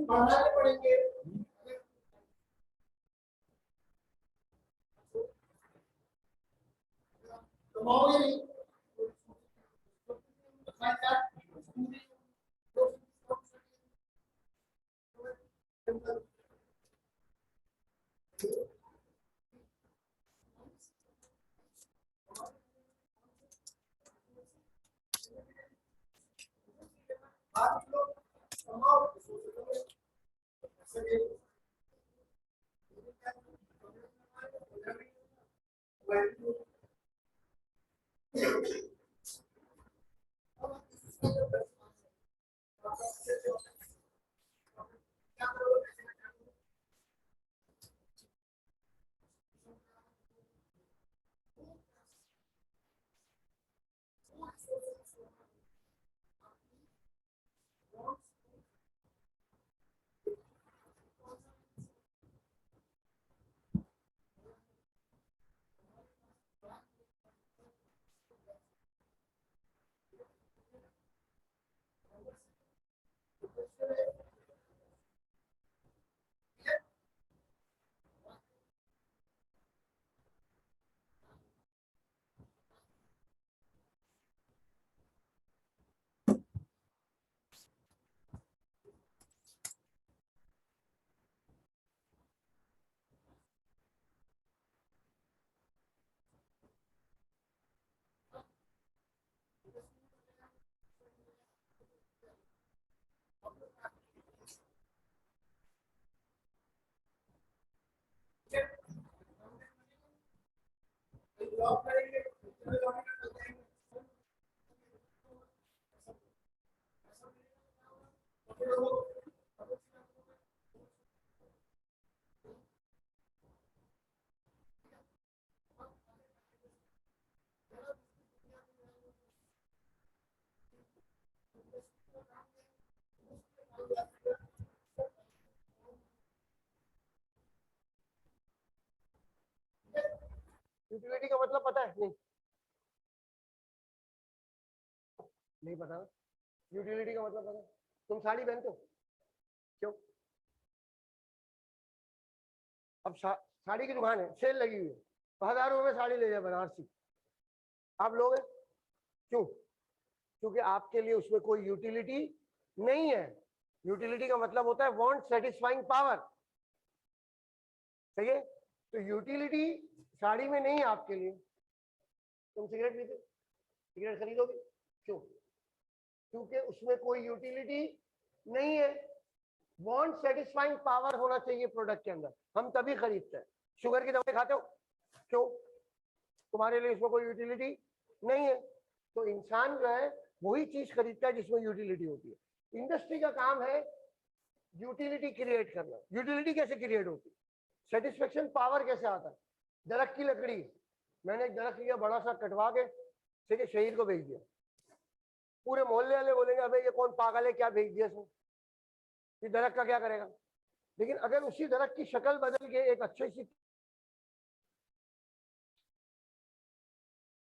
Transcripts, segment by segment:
बढ़ाने पड़ेंगे। कमाओगे नहीं आप लोग कमाओ जॉब करेंगे यूटिलिटी का मतलब पता है? नहीं पता। यूटिलिटी का मतलब पता है? तुम साड़ी पहनते हो क्यों? अब साड़ी की दुकान है, सेल लगी हुई है, 1000 रुपए में साड़ी ले जाए बनारसी, आप लोग क्यों? क्योंकि आपके लिए उसमें कोई यूटिलिटी नहीं है। यूटिलिटी का मतलब होता है वांट सेटिस्फाइंग पावर, सही है? तो यूटिलिटी साड़ी में नहीं है आपके लिए। तुम सिगरेट पीते, सिगरेट खरीदोगे क्यों? क्योंकि उसमें कोई यूटिलिटी नहीं है। वांट सेटिस्फाइंग पावर होना चाहिए प्रोडक्ट के अंदर, हम तभी खरीदते हैं। शुगर की दवाई खाते हो क्यों? तुम्हारे लिए इसमें कोई यूटिलिटी नहीं है। तो इंसान जो है वही चीज खरीदता है जिसमें यूटिलिटी होती है। इंडस्ट्री का काम है यूटिलिटी क्रिएट करना। यूटिलिटी कैसे क्रिएट होती है? सेटिस्फेक्शन पावर कैसे आता है? दरख्त की लकड़ी, मैंने एक दरख्त लिया बड़ा सा, कटवा के ठीक है शहीद को भेज दिया, पूरे मोहल्ले वाले बोलेंगे अबे ये कौन पागल है, क्या भेज दिया इसने, ये दरख्त का क्या करेगा? लेकिन अगर उसी दरख्त की शक्ल बदल के एक अच्छी सी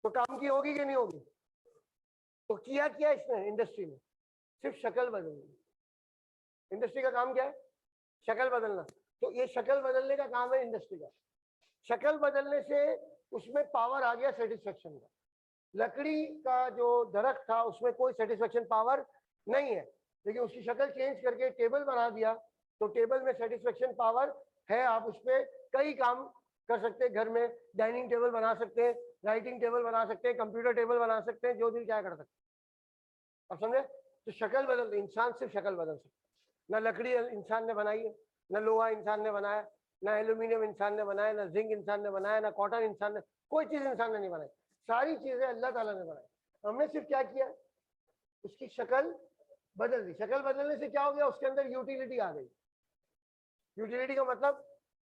तो काम की होगी कि नहीं होगी? तो किया क्या इसने इंडस्ट्री में? सिर्फ शक्ल बदलनी। इंडस्ट्री का काम क्या है? शक्ल बदलना। तो ये शक्ल बदलने का काम है इंडस्ट्री का। शक्ल बदलने से उसमें पावर आ गया सेटिस्फेक्शन का। लकड़ी का जो दरख्त था उसमें कोई सेटिस्फेक्शन पावर नहीं है, लेकिन उसकी शक्ल चेंज करके टेबल बना दिया तो टेबल में सेटिस्फेक्शन पावर है। आप उस पर कई काम कर सकते हैं, घर में डाइनिंग टेबल बना सकते हैं, राइटिंग टेबल बना सकते हैं, कंप्यूटर टेबल बना सकते हैं, जो दिल क्या कर सकते हैं। अब समझे? तो शक्ल बदल, इंसान सिर्फ शक्ल बदल सकता है। ना लकड़ी इंसान ने बनाई है, ना लोहा इंसान ने बनाया, ना एल्यूमिनियम इंसान ने बनाया, ना जिंक इंसान ने बनाया, ना कॉटन इंसान ने, कोई चीज इंसान ने नहीं बनाई। सारी चीजें अल्लाह ताला ने बनाई। हमने सिर्फ क्या किया? उसकी शक्ल बदल दी। शक्ल बदलने से क्या हो गया? उसके अंदर यूटिलिटी आ गई। यूटिलिटी का मतलब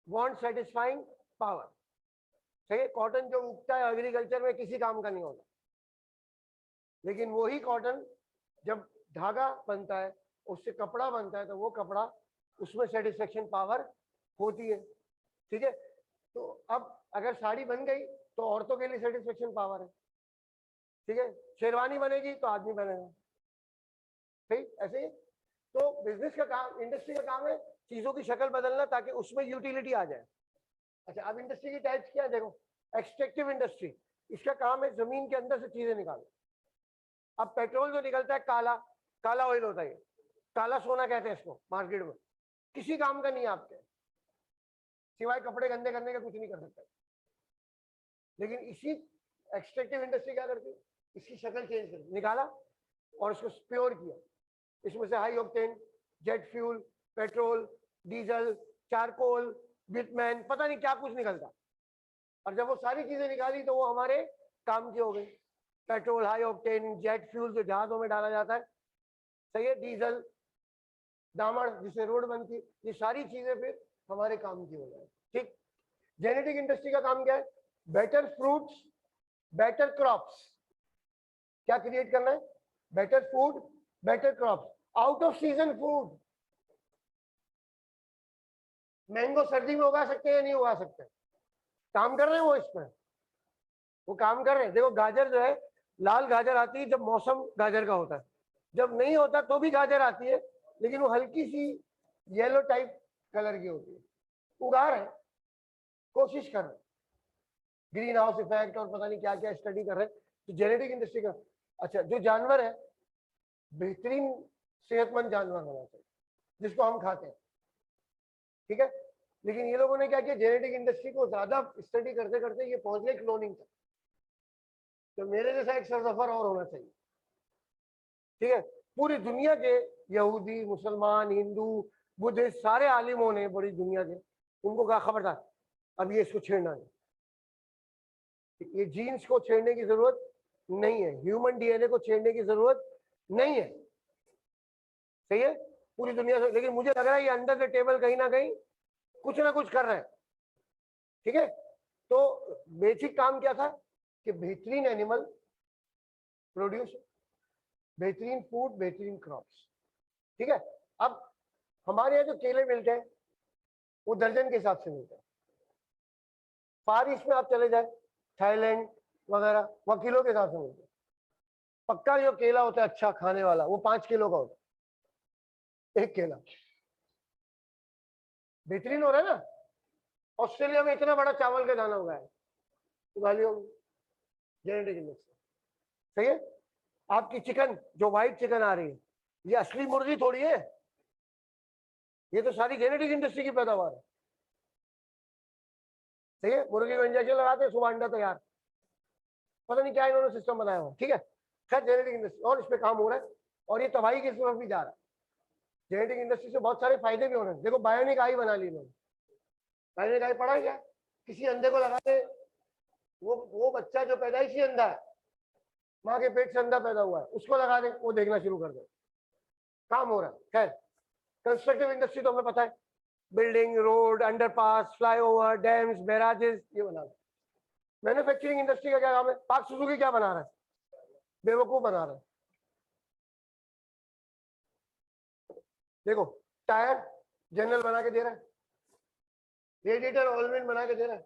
वांट सेटिस्फाइंग पावर। सही है? कॉटन जो उगता है एग्रीकल्चर में किसी काम का नहीं होता, लेकिन वही कॉटन जब धागा बनता है, उससे कपड़ा बनता है, तो वो कपड़ा, उसमें सेटिस्फेक्शन पावर होती है। ठीक है, तो अब अगर साड़ी बन गई तो औरतों के लिए सेटिस्फेक्शन पावर है। ठीक है, शेरवानी बनेगी तो आदमी बनेगा। ठीक, ऐसे ही। तो बिजनेस का काम, इंडस्ट्री का काम है चीजों की शक्ल बदलना ताकि उसमें यूटिलिटी आ जाए। अच्छा, अब इंडस्ट्री की टाइप्स क्या है देखो। एक्सट्रैक्टिव इंडस्ट्री, इसका काम है जमीन के अंदर से चीजें निकालना। अब पेट्रोल जो निकलता है काला, काला ऑयल होता है, काला सोना कहते हैं इसको मार्केट में, किसी काम का नहीं है आपके, सिवाय कपड़े गंदे करने का कुछ नहीं कर सकता। लेकिन इसी एक्सट्रैक्टिव इंडस्ट्री क्या करती है, इसकी शक्ल चेंज कर निकाला और इसको प्योर किया। इसमें से high octane, jet fuel, petrol, diesel, charcoal, Whitman, पता नहीं क्या कुछ निकलता। और जब वो सारी चीजें निकाली तो वो हमारे काम की हो गई। Petrol, high octane, jet fuel जो जहाजों में डाला जाता है, सही है, डीजल, दामड़ जिससे रोड बनती, ये सारी चीजें फिर हमारे काम की हो जाए। ठीक, जेनेटिक इंडस्ट्री का काम क्या है, बेटर फ्रूट्स, बेटर क्रॉप्स, क्या क्रिएट करना है, better food, better crops, out off season food. Mango सर्दी में उगा सकते हैं या नहीं उगा सकते, काम कर रहे हैं वो, इसमें वो काम कर रहे हैं। देखो गाजर जो है, लाल गाजर आती है जब मौसम गाजर का होता है, जब नहीं होता तो भी गाजर आती है, लेकिन वो हल्की सी येलो टाइप कलर की होती है। उगा रहे हैं, कोशिश कर रहे हैं, ग्रीन हाउस इफेक्ट और पता नहीं क्या क्या स्टडी कर रहे हैं। तो जेनेटिक इंडस्ट्री का, अच्छा, जो जानवर है बेहतरीन सेहतमंद जानवर होना चाहिए जिसको हम खाते हैं। ठीक है, लेकिन ये लोगों ने क्या किया, जेनेटिक इंडस्ट्री को ज्यादा स्टडी करते करते ये पहुंच गए क्लोनिंग तक। तो मेरे जैसा एक सरसफर और होना चाहिए। ठीक है, पूरी दुनिया के यहूदी, मुसलमान, हिंदू, बुद्धिस्ट सारे आलिमों ने, बड़ी दुनिया के, उनको कहा खबरदार अब ये इसको छेड़ना नहीं, ये जीन्स को छेड़ने की जरूरत नहीं है, ह्यूमन डीएनए को छेड़ने की जरूरत नहीं है। सही है, पूरी दुनिया से। लेकिन मुझे लग रहा है ये अंडर द टेबल कहीं ना कहीं कुछ ना कुछ कर रहे हैं। ठीक है, तो बेसिक काम क्या था कि बेहतरीन एनिमल प्रोड्यूस, बेहतरीन फूड, बेहतरीन क्रॉप्स। ठीक है, अब हमारे यहाँ जो केले मिलते हैं वो दर्जन के हिसाब से मिलते हैं। फार ईस्ट में आप चले जाए, थाईलैंड वगैरह, वह किलो के हिसाब से मिलते हैं। पक्का जो केला होता है अच्छा खाने वाला वो 5 किलो का होता है, एक केला। बेहतरीन हो रहा है ना। ऑस्ट्रेलिया में इतना बड़ा चावल का दाना उगाया है, जेनेटिक इंडस्ट्री। सही है, आपकी चिकन जो व्हाइट चिकन आ रही है, ये असली मुर्गी थोड़ी है, ये तो सारी जेनेटिक इंडस्ट्री की पैदावार है। सही है, मुर्गी को इंजेक्शन लगाते हैं, सुबह अंडा तैयार, पता नहीं क्या इन्होंने सिस्टम बनाया हुआ। ठीक है, खैर जेनेटिक इंडस्ट्री, और इस पे काम हो रहा है और ये तबाही की तरफ भी जा रहा है। जेनेटिक इंडस्ट्री से बहुत सारे फायदे भी हो रहे हैं। देखो बायोनिक आई बना ली इन्होंने, बायोनिक आई पढ़ा क्या, किसी अंधे को लगाते, वो बच्चा जो पैदाइशी अंधा है, माँ के पेट से अंधा पैदा हुआ है, उसको लगा दे, वो देखना शुरू कर दे, काम हो रहा है। खैर, कंस्ट्रक्टिव इंडस्ट्री तो हमें पता है, building, road, underpass, flyover, dams, barrages, ये बना रहे। मैन्युफैक्चरिंग इंडस्ट्री का क्या काम है, पाक सुजुकी क्या बना रहा है, बेवकूफ बना रहा है। देखो टायर जनरल बना के दे रहा है, रेडिएटर ऑलविन बना के दे रहा है,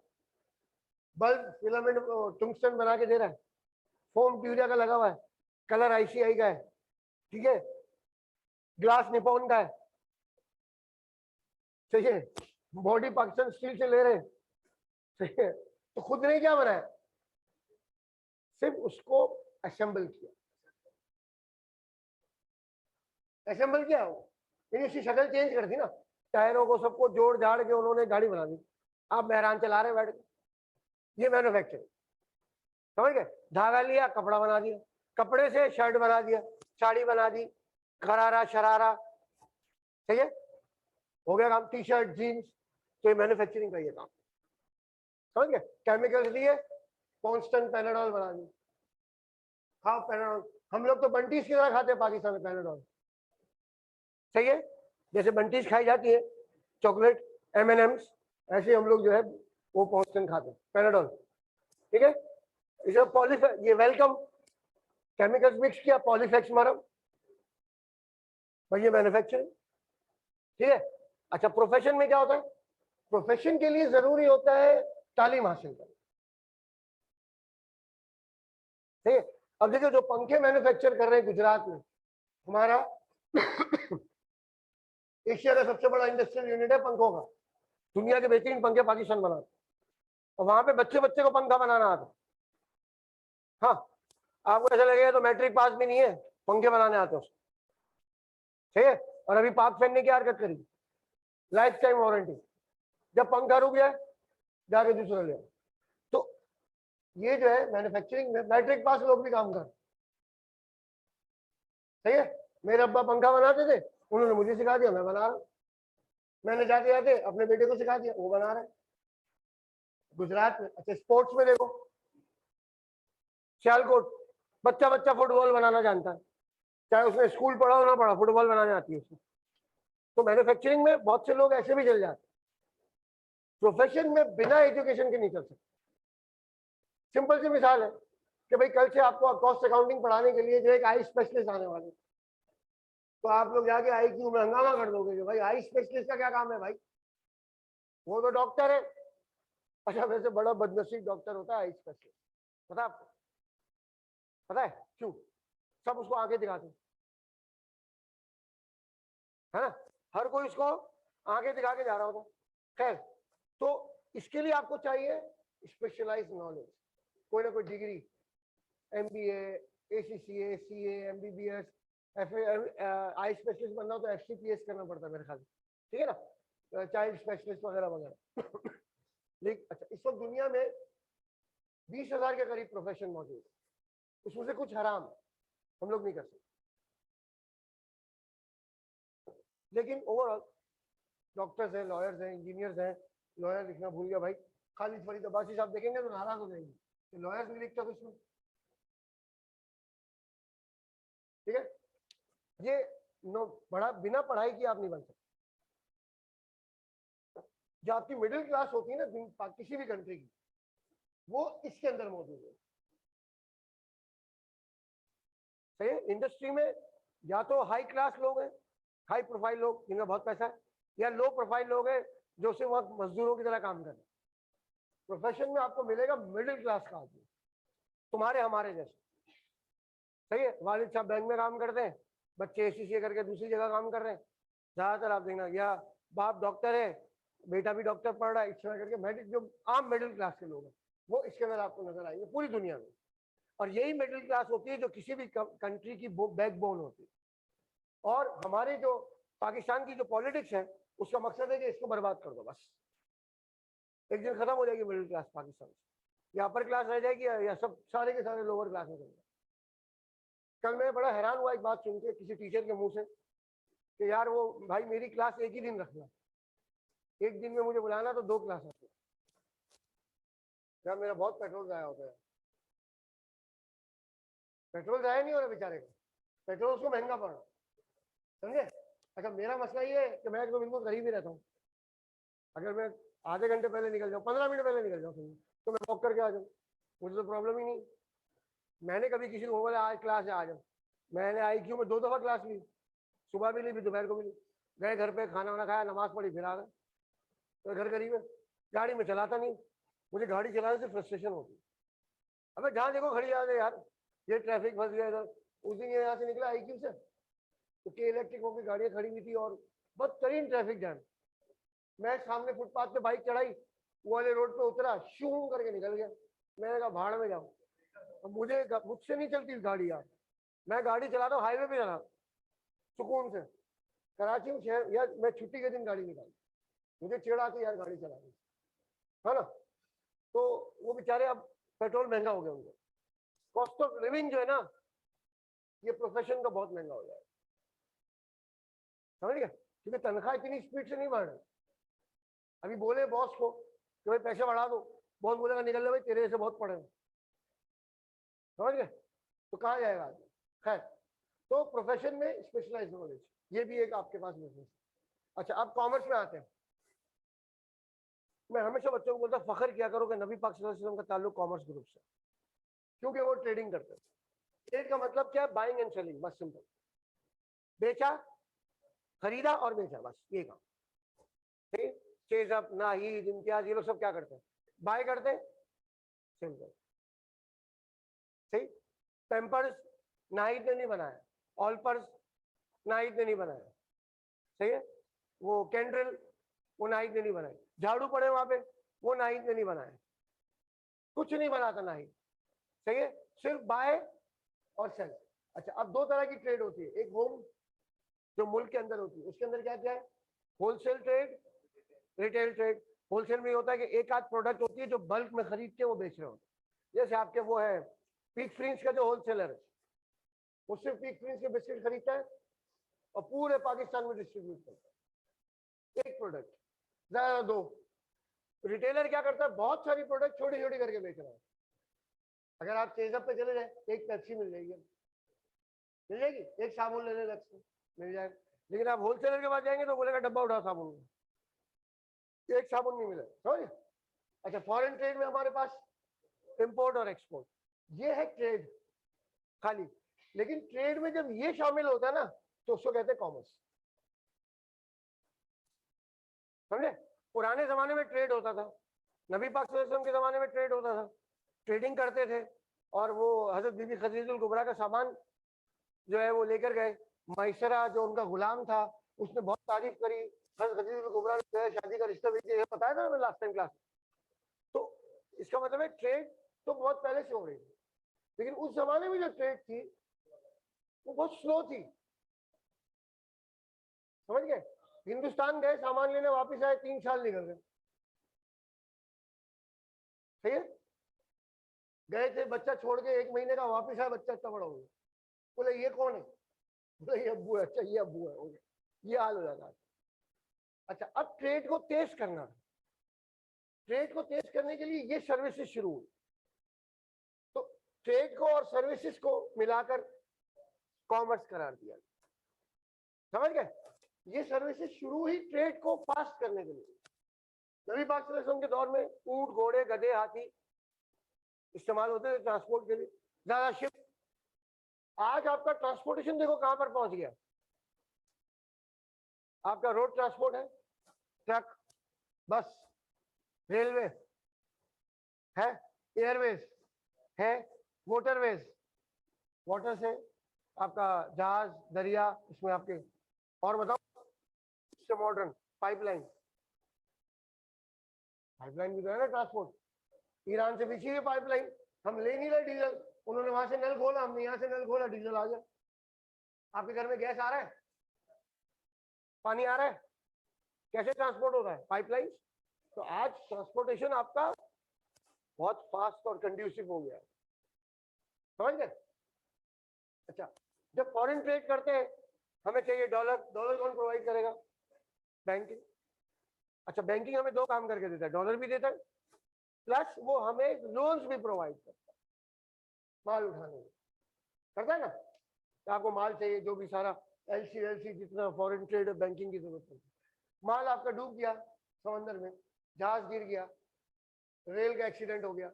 बल्ब फिलामेंट टंगस्टन बना के दे रहा है, फोम ट्यूरिया का लगा हुआ है, कलर आईसीआई का है, ठीक है, ग्लास निपॉन का है। सही है, बॉडी पाकिस्तान स्टील से ले रहे हैं। सही है, तो खुद ने क्या बनाया, सिर्फ उसको असेंबल किया, असेंबल किया, इसकी शक्ल चेंज कर दी ना, टायरों को सबको जोड़ जाड़ के उन्होंने गाड़ी बना दी, आप मेहरान चला रहे बैठ के, ये मैन्युफैक्चरिंग। समझ गए, धागा लिया, कपड़ा बना दिया, कपड़े से शर्ट बना दिया, साड़ी बना दी, गरारा शरारा। सही है, हो गया काम, टी शर्ट, जीन्स। तो ये मैन्युफैक्चरिंग का ये काम, समझ गए। केमिकल्स लिए, कॉन्स्टेंट पैनाडोल बना दी, खाओ पैनाडोल। हम लोग तो बंटीज की तरह खाते हैं पाकिस्तान में पैनाडोल। सही है, जैसे बंटीज खाई जाती है चॉकलेट, M&Ms, ऐसे हम लोग जो है वो कॉन्स्टेंट खाते हैं पैनाडोल। ठीक है, इसे पॉलिफर, ये वेलकम केमिकल्स मिक्स किया, पॉलीफ्लेक्स मारा, भाई ये मैन्युफैक्चरिंग। ठीक है। अच्छा, प्रोफेशन में क्या होता है? प्रोफेशन के लिए जरूरी होता है तालीम हासिल करना। ठीक है। अब देखिए जो पंखे मैन्युफैक्चर कर रहे हैं गुजरात में, हमारा एशिया का सबसे बड़ा इंडस्ट्रियल यूनिट है पंखों का, दुनिया के बेहतरीन पंखे पाकिस्तान बनाते, और वहां पे बच्चे बच्चे को पंखा बनाना आता। हाँ, आपको ऐसा लगेगा तो मैट्रिक पास भी नहीं है, पंखे बनाने आते उसको। ठीक है। और अभी पाक फैन ने क्या हरकत करी, लाइफ टाइम वारंटी, जब पंखा रुक जाए जाके दूसरा ले आओ। तो ये जो है मैन्युफैक्चरिंग में मैट्रिक पास लोग भी काम कर, सही है। मेरे अब्बा पंखा बनाते थे, उन्होंने मुझे सिखा दिया, मैं बना रहा हूं। मैंने जाते जाते अपने बेटे को सिखा दिया, वो बना रहे गुजरात में। अच्छा, स्पोर्ट्स में देखो, सियालकोट बच्चा बच्चा फुटबॉल बनाना जानता है, चाहे उसने स्कूल पढ़ा हो ना पढ़ा, फुटबॉल बनाने आती है उसको। तो मैन्युफैक्चरिंग में बहुत से लोग ऐसे भी चल जाते हैं। प्रोफेशन में बिना एजुकेशन के नहीं चल सकते। सिंपल सी मिसाल है कि भाई कल से आपको कॉस्ट अकाउंटिंग पढ़ाने के लिए जो एक आई स्पेशलिस्ट आने वाले, तो आप लोग जाके आई क्यू में हंगामा कर दोगे कि भाई आई स्पेशलिस्ट का क्या काम है भाई, वो तो डॉक्टर है। अच्छा, वैसे बड़ा बदनसीब डॉक्टर होता है आई स्पेशलिस्ट, पता है आपको? पता है क्यों? सब उसको आगे दिखाते हैं, है ना, हर कोई उसको आगे दिखा के जा रहा होता। खैर, तो इसके लिए आपको चाहिए स्पेशलाइज्ड नॉलेज, कोई ना कोई degree, MBA, ACCA, CA, MBBS, eye specialist बनना हो तो FCPS करना पड़ता है मेरे ख्याल से, ठीक है ना, चाइल्ड स्पेशलिस्ट वगैरह वगैरह। लेकिन अच्छा, इस वक्त दुनिया में 20,000 के करीब प्रोफेशन मौजूद है, उसमें से कुछ हराम हम लोग नहीं कर सकते, लेकिन ओवरऑल डॉक्टर्स हैं, लॉयर्स हैं, इंजीनियर्स हैं। लॉयर लिखना भूल गया भाई, खालिद फरीद अब्बासी साहब देखेंगे तो नाराज हो जाएंगे, लॉयर्स नहीं लिखता कुछ में। ठीक है, ये नो बड़ा बिना पढ़ाई की आप नहीं बन सकते। जो आपकी मिडिल क्लास होती है ना किसी भी कंट्री की, वो इसके अंदर मौजूद है। सही है। इंडस्ट्री में या तो हाई क्लास लोग हैं, हाई प्रोफाइल लोग जिनका बहुत पैसा है, या लो प्रोफाइल लोग हैं जो सिर्फ वक्त मजदूरों की तरह काम कर रहे हैं। प्रोफेशन में आपको मिलेगा मिडिल क्लास का आदमी, तुम्हारे हमारे जैसे। सही है। वालिद साहब बैंक में काम करते हैं, बच्चे ACCA करके दूसरी जगह काम कर रहे हैं, ज्यादातर आप देखना, या बाप डॉक्टर है, बेटा भी डॉक्टर पढ़ रहा है, इस तरह करके जो आम मिडिल क्लास के लोग हैं वो इसके अंदर आपको नजर आएंगे पूरी दुनिया में। और यही मिडिल क्लास होती है जो किसी भी कंट्री की बैकबोन होती है। और हमारे जो पाकिस्तान की जो पॉलिटिक्स है, उसका मकसद है कि इसको बर्बाद कर दो बस, एक दिन खत्म हो जाएगी मिडिल क्लास पाकिस्तान से, या अपर क्लास रह जाएगी, या सब सारे के सारे लोअर क्लास में चल जाएंगे। कल मैं बड़ा हैरान हुआ एक बात सुन के किसी टीचर के मुंह से कि यार वो भाई मेरी क्लास एक ही दिन रखना, एक दिन में मुझे बुलाना तो 2 क्लास रखना। यार मेरा बहुत पेट्रोल जाया होता है, पेट्रोल जाया नहीं हो रहा बेचारे का, पेट्रोल उसको महंगा पड़ रहा, समझे। अच्छा, मेरा मसला ये है कि मैं तो बिल्कुल करीब ही रहता हूँ, अगर मैं आधे घंटे पहले निकल जाऊँ, 15 मिनट पहले निकल जाऊँ तो मैं वॉक करके आ जाऊँ, मुझे तो प्रॉब्लम ही नहीं। मैंने कभी किसी को बोला आज क्लास है आ जाओ, मैंने IQ में 2 दफा क्लास ली, सुबह भी ली भी दोपहर को भी ली, गए घर पे खाना वाना खाया, नमाज पढ़ी, फिर आ गए। तो घर करीब है, गाड़ी में चलाता नहीं, मुझे गाड़ी चलाने से फ्रस्ट्रेशन होती है। अबे जहाँ देखो खड़ी आ गए यार, ये ट्रैफिक फंस गया इधर। उस दिन ये यहाँ से निकला IQ से, तो इलेक्ट्रिक होकर गाड़ियाँ खड़ी हुई थी और बदतरीन ट्रैफिक जैम। मैं सामने फुटपाथ पे बाइक चढ़ाई, वो वाले रोड पे उतरा, शू करके निकल गया। मैंने कहा भाड़ में जाओ, अब मुझसे नहीं चलती गाड़ी यार, मैं गाड़ी चलाता हूँ हाईवे पे चला सुकून से। कराची में शहर यार, मैं छुट्टी के दिन गाड़ी निकाली, मुझे चिढ़ आती यार गाड़ी चलाने, है ना। तो वो बेचारे अब पेट्रोल महंगा हो गया उनको, कॉस्ट ऑफ लिविंग जो है ना, ये प्रोफेशन का बहुत महंगा हो जाएगा, समझ गए, क्योंकि तनख्वाह इतनी स्पीड से नहीं बढ़ रही। अभी बोले बॉस को कि भाई पैसे बढ़ा दो, बॉस बोलेगा निकल ले भाई तेरे जैसे बहुत पड़े, समझ गए, तो कहाँ जाएगा आदमी। खैर, तो प्रोफेशन में स्पेशलाइज नॉलेज, ये भी एक आपके पास बिजनेस। अच्छा, अब कॉमर्स में आते हैं। मैं हमेशा बच्चों को बोलता फख्र किया करो कि नबी पाक सल्लल्लाहु अलैहि वसल्लम का ताल्लुक कॉमर्स ग्रुप से, क्योंकि वो ट्रेडिंग करते थे। ट्रेड का मतलब क्या है? बाइंग एंड सेलिंग, बस सिंपल। बेचा, खरीदा और बेचा, बस ये काम। ठीक, चेजअप, नाहिद, इम्तियाज, ये लोग सब क्या करते हैं? बाय करते हैं, सेल करते। सही। पैम्पर्स नाहिद ने नहीं बनाया, ऑलपर्स नाहिद ने नहीं बनाया, सही है। वो कैंड्रिल वो नाहिद ने नहीं बनाया, झाड़ू पड़े वहां पे वो नाहिद ने नहीं बनाया, कुछ नहीं बना था नाहिद, सही है। सिर्फ बाय और सेल। अच्छा, अब दो तरह की ट्रेड होती है, एक होम जो मुल्क के अंदर होती है, उसके अंदर क्या क्या है? Wholesale trade, retail trade. Wholesale में होता है कि एक आध प्रोडक्ट होती है जो बल्क में खरीद के वो बेच रहे होते हैं। जैसे आपके वो है पीक प्रिंस का जो होलसेलर है, वो सिर्फ पीक प्रिंस के बिस्किट खरीदता है और पूरे पाकिस्तान में डिस्ट्रीब्यूट करता है, एक प्रोडक्ट, ज्यादा दो। रिटेलर क्या करता है? बहुत सारी प्रोडक्ट छोटी छोटी करके बेच रहा है। अगर आप चेजअप पे चले जाए, एक पेप्सी मिल जाएगी, मिल जाएगी, एक साबुन लेने लग से मिल जाएगा। लेकिन आप होलसेलर के पास जाएंगे तो बोलेगा डब्बा उठा साबुन, एक साबुन नहीं मिला, समझ। अच्छा, फॉरेन ट्रेड में हमारे पास इंपोर्ट और एक्सपोर्ट, ये है ट्रेड खाली। लेकिन ट्रेड में जब ये शामिल होता है ना, तो उसको कहते हैं कॉमर्स, समझे। पुराने जमाने में ट्रेड होता था, नबी पाक सल्लल्लाहु अलैहि वसल्लम के जमाने में ट्रेड होता था, ट्रेडिंग करते थे। और वो हजरत बीबी खदीजतुल कुबरा का सामान जो है वो लेकर गए। मैसरा जो उनका गुलाम था, उसने बहुत तारीफ करी। हजरत खदीजतुल कुबरा ने जो है शादी का रिश्ता भी किया, बताया था ना मैं लास्ट टाइम क्लास। तो इसका मतलब है ट्रेड तो बहुत पहले से हो रही थी, लेकिन उस जमाने में जो ट्रेड थी वो बहुत स्लो थी, समझ गए। हिंदुस्तान गए सामान लेने, वापस आए 3 साल निकल गए, सही है। गए थे बच्चा छोड़ के 1 महीने का, वापस आया बच्चा इतना बड़ा हो गया, बोले ये कौन है? बोले ये अब्बू है। अच्छा, ये अब्बू है, हो गया, ये हाल हो जाता है। अच्छा, अब ट्रेड को तेज करना, ट्रेड को तेज करने के लिए ये सर्विसेज शुरू हुई। तो ट्रेड को और सर्विसेज को मिलाकर कॉमर्स करार दिया, समझ गए। ये सर्विसेज शुरू ही ट्रेड को फास्ट करने के लिए। नबी पाक सल्लल्लाहु अलैहि वसल्लम के दौर में ऊंट, घोड़े, गधे, हाथी इस्तेमाल होते थे ट्रांसपोर्ट के लिए, ज्यादा शिप। आज आपका ट्रांसपोर्टेशन देखो कहां पर पहुंच गया। आपका रोड ट्रांसपोर्ट है, ट्रक, बस, रेलवे है, एयरवेज है, मोटरवेज, वाटर से आपका जहाज, दरिया, इसमें आपके, और बताओ इससे मॉडर्न पाइपलाइन, पाइपलाइन भी तो है ना ट्रांसपोर्ट। ईरान से बिछी हुई पाइपलाइन, हम ले नहीं रहे डीजल, उन्होंने वहां से नल खोला, हमने यहाँ से नल खोला, डीजल आ गया। आपके घर में गैस आ रहा है, पानी आ रहा है, कैसे ट्रांसपोर्ट हो रहा है? पाइपलाइन। तो आज ट्रांसपोर्टेशन आपका बहुत फास्ट और कंड्यूसिव हो गया, समझ गए। अच्छा, जब फॉरेन ट्रेड करते हैं हमें चाहिए डॉलर, डॉलर कौन प्रोवाइड करेगा? बैंकिंग। अच्छा, बैंकिंग हमें दो काम करके देता है, डॉलर भी देता है प्लस वो हमें लोन्स भी प्रोवाइड करता है, माल उठाने में करता है ना। तो आपको माल चाहिए, जो भी सारा एलसी जितना फॉरेन ट्रेड बैंकिंग की जरूरत पड़ती है। माल आपका डूब गया समंदर में, जहाज गिर गया, रेल का एक्सीडेंट हो गया,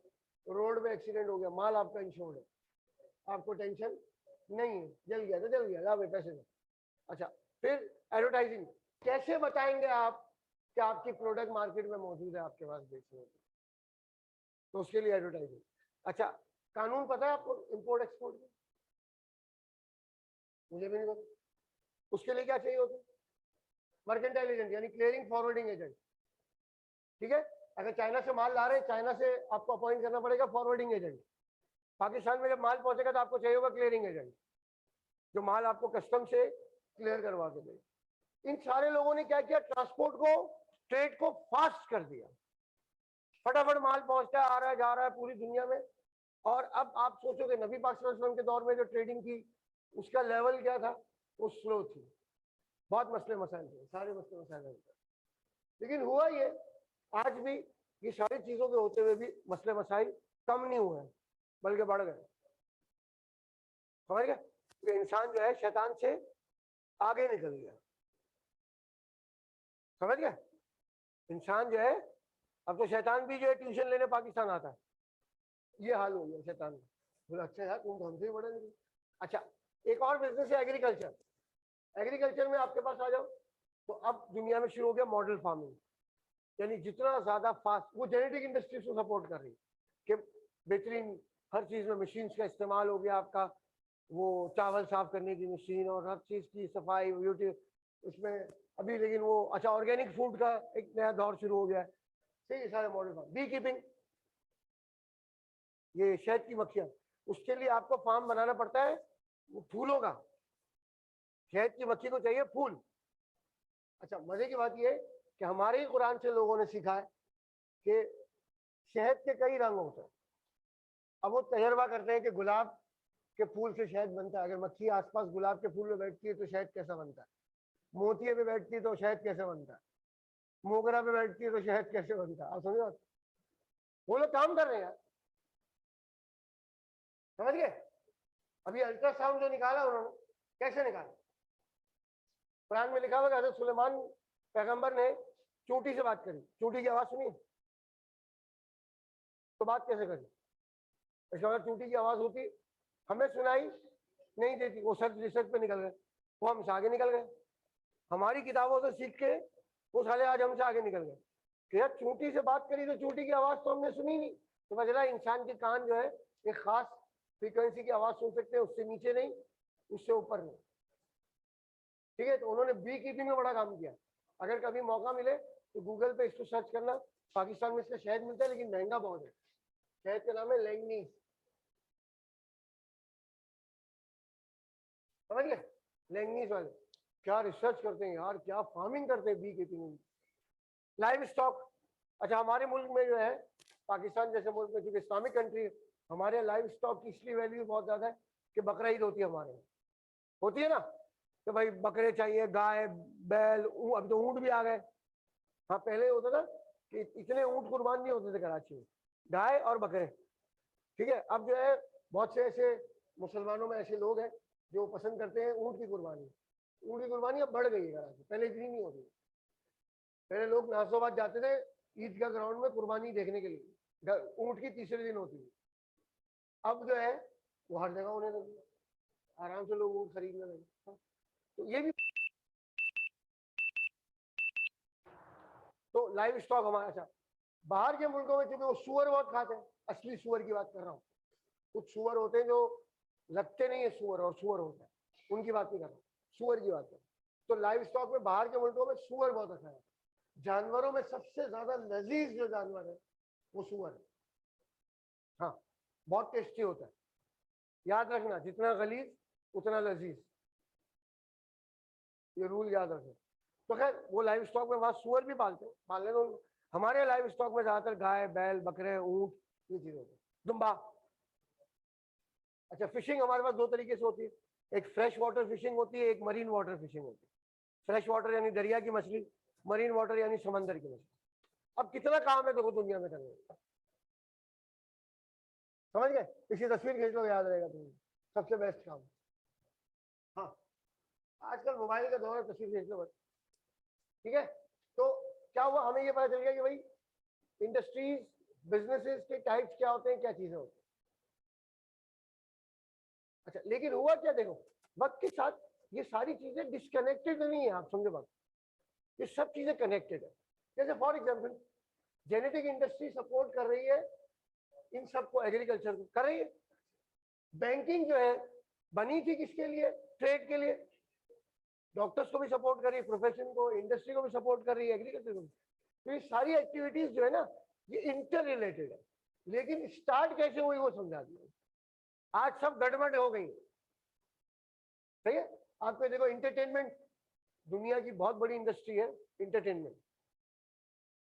रोड में एक्सीडेंट हो गया, माल आपका इंश्योर्ड है, आपको टेंशन नहीं है, जल गया तो जल गया, ला भाई पैसे दो। अच्छा, फिर एडवर्टाइजिंग, कैसे बताएंगे आप कि आपकी प्रोडक्ट मार्केट में मौजूद है आपके पास बेचने के, तो उसके लिए एडवर्टाइजिंग। अच्छा, कानून पता है आपको इंपोर्ट एक्सपोर्ट का? मुझे भी नहीं पता। उसके लिए क्या चाहिए होता है? मर्केंटाइल एजेंट, यानी क्लियरिंग फॉरवर्डिंग एजेंट, ठीक है। अगर चाइना से माल ला रहे हैं, चाइना से आपको अपॉइंट करना पड़ेगा फॉरवर्डिंग एजेंट। पाकिस्तान में जब माल पहुंचेगा तो आपको चाहिए होगा क्लियरिंग एजेंट, जो माल आपको कस्टम से क्लियर करवा के दे। इन सारे लोगों ने क्या किया? ट्रांसपोर्ट को, ट्रेड को फास्ट कर दिया, फटाफट माल पहुंचता है, आ रहा है, जा रहा है पूरी दुनिया में। और अब आप सोचोगे नबी पाक सल्लल्लाहु अलैहि वसल्लम के दौर में जो ट्रेडिंग थी उसका लेवल क्या था? वो स्लो थी, बहुत मसले मसाइल थे, सारे मसले मसाइल थे। लेकिन हुआ ये, आज भी ये सारी चीजों के होते हुए भी मसले मसाइल कम नहीं हुए हैं, बल्कि बढ़ गए, समझ गए। तो इंसान जो है शैतान से आगे निकल गया, समझ गए। इंसान जो है, अब तो शैतान भी जो है ट्यूशन लेने पाकिस्तान आता है, ये हाल हो गया शैतान का। बोला अच्छा यार तुम तो हमसे ही बड़े नहीं। अच्छा एक और बिजनेस है एग्रीकल्चर। एग्रीकल्चर में आपके पास आ जाओ तो अब दुनिया में शुरू हो गया मॉडल फार्मिंग, यानी जितना ज्यादा फास्ट, वो जेनेटिक इंडस्ट्रीज को सपोर्ट कर रही है कि बेहतरीन हर चीज में मशीन्स का इस्तेमाल हो गया आपका, वो चावल साफ करने की मशीन और हर चीज की सफाई ब्यूटी उसमें अभी। लेकिन वो अच्छा ऑर्गेनिक फूड का एक नया दौर शुरू हो गया है। सही सारे मॉडल फार्म, बी कीपिंग, ये शहद की मक्खियां, उसके लिए आपको फार्म बनाना पड़ता है फूलों का। शहद की मक्खी को चाहिए फूल। अच्छा मजे की बात ये कि हमारे ही कुरान से लोगों ने सीखा है कि शहद के कई रंग होते हैं। अब वो तजर्बा करते हैं कि गुलाब के फूल से शहद बनता है, अगर मक्खी आसपास गुलाब के फूल में बैठती है तो शहद कैसा बनता है, मोतिये पे बैठती है तो शहद कैसे बनता है, मोगरा पे बैठती है तो शहद कैसे बनता है। आप समझ बात, वो लोग काम कर रहे हैं यार, समझ गए। अभी अल्ट्रासाउंड जो निकाला उन्होंने, कैसे निकाला, कुरान में लिखा हुआ कि हज़रत सुलेमान पैगंबर ने चूंटी से बात करी, चूंटी की आवाज सुनी तो बात कैसे करी, इसका मतलब चूंटी की आवाज होती, हमें सुनाई नहीं देती, वो सर्च रिसर्च पे निकल गए, वो हमसे आगे निकल गए, हमारी किताबों से सीख के वो साले आज हमसे आगे निकल गए कि यार चूंटी से बात करी तो चूंटी की आवाज तो हमने सुनी नहीं। तो बचला इंसान के कान जो है एक खास फ्रीक्वेंसी की आवाज सुन सकते हैं, उससे नीचे नहीं उससे ऊपर नहीं। ठीक है, तो उन्होंने बी कीपिंग में बड़ा काम किया। अगर कभी मौका मिले तो गूगल पे इसको सर्च करना, पाकिस्तान में इसका शहद मिलता है लेकिन महंगा बहुत है। शहद का नाम है लैंगनीज, समझ गए, लैंगनीज वाले क्या रिसर्च करते हैं यार, क्या फार्मिंग करते हैं बी कीपिंग। लाइव स्टॉक, अच्छा हमारे मुल्क में जो है, पाकिस्तान जैसे मुल्क में चूंकि इस्लामिक कंट्री है, हमारे लाइव स्टॉक की इसलिए वैल्यू बहुत ज्यादा है कि बकरा ईद होती है हमारे यहाँ, होती है ना, तो भाई बकरे चाहिए, गाय बैल, अब तो ऊंट भी आ गए। हाँ पहले होता था कि इतने ऊंट कुर्बान नहीं होते थे कराची में, गाय और बकरे। ठीक है, अब जो है बहुत से ऐसे मुसलमानों में ऐसे लोग हैं जो पसंद करते हैं ऊंट की कुर्बानी। ऊंट की कुर्बानी अब बढ़ गई है कराची, पहले इतनी नहीं होती। पहले लोग नासोबाद जाते थे ईदगाह ग्राउंड में कुर्बानी देखने के लिए, ऊंट की तीसरे दिन होती है। अब जो है वो हर जगह होने लगी, आराम से लोग ऊंट खरीदने लगे। तो ये भी, तो लाइव स्टॉक हमारा। अच्छा बाहर के मुल्कों में चूंकि वो सुअर बहुत खाते हैं, असली सुअर की बात कर रहा हूँ, कुछ सुअर होते हैं जो लगते नहीं है सुअर और सुअर होता है, उनकी बात नहीं कर रहा, सुअर की बात कर रहा हूँ। तो लाइव स्टॉक में बाहर के मुल्कों में सुअर बहुत अच्छा है। जानवरों में सबसे ज्यादा लजीज जो जानवर है वो सुअर है। हाँ बहुत टेस्टी होता है, याद रखना जितना गलीज उतना लजीज, ये रूल याद रखें। तो खैर वो लाइव स्टॉक में वहां सुअर भी पालते हैं, पालने तो हमारे लाइव स्टॉक में ज्यादातर गाय बैल बकरे ऊंट ये चीजें होती है, दुम्बा। अच्छा फिशिंग हमारे पास दो तरीके से होती है, एक फ्रेश वाटर फिशिंग होती है, एक मरीन वाटर फिशिंग होती है। फ्रेश वाटर यानी दरिया की मछली, मरीन वाटर यानी समंदर की मछली। अब कितना काम है देखो दुनिया में करने, समझ गए, इसी तस्वीर खींच लो याद रहेगा तुम्हें, सबसे बेस्ट काम। हाँ आजकल मोबाइल का दौर है, तस्वीर खींच लो बस। ठीक है, तो क्या हुआ, हमें ये पता चल गया कि भाई इंडस्ट्रीज बिजनेसेस के टाइप्स क्या होते हैं, क्या चीजें होती हैं। अच्छा लेकिन हुआ क्या देखो, वक्त के साथ ये सारी चीजें डिस्कनेक्टेड नहीं है, आप समझो बात, ये सब चीजें कनेक्टेड है। जैसे for example genetic industry support कर रही है इन सबको, एग्रीकल्चर को कर रही है। बैंकिंग जो है बनी थी किसके लिए, ट्रेड के लिए, डॉक्टर्स को भी सपोर्ट कर रही है, प्रोफेशन को, इंडस्ट्री को भी सपोर्ट कर रही है, एग्रीकल्चर को भी। तो ये सारी एक्टिविटीज जो है ना ये इंटर रिलेटेड है, लेकिन स्टार्ट कैसे हुई वो समझा दिया, आज सब गड़बड़ हो गई। सही है, आपको देखो इंटरटेनमेंट दुनिया की बहुत बड़ी इंडस्ट्री है, इंटरटेनमेंट,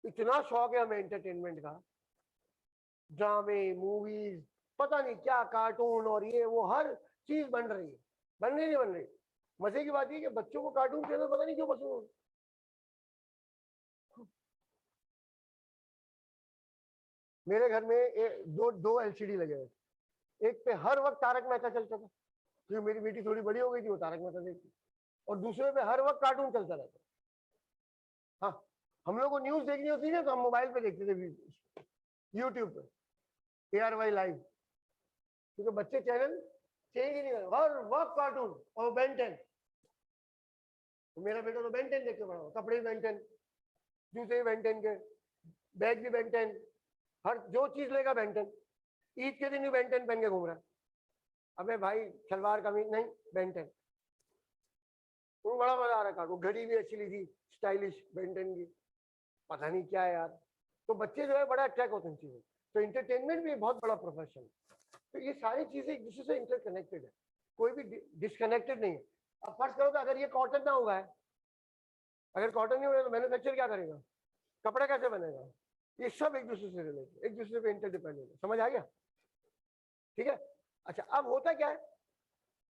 इतना शौक है हमें एंटरटेनमेंट का, ड्रामे मूवीज पता नहीं क्या कार्टून और ये वो हर चीज बन रही है, बन रही नहीं बन रही। मजे की बात ये कि बच्चों को कार्टून चैनल पता नहीं क्यों पसंद हो। मेरे घर में दो दो एलसीडी लगे हुए, एक पे हर वक्त तारक मेहता चलता था क्योंकि मेरी बेटी थोड़ी बड़ी हो गई थी, वो तारक मेहता देखती, और दूसरे पे हर वक्त कार्टून चलता रहता। हाँ हम लोग को न्यूज देखनी होती है तो हम मोबाइल पे देखते थे यूट्यूब पे, ARY लाइव, क्योंकि बच्चे चैनल चेंज ही नहीं कर, हर वक्त कार्टून और बेन 10। तो मेरा बेटा तो बेन 10 देख के बड़ा हो, कपड़े भी बेन 10, जूते भी बेन 10 के, बैग भी बेन 10, हर जो चीज लेगा बेन 10। ईद के दिन भी बेन 10 पहन के घूम रहा है। अबे भाई सलवार कमीज नहीं, बेन 10। वो बड़ा मजा आ रहा है कार्टून। घड़ी भी अच्छी ली थी स्टाइलिश बेन 10 की, पता नहीं क्या है यार। तो बच्चे जो है बड़ा अट्रैक्ट होते हैं चीजें। तो इंटरटेनमेंट भी बहुत बड़ा प्रोफेशन है। तो ये सारी चीजें एक दूसरे से इंटरकनेक्टेड है, कोई भी डिस्कनेक्टेड नहीं है। अब फर्ज करो कि अगर ये कॉटन ना होगा, अगर कॉटन नहीं होगा तो मैन्युफैक्चर क्या करेगा, कपड़ा कैसे बनेगा? ये सब एक दूसरे से रिलेटेड, एक दूसरे पे इंटरडिपेंडेंट है। समझ आ गया? ठीक है। अच्छा, अब होता क्या है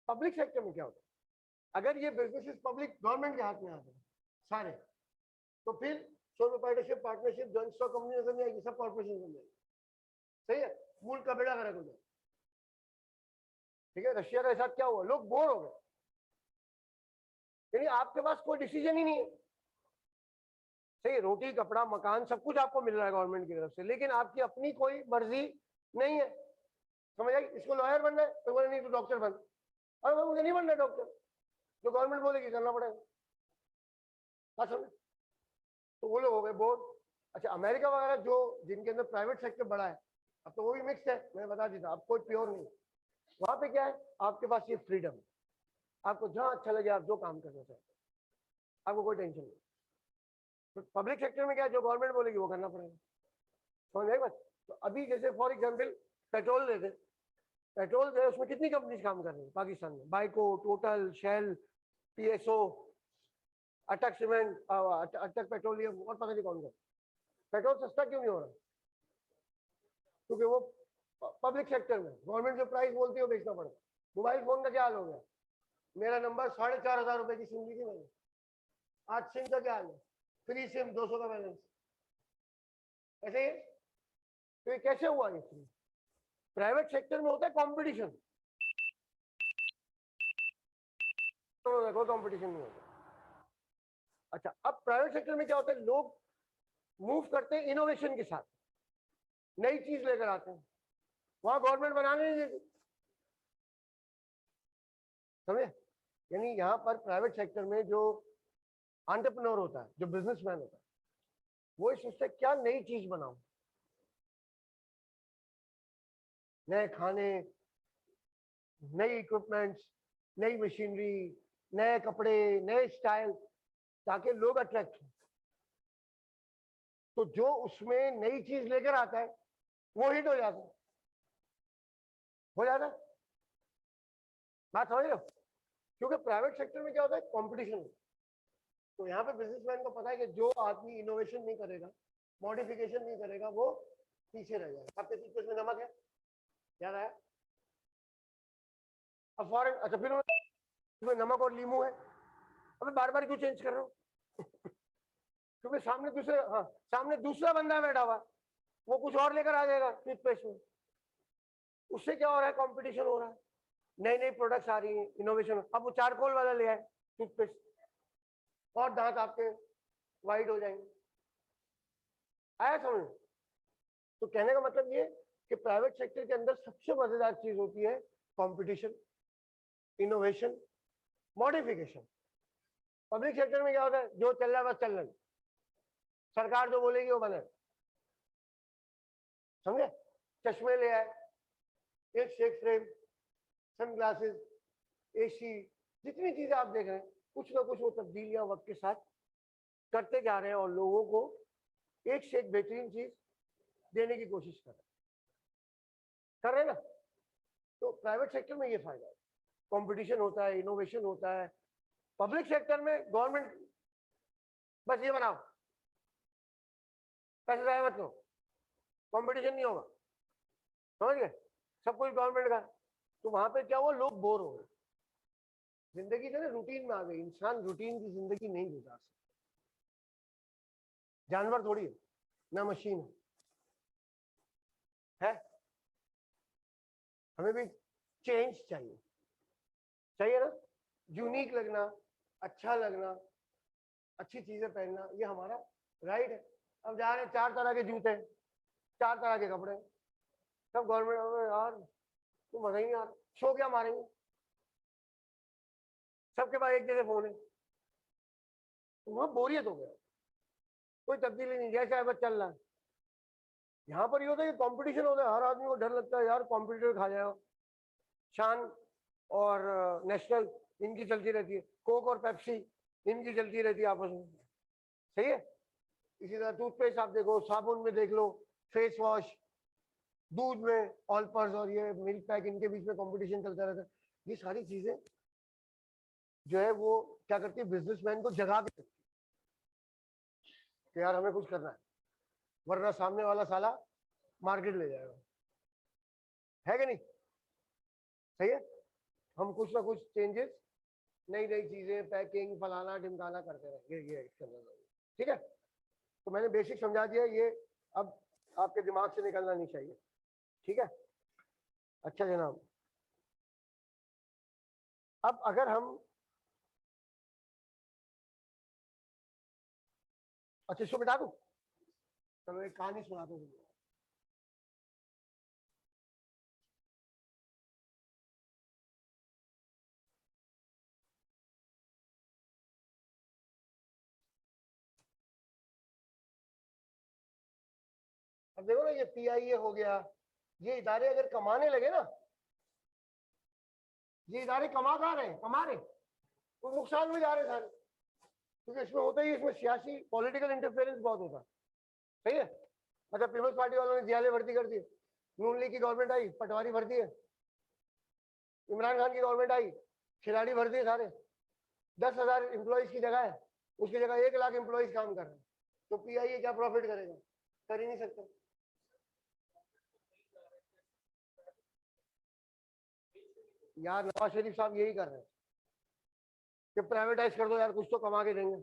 पब्लिक सेक्टर में, क्या होता है अगर ये बिजनेसेस पब्लिक गवर्नमेंट के हाथ में आते हैं सारे, तो फिर so proprietorship, partnership, joint stock company नजर नहीं आएगी, सब कॉर्पोरेशन बन जाएगी। सही है, मूल का बेड़ा गर्क हो जाए। ठीक है, रशिया के साथ क्या हुआ, लोग बोर हो गए, यानी आपके पास कोई डिसीजन ही नहीं है। सही, रोटी कपड़ा मकान सब कुछ आपको मिल रहा है गवर्नमेंट की तरफ से, लेकिन आपकी अपनी कोई मर्जी नहीं है। समझ आई? इसको लॉयर बनना है तो बोले नहीं तो डॉक्टर बन, और मुझे नहीं बनना डॉक्टर, जो गवर्नमेंट बोलेगी करना पड़ेगा। समझ? तो वो लोग हो गए बोर। अच्छा, अमेरिका वगैरह जो जिनके अंदर प्राइवेट सेक्टर बड़ा है, अब तो वो भी मिक्स है, मैंने बता दिया, अब कोई प्योर नहीं। वहां पे क्या है, आपके पास ये फ्रीडम है, आपको जहां अच्छा लगे आप जो काम करना चाहते हैं, आपको कोई टेंशन नहीं। तो पब्लिक सेक्टर में क्या है, जो गवर्नमेंट बोलेगी वो करना पड़ेगा। समझ आई बात? तो अभी जैसे फॉर एग्जाम्पल पेट्रोल लेते, पेट्रोल जो है उसमें कितनी कंपनीज काम कर रही है पाकिस्तान में, बाइको, टोटल, शेल, पीएसओ, अटक सीमेंट, अटक पेट्रोलियम, और पता नहीं कौन कौन। पेट्रोल सस्ता क्यों नहीं हो रहा? क्योंकि वो पब्लिक सेक्टर में गवर्नमेंट जो प्राइस बोलती है वो बेचना पड़ता है। मोबाइल फोन का क्या हाल हो गया, मेरा नंबर 4,500 रुपए की सिम ली थी मैंने, आज सिम का क्या हाल है, फ्री सिम 200 का बैलेंस। ऐसे ही तो ये कैसे हुआ? ये प्राइवेट सेक्टर में होता है कंपटीशन, तो कोई कंपटीशन नहीं होता। अच्छा, अब प्राइवेट सेक्टर में क्या होता है, लोग मूव करते हैं इनोवेशन के साथ, नई चीज लेकर आते हैं, वहां गवर्नमेंट बनाने नहीं देती। समझे? यानी यहाँ पर प्राइवेट सेक्टर में जो एंटरप्रेन्योर होता है, जो बिजनेसमैन होता है, वो इस सोचता है क्या नई चीज बनाऊं, नए खाने, नई इक्विपमेंट्स, नई मशीनरी, नए कपड़े, नए स्टाइल, ताकि लोग अट्रैक्ट हो। तो जो उसमें नई चीज लेकर आता है वो हिट हो जाता है, हो जाता है। बात समझ रहे हो? क्योंकि प्राइवेट सेक्टर में क्या होता है, कंपटीशन। तो यहाँ पे बिजनेसमैन को पता है कि जो आदमी इनोवेशन नहीं करेगा, मॉडिफिकेशन नहीं करेगा, वो पीछे रह जाएगा। आपके टूथपेस्ट में नमक है, याद आया? अब फॉरन, अच्छा फिर उसमें नमक और लीमू है, अबे बार बार क्यों चेंज कर रहे हो? क्योंकि सामने दूसरे, हाँ, सामने दूसरा बंदा बैठा हुआ, वो कुछ और लेकर आ जाएगा टूथपेस्ट में, उससे क्या हो रहा है, कंपटीशन हो रहा है, नई नई प्रोडक्ट्स आ रही है, इनोवेशन। अब वो चारकोल वाला ले आए टूथपेस्ट, और दांत आपके वाइट हो जाएंगे। आया समझ? तो कहने का मतलब ये कि प्राइवेट सेक्टर के अंदर सबसे मजेदार चीज होती है competition, innovation, modification. Public sector में क्या होता है, जो चल रहा है बस चल रहा है, सरकार जो बोलेगी वो बने। समझे? चश्मे ले आए, एक शेक फ्रेम, सन ग्लासेस, एसी, जितनी चीजें आप देख रहे हैं, कुछ ना कुछ वो तब्दीलियां वक्त के साथ करते जा रहे हैं और लोगों को एक से एक बेहतरीन चीज देने की कोशिश कर रहे हैं ना। तो प्राइवेट सेक्टर में ये फायदा है, कंपटीशन होता है, इनोवेशन होता है। पब्लिक सेक्टर में गवर्नमेंट बस ये बनाओ, पैसे जाए मत लो, कंपटीशन नहीं होगा, समझ गए? सब कुछ गवर्नमेंट का। तो वहां पे क्या हुआ, लोग बोर हो गए, जिंदगी जो है रूटीन में आ गई। इंसान रूटीन की जिंदगी नहीं गुजार सकता, जानवर थोड़ी है, ना मशीन है। हमें भी चेंज चाहिए, चाहिए ना, यूनिक लगना, अच्छा लगना, अच्छी चीजें पहनना, ये हमारा राइट है। अब जा रहे हैं 4 तरह के जूते, 4 तरह के कपड़े, सब गवर्नमेंट यार तो मजा ही नहीं आ रहा, शो क्या मारेंगे, सबके पास एक जैसे फोन है, तो वहां बोरियत हो गया, कोई तब्दीली नहीं, जैसा है बस चल रहा है। यहाँ पर ये होता है कि कंपटीशन होता है, हर आदमी को डर लगता है यार कॉम्पिटिटर खा जाएगा। शान और नेशनल इनकी चलती रहती है, कोक और पेप्सी इनकी चलती रहती है आपस में, सही है। इसी तरह टूथपेस्ट आप देखो, साबुन में देख लो, फेस वॉश, दूध में ऑलपर्स और ये मिल्क पैक, इनके बीच में कंपटीशन चलता रहता है। ये सारी चीजें जो है वो क्या करती है, बिजनेसमैन को जगा के रखती है कि यार हमें कुछ करना है, वरना सामने वाला साला मार्केट ले जाएगा, है कि नहीं, सही है। हम कुछ ना कुछ चेंजेस, नई नई चीजें, पैकिंग फलाना ढिमकाना करते रहेंगे, ये इसके अंदर, ठीक है। तो मैंने बेसिक समझा दिया, ये अब आपके दिमाग से निकलना नहीं चाहिए, ठीक है। अच्छा जनाब, अब अगर हम, अच्छा इसको बिठा दूं, चलो एक कहानी सुना दो। अब देखो ना, ये PIA हो गया, ये इदारे अगर कमाने लगे ना, ये इदारे कमा कहाँ रहे, कमा रहे, वो नुकसान में जा रहे सारे, क्योंकि इसमें होता ही, इसमें सियासी पॉलिटिकल इंटरफेरेंस बहुत होता है, सही है। अच्छा पीपल्स पार्टी वालों ने जियाले भर्ती कर दी, नून लीग की गवर्नमेंट आई, पटवारी भर दिए, इमरान खान की गवर्नमेंट आई, खिलाड़ी भर दिए सारे, 10,000 एम्प्लॉइज की जगह है, उसकी जगह 1 लाख एम्प्लॉइज काम कर रहे हैं, तो PIA क्या प्रॉफिट करेगा, कर ही नहीं सकता। यार नवाज शरीफ साहब यही कर रहे हैं कि प्राइवेटाइज कर दो यार, कुछ तो कमा के देंगे,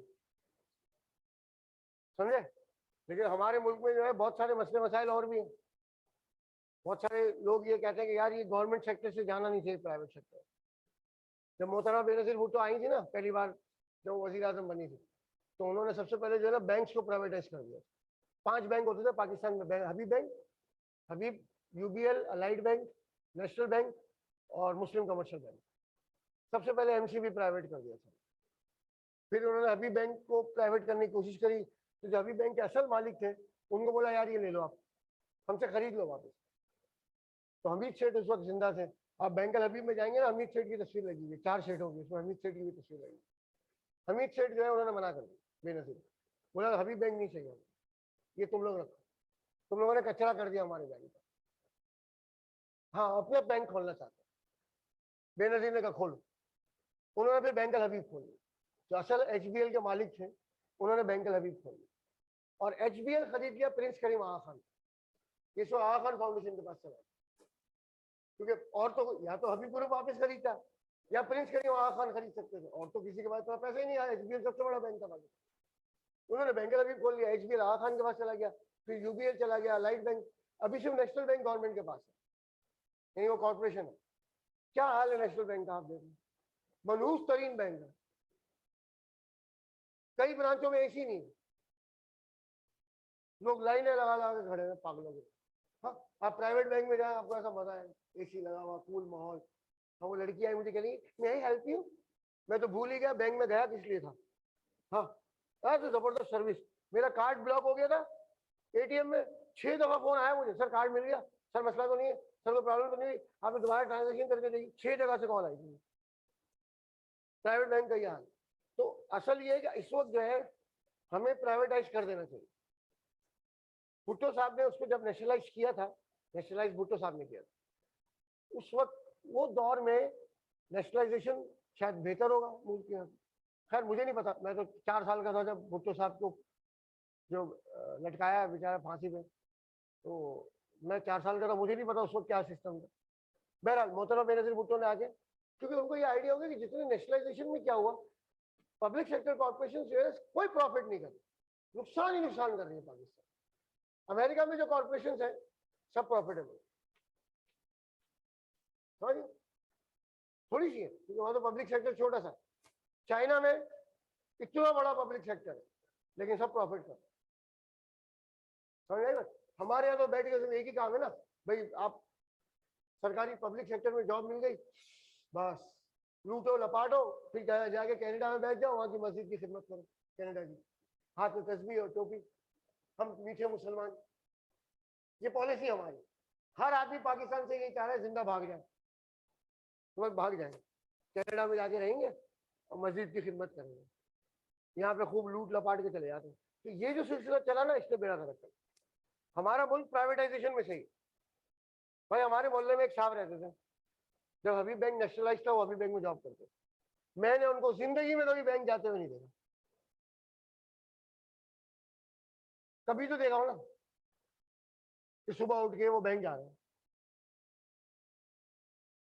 समझे। लेकिन हमारे मुल्क में जो है बहुत सारे मसले मसाइल और भी हैं, बहुत सारे लोग ये कहते हैं कि यार ये गवर्नमेंट सेक्टर से जाना नहीं चाहिए प्राइवेट सेक्टर। जब मोहतरमा बेनजीर भुट्टो आई थी ना पहली बार, जब वजीर आजम बनी थी, तो उन्होंने सबसे पहले जो है ना बैंक्स को प्राइवेटाइज कर दिया। 5 बैंक होते थे पाकिस्तान में, हबीब बैंक, हबीब, UBL, allied bank, national bank और मुस्लिम कमर्शियल बैंक। सबसे पहले MCB प्राइवेट कर दिया था, फिर उन्होंने हबीब बैंक को प्राइवेट करने की कोशिश करी, तो जो हबीब बैंक के असल मालिक थे उनको बोला यार ये ले लो, आप हमसे खरीद लो वापस। तो हमीद सेठ उस वक्त जिंदा थे, आप बैंकल हबीब में जाएंगे ना, हमीद सेठ की तस्वीर लगी हुई, 4 सेठ होगी उसमें, हमीद सेठ की भी तस्वीर लगी। हमीद सेठ जो है उन्होंने मना कर दी, बेनजीर, बोला हबीब बैंक नहीं चाहिए, ये तुम लोग रखो, तुम लोगों ने कचरा कर दिया हमारे बैंक का। हाँ अपने बैंक खोलना चाहते हैं, बेनजीर ने कहा खोलो, उन्होंने फिर बैंकल हबीब खोल ली। जो असल HBL के मालिक थे उन्होंने बैंकल हबीब खोल ली, और HBL खरीद लिया प्रिंस करीम आगा खान, ये सो आगा खान फाउंडेशन के पास चला, क्योंकि और तो या तो हबीब ग्रुप वापस खरीदता या प्रिंस करीम आगा खान खरीद सकते थे, और तो किसी के पास तो पैसे ही नहीं आया। HBL सबसे बड़ा बैंक था मालिक, उन्होंने बैंकल हबीब खोल लिया, HBL आगा खान के पास चला गया, फिर UBL चला गया, लाइट बैंक, अभी सिर्फ नेशनल बैंक गवर्नमेंट के पास है, यानी वो कॉर्पोरेशन है। क्या हाल है नेशनल बैंक का आप देखो, मनहूस तरीन बैंक है, कई ब्रांचों में AC नहीं है, लोग लाइनें लगा लगा के खड़े हैं पागलों के। हाँ आप प्राइवेट बैंक में जाए, आपको ऐसा मजा है, AC लगा हुआ, कूल माहौल। हाँ वो लड़की आई मुझे कह रही मैं ही हेल्प यू, मैं तो भूल ही गया बैंक में गया किस लिए था। हाँ तो जबरदस्त सर्विस, मेरा कार्ड ब्लॉक हो गया था ATM में, 6 दफा फोन आया मुझे, सर कार्ड मिल गया, सर मसला तो नहीं है, सर कोई प्रॉब्लम तो नहीं हुई, आपने दोबारा ट्रांजेक्शन करके देगी, 6 जगह से कॉल आई थी। प्राइवेट बैंक का हाल। तो असल ये है कि इस वक्त जो है हमें प्राइवेटाइज कर देना चाहिए। भुट्टो साहब ने उसको जब नेशनलाइज किया था, नेशनलाइज भुट्टो साहब ने किया था, उस वक्त वो दौर में नेशनलाइजेशन शायद बेहतर होगा मुल्क के यहाँ। खैर मुझे नहीं पता, मैं तो 4 साल का था जब भुट्टो साहब को जो लटकाया बेचारा फांसी पे, तो मैं 4 साल का था, मुझे नहीं पता उस वक्त क्या सिस्टम था। बहरहाल मोहतरमा बेनजीर भुट्टो ने आके, क्योंकि उनको ये आइडिया होगा कि जितने नेशनलाइजेशन में क्या हुआ, पब्लिक सेक्टर कॉर्पोरेशन जो है कोई प्रॉफिट नहीं कर रही, नुकसान ही नुकसान कर रही है पाकिस्तान। अमेरिका में जो कॉर्पोरेशन है सब प्रॉफिटेबल, समझिए, थोड़ी सी है क्योंकि वहां तो पब्लिक सेक्टर छोटा सा। चाइना में इतना बड़ा पब्लिक सेक्टर है लेकिन सब प्रॉफिट कर, समझ आएगा। हमारे यहाँ तो बैठ के सिर्फ एक ही काम है ना भाई, आप सरकारी पब्लिक सेक्टर में जॉब मिल गई, बस लूटो लपाटो, फिर जाके कनाडा में बैठ जाओ, वहां की मस्जिद की खिदमत करो, कनाडा की, हाथ में तस्बीह और टोपी, हम मीठे मुसलमान। ये पॉलिसी हमारी। हर आदमी पाकिस्तान से यही चाह रहा है जिंदा भाग जाए, तुरंत भाग जाए, कनाडा में जाके रहेंगे और मस्जिद की खिदमत करेंगे, यहाँ पे खूब लूट लपाट के चले जाते हैं। तो ये जो सिलसिला चला ना, इसने बेड़ा गर्क कर। हमारा मुल्क प्राइवेटाइजेशन में सही। भाई हमारे मोहल्ले में एक साहब रहते थे, जब हबीब बैंक नेशनलाइज था वो हबीब बैंक में जॉब करते, मैंने उनको जिंदगी में कभी बैंक जाते हुए नहीं देखा। कभी तो देखा हो ना कि सुबह उठ के वो बैंक जा रहे हैं।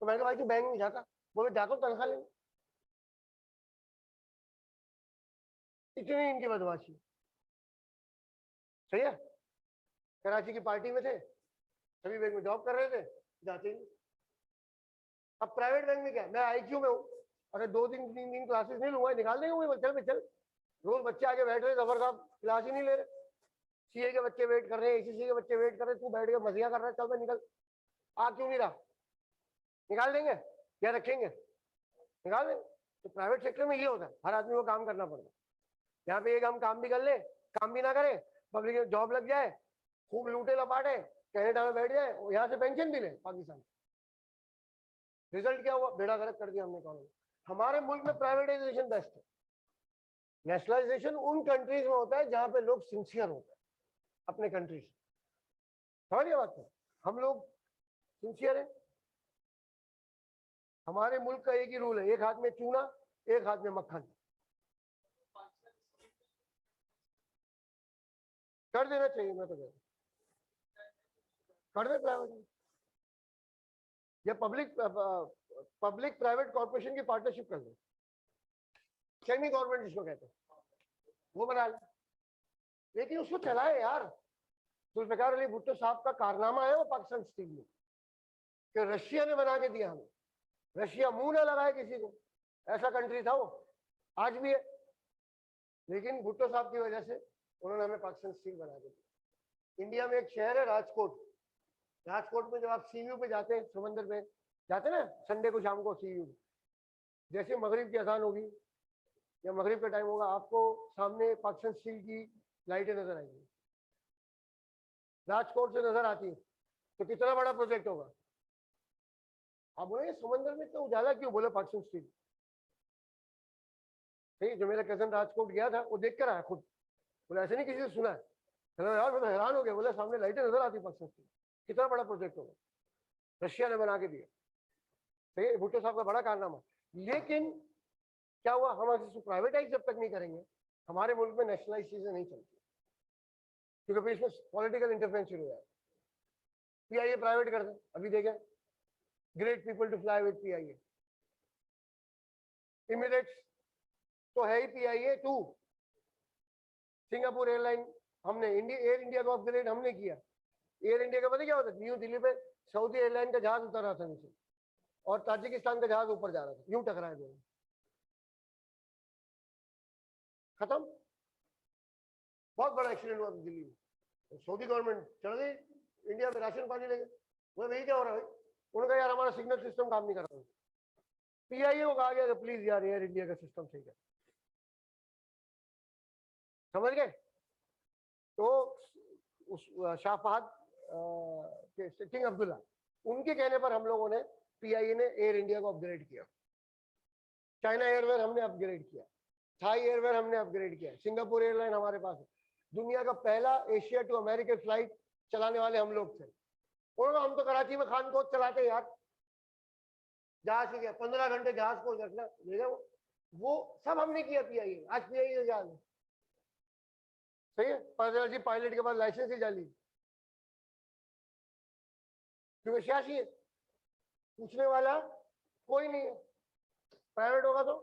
तो मैंने कहा भाई तू बैंक नहीं जाता? बोले जाता हूँ तनख्वाह लेने। इतनी इनकी बदमाशी। सही है, कराची की पार्टी में थे, सभी बैंक में जॉब कर रहे थे, जाते ही। अब प्राइवेट बैंक में क्या, मैं IQ में हूँ, अरे 2 दिन 3 दिन क्लासेस नहीं लूंगा, निकाल देंगे मुझे, चल पे चल। रोज बच्चे आगे बैठ रहे, जबर साहब क्लास ही नहीं ले रहे, CA के बच्चे वेट कर रहे हैं, ACC के बच्चे वेट कर रहे हैं, तू बैठ के मजिया कर रहा है, चल मैं निकल। आ क्यों नहीं रहा? निकाल देंगे या रखेंगे? निकाल देंगे। तो प्राइवेट सेक्टर में ये होता है, हर आदमी को काम करना पड़ता है। यहाँ पे एक हम काम भी कर ले, काम भी ना करे, पब्लिक में जॉब लग जाए, खूब लूटे लपाटे, कनाडा में बैठ जाए, यहाँ से पेंशन भी ले पाकिस्तान। रिजल्ट क्या हुआ? बेड़ा गर्क कर दिया हमने इकोनॉमी। हमारे मुल्क में प्राइवेटाइजेशन बेस्ट है। नेशनलाइजेशन उन कंट्रीज में होता है जहां पे लोग सिंसियर होते हैं अपने कंट्री से। समझिए बात है, हम लोग सिंसियर है। हमारे मुल्क का एक ही रूल है, एक हाथ में चूना, एक हाथ में मक्खन। कर देना चाहिए, मैं तो कह कर दे प्राइवेट या पब्लिक प्राइवेट कॉर्पोरेशन की पार्टनरशिप कर दो, सेमी गवर्नमेंट जिसको कहते हैं, वो बना ले। लेकिन उसको चलाए यार। जुल्फिकार अली भुट्टो साहब का कारनामा है वो पाकिस्तान स्टील में, कि रशिया ने बना के दिया हमें, रशिया मुंह ना लगाए किसी को, ऐसा कंट्री था वो, आज भी है। लेकिन भुट्टो साहब की वजह से उन्होंने हमें पाकिस्तान स्टील बना के दिया। इंडिया में एक शहर है राजकोट, राजकोट में जब आप CU पे जाते हैं, समंदर में जाते ना संडे को शाम को CU, जैसे मगरिब की अजान होगी या मगरिब का टाइम होगा, आपको सामने पाकिस्तान स्टील की लाइटें नजर आएंगी, राजकोट से नजर आती है। तो कितना बड़ा प्रोजेक्ट होगा। आप बोले समंदर में तो उजाला क्यों? बोले पाकिस्तान स्टील। नहीं, जो मेरा कजन राजकोट गया था वो देख कर आया खुद, बोले ऐसे नहीं किसी से सुना है। यार मैं तो हैरान हो गया, बोले सामने लाइटें नजर आती पाकिस्तान स्टील, कितना बड़ा प्रोजेक्ट होगा, रशिया ने बना के दिया। सही, भुट्टो साहब का बड़ा कारनामा। लेकिन क्या हुआ, हम इसको प्राइवेटाइज जब तक नहीं करेंगे, हमारे मुल्क में नेशनलाइज चीजें नहीं चलती, क्योंकि फिर इसमें पॉलिटिकल इंटरफेरेंस शुरू हो जाए। PIA प्राइवेट कर दे, अभी देखें, great people to fly with PIA। Emirates तो है ही PIA 2। सिंगापुर एयरलाइन हमने, एयर इंडिया को अपग्रेड हमने किया। एयर इंडिया का पता क्या होता है, न्यू दिल्ली पे सऊदी एयरलाइन का जहाज उतर रहा था नीचे और ताजिकिस्तान का जहाज ऊपर जा रहा था, यूं टकराए दोनों, खत्म। बहुत बड़ा एक्सीडेंट हुआ दिल्ली में, सऊदी गवर्नमेंट चल गई इंडिया में राशन पानी लेके। वो नहीं क्या हो रहा है भाई, उन्होंने कहा यार हमारा सिग्नल सिस्टम काम नहीं कर रहा है। PIA को कहा गया प्लीज यार एयर इंडिया का सिस्टम ठीक है, समझ गए। तो उस शाह फहद किंग अब्दुल्ला, उनके कहने पर हम लोगों ने, PIA ने एयर इंडिया को अपग्रेड किया, चाइना एयरवेयर हमने अपग्रेड किया, थाई एयरवेयर हमने अपग्रेड किया, सिंगापुर एयरलाइन हमारे पास है। दुनिया का पहला एशिया टू अमेरिका फ्लाइट चलाने वाले हम लोग थे। और हम तो कराची में खान कोच चलाते यार, जहाज के 15 घंटे जहाज को रखना, वो सब हमने किया PIA। आज PIA जहाज है, सही है, जी पायलट के पास लाइसेंस ही जाली, क्योंकि सियासी है, पूछने वाला कोई नहीं है। प्राइवेट होगा तो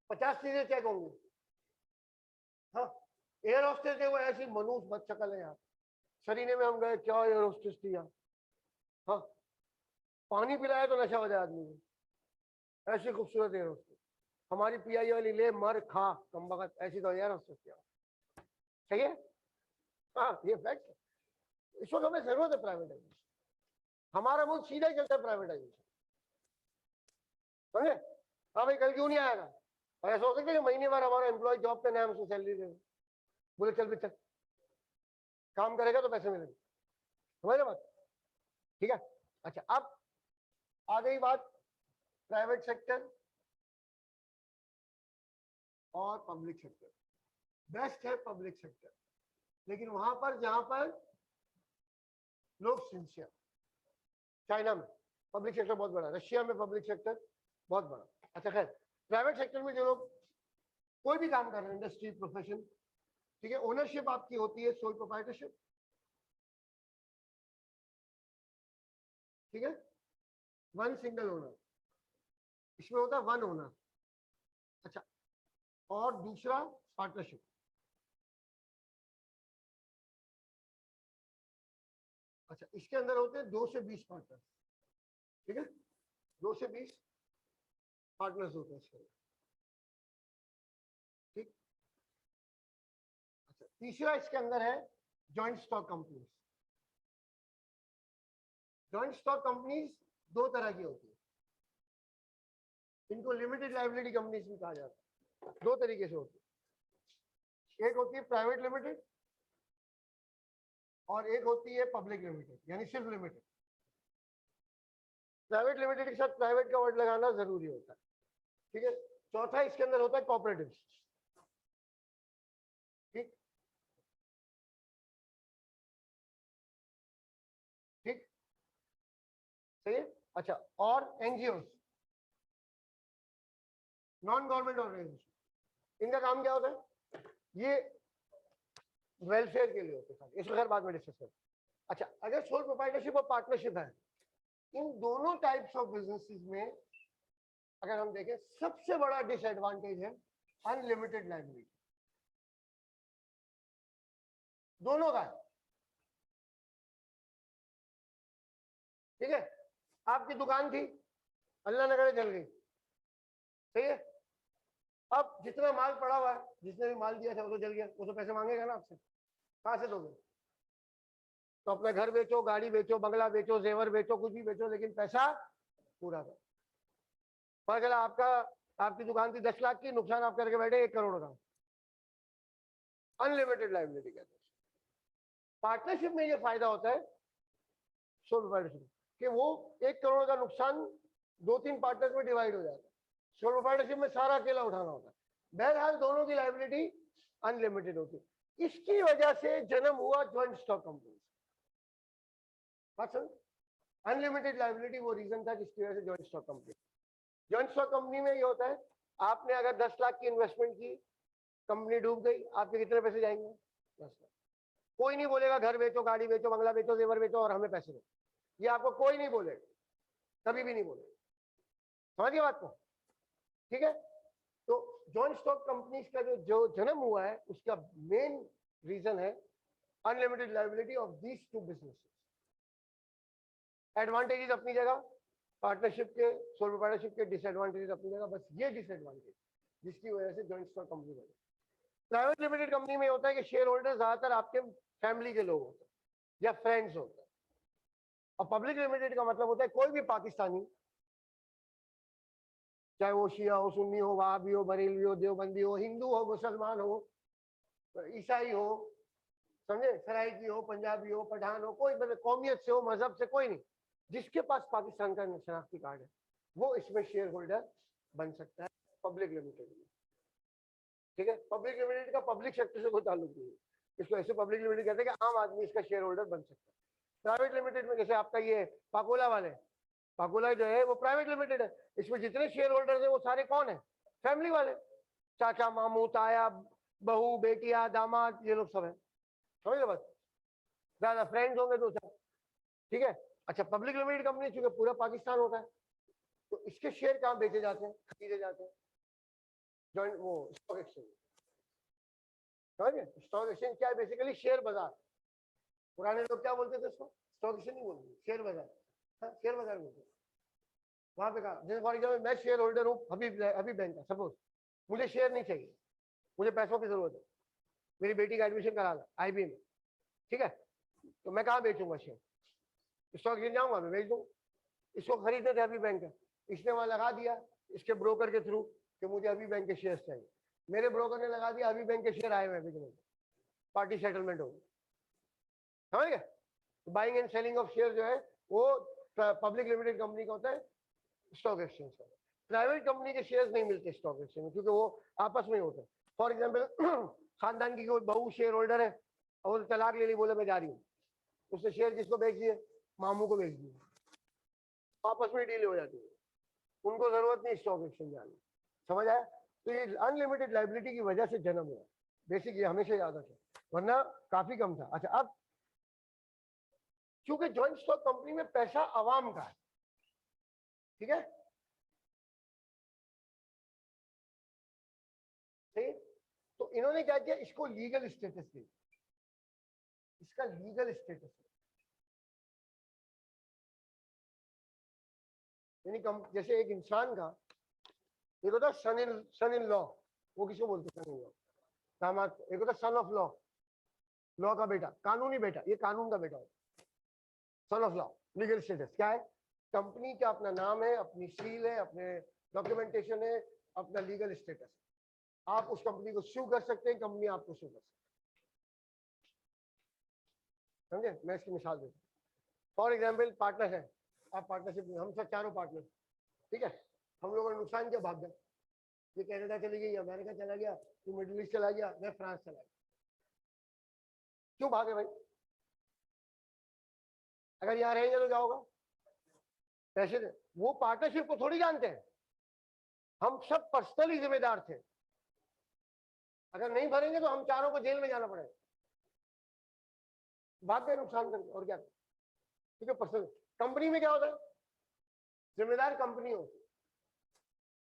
50 चीजें चेक होंगी। हाँ, एयर होस्टेस है वो ऐसी मनूस बद शक्ल है यार। सरीने में हम गए, क्या एयर होस्टेस थी यार, हाँ, पानी पिलाया तो नशा हो जाए आदमी को, ऐसी खूबसूरत एयर होस्टेस। हमारी PIA वाली ले मर खा कम वक्त, ऐसी तो एयर होस्टेस थी। सही है, हाँ, ये फैक्ट है। इस वक्त हमें जरूरत है प्राइवेटाइजेशन। हमारा मुल्क सीधा ही चलता है प्राइवेटाइजेशन, समझे? हाँ भाई कल क्यों नहीं आएगा, और ऐसा हो सकता है कि महीने भर हमारा एम्प्लॉय जॉब पे नहीं, हम उसको सैलरी दे, बोले चल भी चल, काम करेगा तो पैसे मिलेंगे, समझ रहे बात? ठीक है। अच्छा अब आ गई बात प्राइवेट सेक्टर और पब्लिक सेक्टर। बेस्ट है पब्लिक सेक्टर, लेकिन वहां पर जहां पर लोग सिंसियर, चाइना में पब्लिक सेक्टर बहुत बड़ा, रशिया में पब्लिक सेक्टर बहुत बड़ा। अच्छा खैर, प्राइवेट सेक्टर में जो लोग कोई भी काम कर रहे हैं, इंडस्ट्री प्रोफेशन, ठीक है, ओनरशिप आपकी होती है सोल प्रोप्राइटरशिप, ठीक है, वन सिंगल ओनर, इसमें होता है वन ओनर। अच्छा, और दूसरा पार्टनरशिप, अच्छा इसके अंदर होते हैं 2 से 20 पार्टनर, ठीक है, 2 से 20 पार्टनर्स होते हैं इसके अंदर, ठीक। अच्छा तीसरा इसके अंदर है joint stock companies. Joint stock companies 2 तरह की होती है, इनको लिमिटेड लायबिलिटी कंपनीज भी कहा जाता है। 2 तरीके से होती है, एक होती है प्राइवेट लिमिटेड और एक होती है पब्लिक लिमिटेड, यानी सिर्फ लिमिटेड। प्राइवेट लिमिटेड के साथ प्राइवेट का वर्ड लगाना जरूरी होता है, ठीक है। चौथा इसके अंदर होता है कोऑपरेटिव, ठीक ठीक, सही है। अच्छा, और एनजीओ, नॉन गवर्नमेंट ऑर्गेनाइजेशन, इनका काम क्या होता है? ये वेलफेयर के लिए होते हैं, इसको खैर बाद में डिस्कस करें। अच्छा, अगर सोल प्रोप्राइटरशिप और पार्टनरशिप है, इन दोनों टाइप्स ऑफ बिजनेसेस में अगर हम देखें, सबसे बड़ा डिसएडवांटेज है अनलिमिटेड लायबिलिटी, दोनों का, ठीक है। आपकी दुकान थी, अल्लाह न करे जल गई, सही है, अब जितना माल पड़ा हुआ है, जिसने भी माल दिया था वो तो जल गया, वो तो पैसे मांगेगा ना आपसे, कहां से दोगे? तो अपना घर बेचो, गाड़ी बेचो, बंगला बेचो, जेवर बेचो, कुछ भी बेचो, लेकिन पैसा पूरा दो। पर अगर आपकी दुकान थी 10 लाख की, नुकसान आप करके बैठे 1 करोड़ का, अनलिमिटेड लायबिलिटी कहते हैं। पार्टनरशिप में ये फायदा होता है सोल प्रोप्राइटरशिप कि वो 1 करोड़ का नुकसान 2-3 पार्टनर में डिवाइड हो जाता है। सोल प्रोप्राइटरशिप में सारा अकेला उठाना होता है। बहरहाल दोनों की लायबिलिटी अनलिमिटेड होती है। इसकी वजह से जन्म हुआ joint stock company. Unlimited liability वो रीजन था जिसकी वजह से joint stock company. Joint stock company में ये होता है, आपने अगर 10 लाख की इन्वेस्टमेंट की, कंपनी डूब गई, आपके कितने पैसे जाएंगे? 10 लाख। कोई नहीं बोलेगा घर बेचो, गाड़ी बेचो, बंगला बेचो, जेवर बेचो और हमें पैसे दो, ये आपको कोई नहीं बोलेगा, कभी भी नहीं बोलेगा, समझिए बात को, ठीक है। तो जॉइंट स्टॉक कंपनीज का जो जन्म हुआ है, उसका मेन रीजन है unlimited liability of these 2 businesses. Advantages अपनी जगह, पार्टनरशिप के, सोल प्रोप्राइटरशिप के डिसएडवांटेजेस अपनी जगह, बस ये डिसएडवांटेज जिसकी वजह से जॉइंट स्टॉक कंपनी बनी। प्राइवेट लिमिटेड कंपनी में होता है कि शेयर होल्डर ज्यादातर आपके फैमिली के लोग होते हैं या फ्रेंड्स होते हैं, और पब्लिक लिमिटेड का मतलब होता है कोई भी पाकिस्तानी, चाहे वो शिया हो, सुन्नी हो, वहाबी हो, बरेलवी हो, देवबंदी हो, हिंदू हो, मुसलमान हो, ईसाई हो, समझे, सराइकी हो, पंजाबी हो, पठान हो, कोई मतलब कौमियत से हो, मजहब से, कोई नहीं, जिसके पास पाकिस्तान का शनाख्ती कार्ड है वो इसमें शेयर होल्डर बन सकता है पब्लिक लिमिटेड में, ठीक है। पब्लिक लिमिटेड का पब्लिक सेक्टर से कोई ताल्लुक नहीं है, इसको ऐसे पब्लिक लिमिटेड कहते हैं कि आम आदमी इसका शेयर होल्डर बन सकता है। प्राइवेट लिमिटेड में जैसे आपका ये पाकोला वाले, पाकोला जो है वो प्राइवेट लिमिटेड है, इसमें जितने शेयर होल्डर्स है वो सारे कौन है? फैमिली वाले, चाचा, मामू, ताया, बहू, बेटिया, दामाद, ये लोग सब है, समझ बस, ज्यादा फ्रेंड्स होंगे तो सब, ठीक है। अच्छा, पब्लिक लिमिटेड कंपनी चूंकि पूरा पाकिस्तान होता है, तो इसके शेयर कहाँ बेचे जाते हैं, खरीदे जाते हैं? जॉइंट वो स्टॉक एक्सचेंज, समझे। स्टॉक एक्सचेंज क्या है? बेसिकली शेयर बाजार। पुराने लोग क्या बोलते थे इसको? स्टॉक एक्सचेंज नहीं बोलते, शेयर बाजार, शेयर बाजार बोलते। वहां पे कहा, जैसे फॉर एग्जाम्पल मैं शेयर होल्डर हूँ हबीब बैंक का, सपोज मुझे शेयर नहीं चाहिए, मुझे पैसों की जरूरत है, मेरी बेटी का एडमिशन कराना IB में, ठीक है, तो मैं कहाँ बेचूंगा शेयर? स्टॉक एक्सचेंज जाऊंगा मैं बेच दूँ। इसको खरीदने थे अभी बैंक, इसने वहां लगा दिया इसके ब्रोकर के थ्रू कि मुझे अभी बैंक के शेयर्स चाहिए, मेरे ब्रोकर ने लगा दिया अभी बैंक के शेयर आए हुए बिकने, पार्टी सेटलमेंट हो गई, समझ गए। Buying and selling of share जो है वो पब्लिक लिमिटेड कंपनी का होता है, स्टॉक एक्सचेंज का। प्राइवेट कंपनी के शेयर्स नहीं मिलते स्टॉक एक्सचेंज में क्योंकि वो आपस में होते हैं। फॉर एग्जाम्पल खानदान की कोई बहू शेयर होल्डर है और वो तलाक ले ली, बोले मैं जा रही हूँ, उसने शेयर किसको बेच दिए, मामू को बेच दिए, आपस में डील हो जाती है, उनको जरूरत नहीं स्टॉक एक्सचेंज जाने, समझ आया। तो ये अनलिमिटेड लाइबिलिटी की वजह से जन्म हुआ, बेसिक ये हमेशा याद रखें, वरना काफी कम था। अच्छा, अब क्योंकि जॉइंट स्टॉक कंपनी में पैसा आवाम का है, ठीक है, सही। तो इन्होंने क्या किया, इसको लीगल स्टेटस दे, इसका लीगल स्टेटस, यानी जैसे एक इंसान का एक होता है सन इन लॉ, वो किसको बोलते हैं सन इन लॉ, दामाद। एक होता है सन ऑफ लॉ, लॉ का बेटा, कानूनी बेटा, ये कानून का बेटा है, son of law. Legal status क्या है, कंपनी का अपना नाम है, अपनी सील है, अपने डॉक्यूमेंटेशन है, अपना लीगल स्टेटस। आप उस कंपनी को सू कर सकते हैं, कंपनी आपको सू कर सकते हैं, समझे। मैं इसकी मिसाल देता हूँ, फॉर एग्जाम्पल पार्टनर है, आप पार्टनरशिप में, हम सब चारों पार्टनर, ठीक है, हम लोगों ने नुकसान किया, भाग गए, ये कनाडा चली गई, अमेरिका चला गया, ये मिडिल ईस्ट चला गया, मैं फ्रांस चला गया, क्यों भागे भाई, अगर यहाँ रहेंगे तो जाओगा पैसे दे। वो पार्टनरशिप को थोड़ी जानते हैं, हम सब पर्सनली जिम्मेदार थे, अगर नहीं भरेंगे तो हम चारों को जेल में जाना पड़ेगा, भाग गए नुकसान करके, और क्या, ठीक है। पर्सनल कंपनी में क्या होता है, जिम्मेदार कंपनी होती है,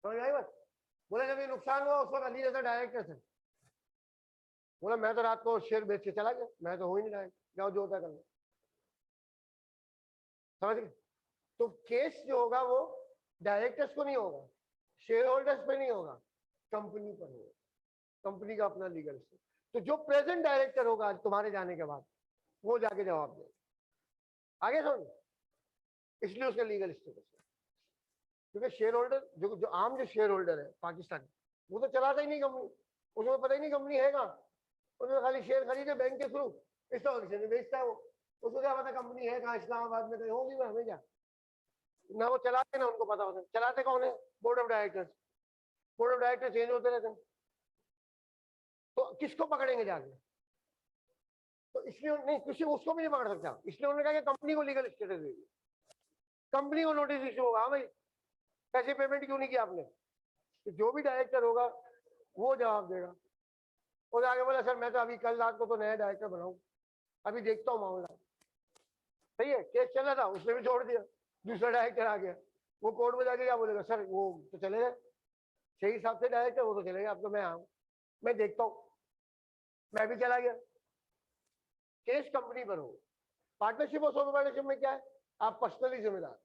समझ आई बात। बोला जब ये नुकसान हुआ उस वक्त अली रजा डायरेक्टर थे, बोला मैं तो रात को शेयर बेच के चला गया, मैं तो हो ही नहीं डायरेक्ट, जाओ जो होता है करना, समझ गए। तो केस जो होगा वो डायरेक्टर्स को नहीं होगा, शेयर होल्डर्स पे नहीं होगा, कंपनी पर होगा, कंपनी का अपना लीगल से। तो जो प्रेजेंट डायरेक्टर होगा आज तुम्हारे जाने के बाद, वो जाके जवाब दे, आगे समझ, इसलिए उसका लीगल स्टेटस है। क्योंकि शेयर होल्डर जो आम जो शेयर होल्डर है पाकिस्तान, वो तो चलाता ही नहीं कंपनी, उसको पता ही नहीं कंपनी है कहाँ, उसने खाली शेयर खरीदे बैंक के थ्रू, स्टॉक एक्सचेंज में बेचता है वो, उसको क्या पता कंपनी है कहाँ, इस्लामाबाद में कहीं होगी, मैं हमें क्या, ना वो चलाते ना उनको पता होता। चलाते कौन है, board of directors, board of director change होते रहते हैं, तो किसको पकड़ेंगे जाके, तो इसलिए नहीं, किसी उसको भी नहीं पकड़ सकता, इसलिए उन्होंने कहा कि कंपनी को लीगल स्टेटस देगी, कंपनी को नोटिस इशू होगा, हाँ भाई पैसे पेमेंट क्यों नहीं किया आपने, तो जो भी डायरेक्टर होगा वो जवाब देगा। और आगे बोला सर मैं तो अभी कल रात को तो नया डायरेक्टर बनाऊं, अभी देखता हूँ मामला, सही है, केस चल रहा था उसने भी छोड़ दिया, दूसरा डायरेक्टर आ गया, वो कोर्ट में जाके क्या बोलेगा, सर वो तो चले गए सही हिसाब से डायरेक्टर, वो तो चले गए, अब तो मैं आऊँ, मैं देखता हूँ, मैं भी चला गया, केस कंपनी पर हो। पार्टनरशिप और सोलो पार्टनरशिप में क्या है, आप पर्सनली जिम्मेदार,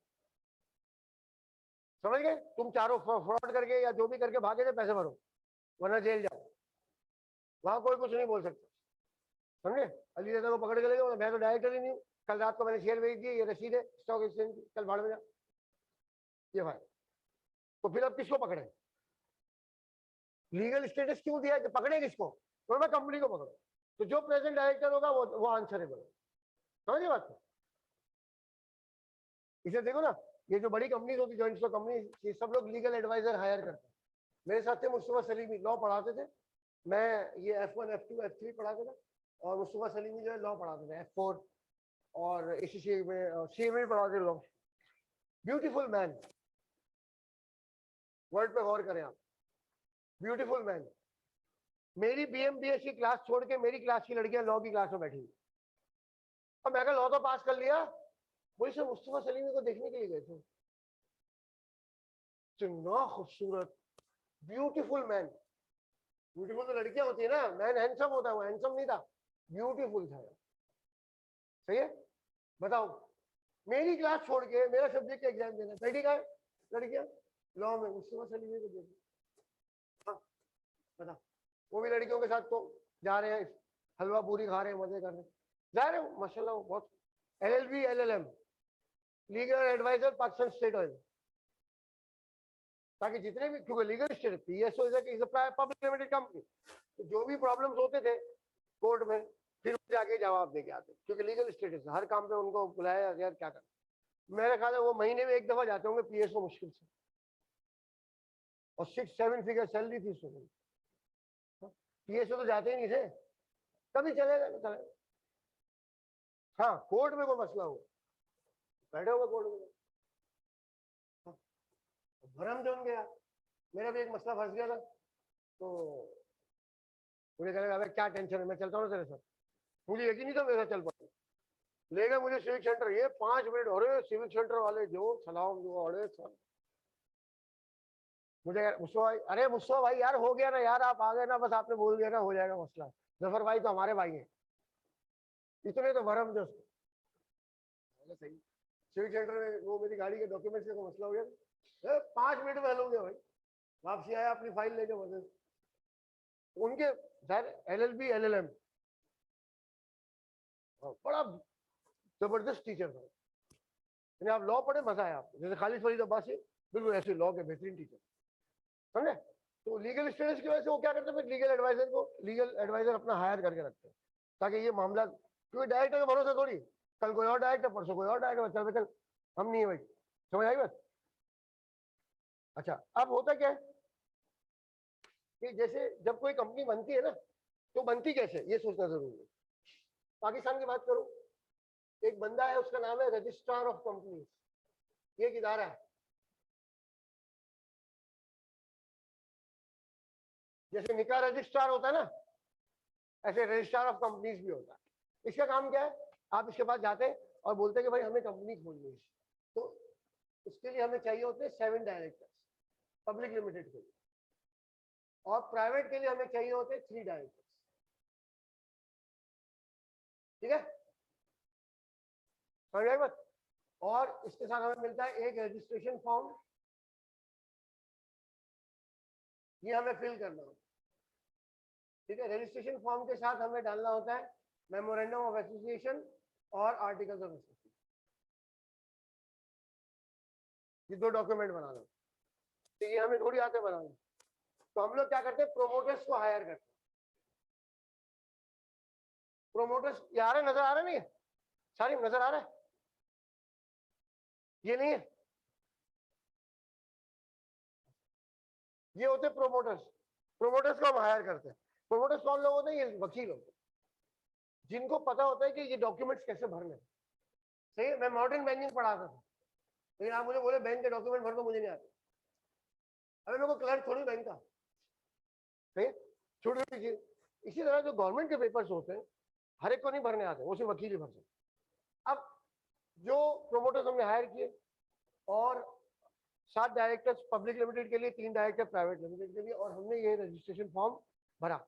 समझ गए, तुम चारों फ्रॉड करके या जो भी करके भागे थे पैसे भरो, वरना जेल जाओ, वहां कोई कुछ नहीं बोल सकता, समझे। अली रजा को पकड़ के ले गए, मैं तो डायरेक्टर ही नहीं हूँ, कल रात को मैंने शेयर बेच दिए, ये रसीद है स्टॉक एक्सचेंज की, कल भाड़ में जा, ये भाई, तो फिर अब किसको पकड़े, लीगल स्टेटस क्यों दिया है, पकड़े किसको, तो मैं कंपनी को पकड़ो, तो जो प्रेजेंट डायरेक्टर होगा वो आंसरेबल है, समझिए बात को। इसे देखो ना, ये जो बड़ी कंपनी होती है जॉइंट स्टॉक कंपनी, सब लोग लीगल एडवाइजर हायर करते हैं। मेरे साथ थे मुस्तफा सलीमी, लॉ पढ़ाते थे, मैं ये F1 F2 F3 पढ़ाता था, और मुस्तफा सलीमी जो है लॉ पढ़ाते थे F4, और ACCA में CA में भी पढ़ाते लॉ। ब्यूटीफुल मैन, वर्ड पे गौर करें आप, ब्यूटीफुल मैन। मेरी BMBS की क्लास छोड़ के मेरी क्लास की लड़कियां लॉ की क्लास में बैठी हुई, अब मैं लॉ तो पास कर लिया, वही से मुस्तफा सलीमी को देखने के लिए गए थे, इतना खूबसूरत ब्यूटीफुल मैन, ब्यूटीफुल तो लड़कियां होती है ना, मैन हैंडसम होता है, वो हैंडसम नहीं था, ब्यूटीफुल था, सही है। बताओ, मेरी क्लास छोड़ के मेरा सब्जेक्ट का एग्जाम देना, बैठी का लड़कियां लॉ में, मुस्तफा सलीमी को देखो, हाँ बताओ, वो भी लड़कियों के साथ तो जा रहे हैं, हलवा पूरी खा रहे हैं, मजे कर रहे हैं, जा रहे हो माशाल्लाह, बहुत LLB LLM legal adviser Pakistan state oil, ताकि जितने भी, क्योंकि legal state PSO is a public limited company, तो जो भी प्रॉब्लम्स होते थे कोर्ट में फिर जाके जवाब दे के आते, क्योंकि लीगल स्टेटस हर काम पे उनको बुलाया यार क्या करना। मेरे ख्याल है वो महीने में एक दफा जाते होंगे पीएसओ मुश्किल से, और 6-7 फिगर सैलरी थी उसमें। पीएसओ तो जाते ही नहीं थे, कभी चलेगा तो चलेगा। हाँ कोर्ट में कोई मसला हो, बैठे होंगे कोर्ट में, भरम जोन गया। मेरा भी एक मसला फंस गया था, तो मुझे कहेगा अबे क्या टेंशन है, मैं चलता हूँ तेरे साथ। मुझे यकीन नहीं था मेरे साथ चल पाऊँ, लेगा मुझे सिविक सेंटर, ये 5 मिनट हो रहे सिविक सेंटर वाले जो सलाम जो अरे सर, मुझे मुस्वा भाई, अरे मुस्वा भाई यार हो गया ना यार, आप आ गए ना, बस आपने बोल दिया ना हो जाएगा मसला, जफर भाई तो हमारे भाई हैं, इतने तो भरम जो सही। सिविक सेंटर में वो मेरी गाड़ी के डॉक्यूमेंट्स का मसला हो गया, 5 मिनट में हल हो गया भाई, वापसी आया अपनी फाइल लेके बदल। उनके सर LLB LLM बड़ा जबरदस्त टीचर था, आप लॉ पढ़े मजा आया आपको, जैसे खालिद फरीद अब्बासी बिल्कुल ऐसे लॉ के बेहतरीन टीचर, समझे। तो लीगल स्टेटस की वजह से वो क्या करते हैं, फिर लीगल एडवाइजर अपना हायर करके रखते हैं, ताकि ये मामला, क्योंकि डायरेक्टर का भरोसा थोड़ी, कल कोई और डायरेक्टर, परसों कोई और डायरेक्टर, चल हम नहीं है भाई, समझ आई बात। अच्छा अब होता क्या है कि जैसे जब कोई कंपनी बनती है ना, तो बनती कैसे ये सोचना जरूरी है। पाकिस्तान की बात करूं, एक बंदा है उसका नाम है रजिस्ट्रार ऑफ कंपनीज, ये एक इदारा है, जैसे निकाह रजिस्ट्रार होता है ना, ऐसे रजिस्ट्रार ऑफ कंपनीज भी होता है। इसका काम क्या है, आप इसके पास जाते हैं और बोलते हैं कि भाई हमें कंपनी खोलनी है, तो उसके लिए हमें चाहिए होते हैं 7 डायरेक्टर्स पब्लिक लिमिटेड के लिए, और प्राइवेट के लिए हमें चाहिए होते हैं 3 डायरेक्टर्स, ठीक है, समझ आए बात। और इसके साथ हमें मिलता है एक रजिस्ट्रेशन फॉर्म, ये हमें फिल करना होता है, ठीक है। रजिस्ट्रेशन फॉर्म के साथ हमें डालना होता है मेमोरेंडम ऑफ एसोसिएशन और आर्टिकल्स ऑफ एसोसिएशन, ये 2 डॉक्यूमेंट बनाना, तो ये हमें थोड़ी आते बनाना। तो हम लोग क्या करते हैं, प्रोमोटर्स को हायर करते हैं। प्रोमोटर्स ये आ रहा है, नजर आ रहा नहीं है, सारी नजर आ रहा है, ये नहीं है, ये होते प्रोमोटर्स। प्रोमोटर्स को हम हायर करते हैं। प्रोमोटर्स कौन लोग होते हैं, ये वकील होते हैं, जिनको पता होता है कि ये डॉक्यूमेंट्स कैसे भरने हैं। सही है, मैं मॉडर्न बैंकिंग पढ़ाता था, लेकिन आप मुझे बोले बैंक के डॉक्यूमेंट भर दो, मुझे नहीं आते। अरे मेरे को क्लर्क थोड़ी बैंक का, सही, छोटी छोटी चीज। इसी तरह जो गवर्नमेंट के पेपर्स होते हैं हर एक को नहीं भरने आते, वो सिर्फ वकील ही भर सकते। अब जो प्रोमोटर्स हमने हायर किए, और 7 डायरेक्टर्स पब्लिक लिमिटेड के लिए, 3 डायरेक्टर प्राइवेट लिमिटेड के लिए, और हमने ये रजिस्ट्रेशन फॉर्म भरा।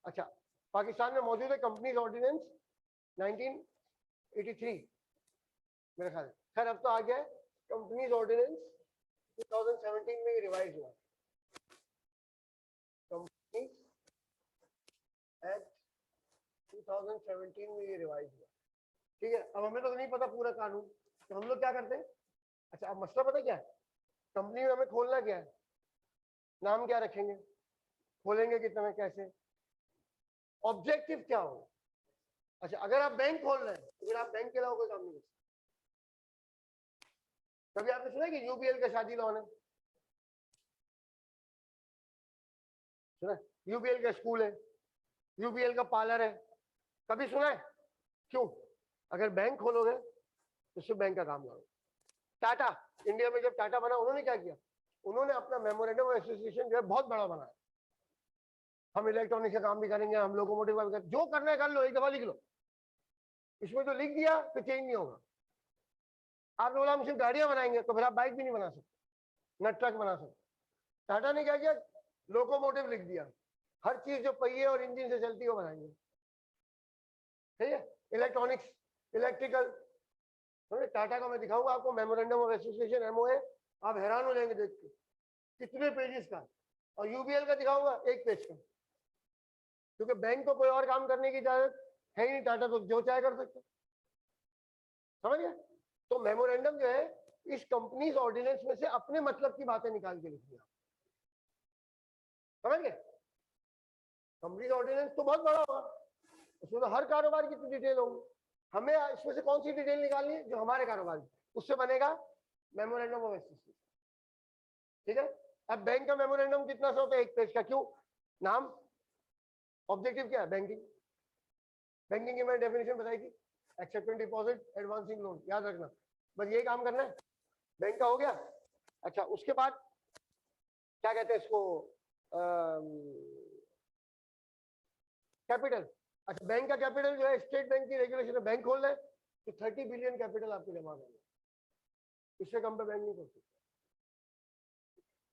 अच्छा, पाकिस्तान में मौजूद है कंपनीज ऑर्डिनेंस 1983 मेरे ख्याल, खैर अब तो आ गया है कंपनीज ऑर्डिनेंस 2017 में रिवाइज हुआ, कंपनीज एक्ट 2017 में ये रिवाइज हुआ, ठीक है। अब हमें तो नहीं पता पूरा कानून, तो हम लोग क्या करते हैं, अच्छा अब मसला पता क्या है, कंपनी में हमें खोलना क्या है, नाम क्या रखेंगे, खोलेंगे कितना, कैसे, ऑब्जेक्टिव क्या होगा। अच्छा अगर आप बैंक खोल रहे हैं तो फिर आप बैंक के अलावा कोई काम नहीं कर सकते। कभी आपने सुना कि यूबीएल का शादी लॉन है, सुना, यूबीएल का स्कूल है, यूबीएल का पार्लर है, कभी सुना है? क्यों? अगर बैंक खोलोगे तो सिर्फ बैंक का काम करोगे। टाटा, इंडिया में जब टाटा बना उन्होंने क्या किया, उन्होंने अपना मेमोरेंडम ऑफ एसोसिएशन जो है बहुत बड़ा बनाया, हम इलेक्ट्रॉनिक्स का काम भी करेंगे, हम लोकोमोटिव का भी करेंगे, जो करना है कर लो, एक दफा लिख लो, इसमें तो लिख दिया तो चेंज नहीं होगा। आपने बोला हम सिर्फ गाड़ियां बनाएंगे, तो फिर आप बाइक भी नहीं बना सकते, न ट्रक बना सकते। टाटा ने क्या किया, लोकोमोटिव लिख दिया, हर चीज जो पहिए और इंजन से चलती है वो बनाएंगे, ठीक है। इलेक्ट्रॉनिक्स, इलेक्ट्रिकल, टाटा का मैं दिखाऊंगा आपको मेमोरेंडम ऑफ एसोसिएशन MOA, आप हैरान हो जाएंगे देख के, कितने पेजेस का। और यूबीएल का दिखाऊंगा 1 पेज का, क्योंकि बैंक को कोई और काम करने की इजाजत है ही नहीं, टाटा तो जो चाहे कर सकते, समझ गए। तो मेमोरेंडम जो है इस कंपनीज ऑर्डिनेंस में से अपने मतलब की बातें निकाल के लिखी, समझ गए? कंपनीज ऑर्डिनेंस तो बहुत बड़ा होगा, उसमें तो हर कारोबार की डिटेल होगी, हमें इसमें से कौन सी डिटेल निकालनी है? जो हमारे कारोबार की, उससे बनेगा मेमोरेंडम ऑफ एसोसिएशन। ठीक है। अब बैंक का मेमोरेंडम कितना सा होता है? 1 पेज का। क्यों? नाम, ऑब्जेक्टिव क्या है? बैंकिंग। बैंकिंग की मैंने डेफिनेशन बताई थी, एक्सेप्टिंग डिपॉजिट, एडवांसिंग लोन, याद रखना, बस यही काम करना है। बैंक का हो गया। अच्छा, उसके बाद क्या कहते हैं इसको, कैपिटल। अच्छा, बैंक का कैपिटल जो है स्टेट बैंक की रेगुलेशन है, बैंक खोल रहे तो 30 बिलियन कैपिटल आपको जमा करना है, इससे कम पे बैंक नहीं खोल सकते।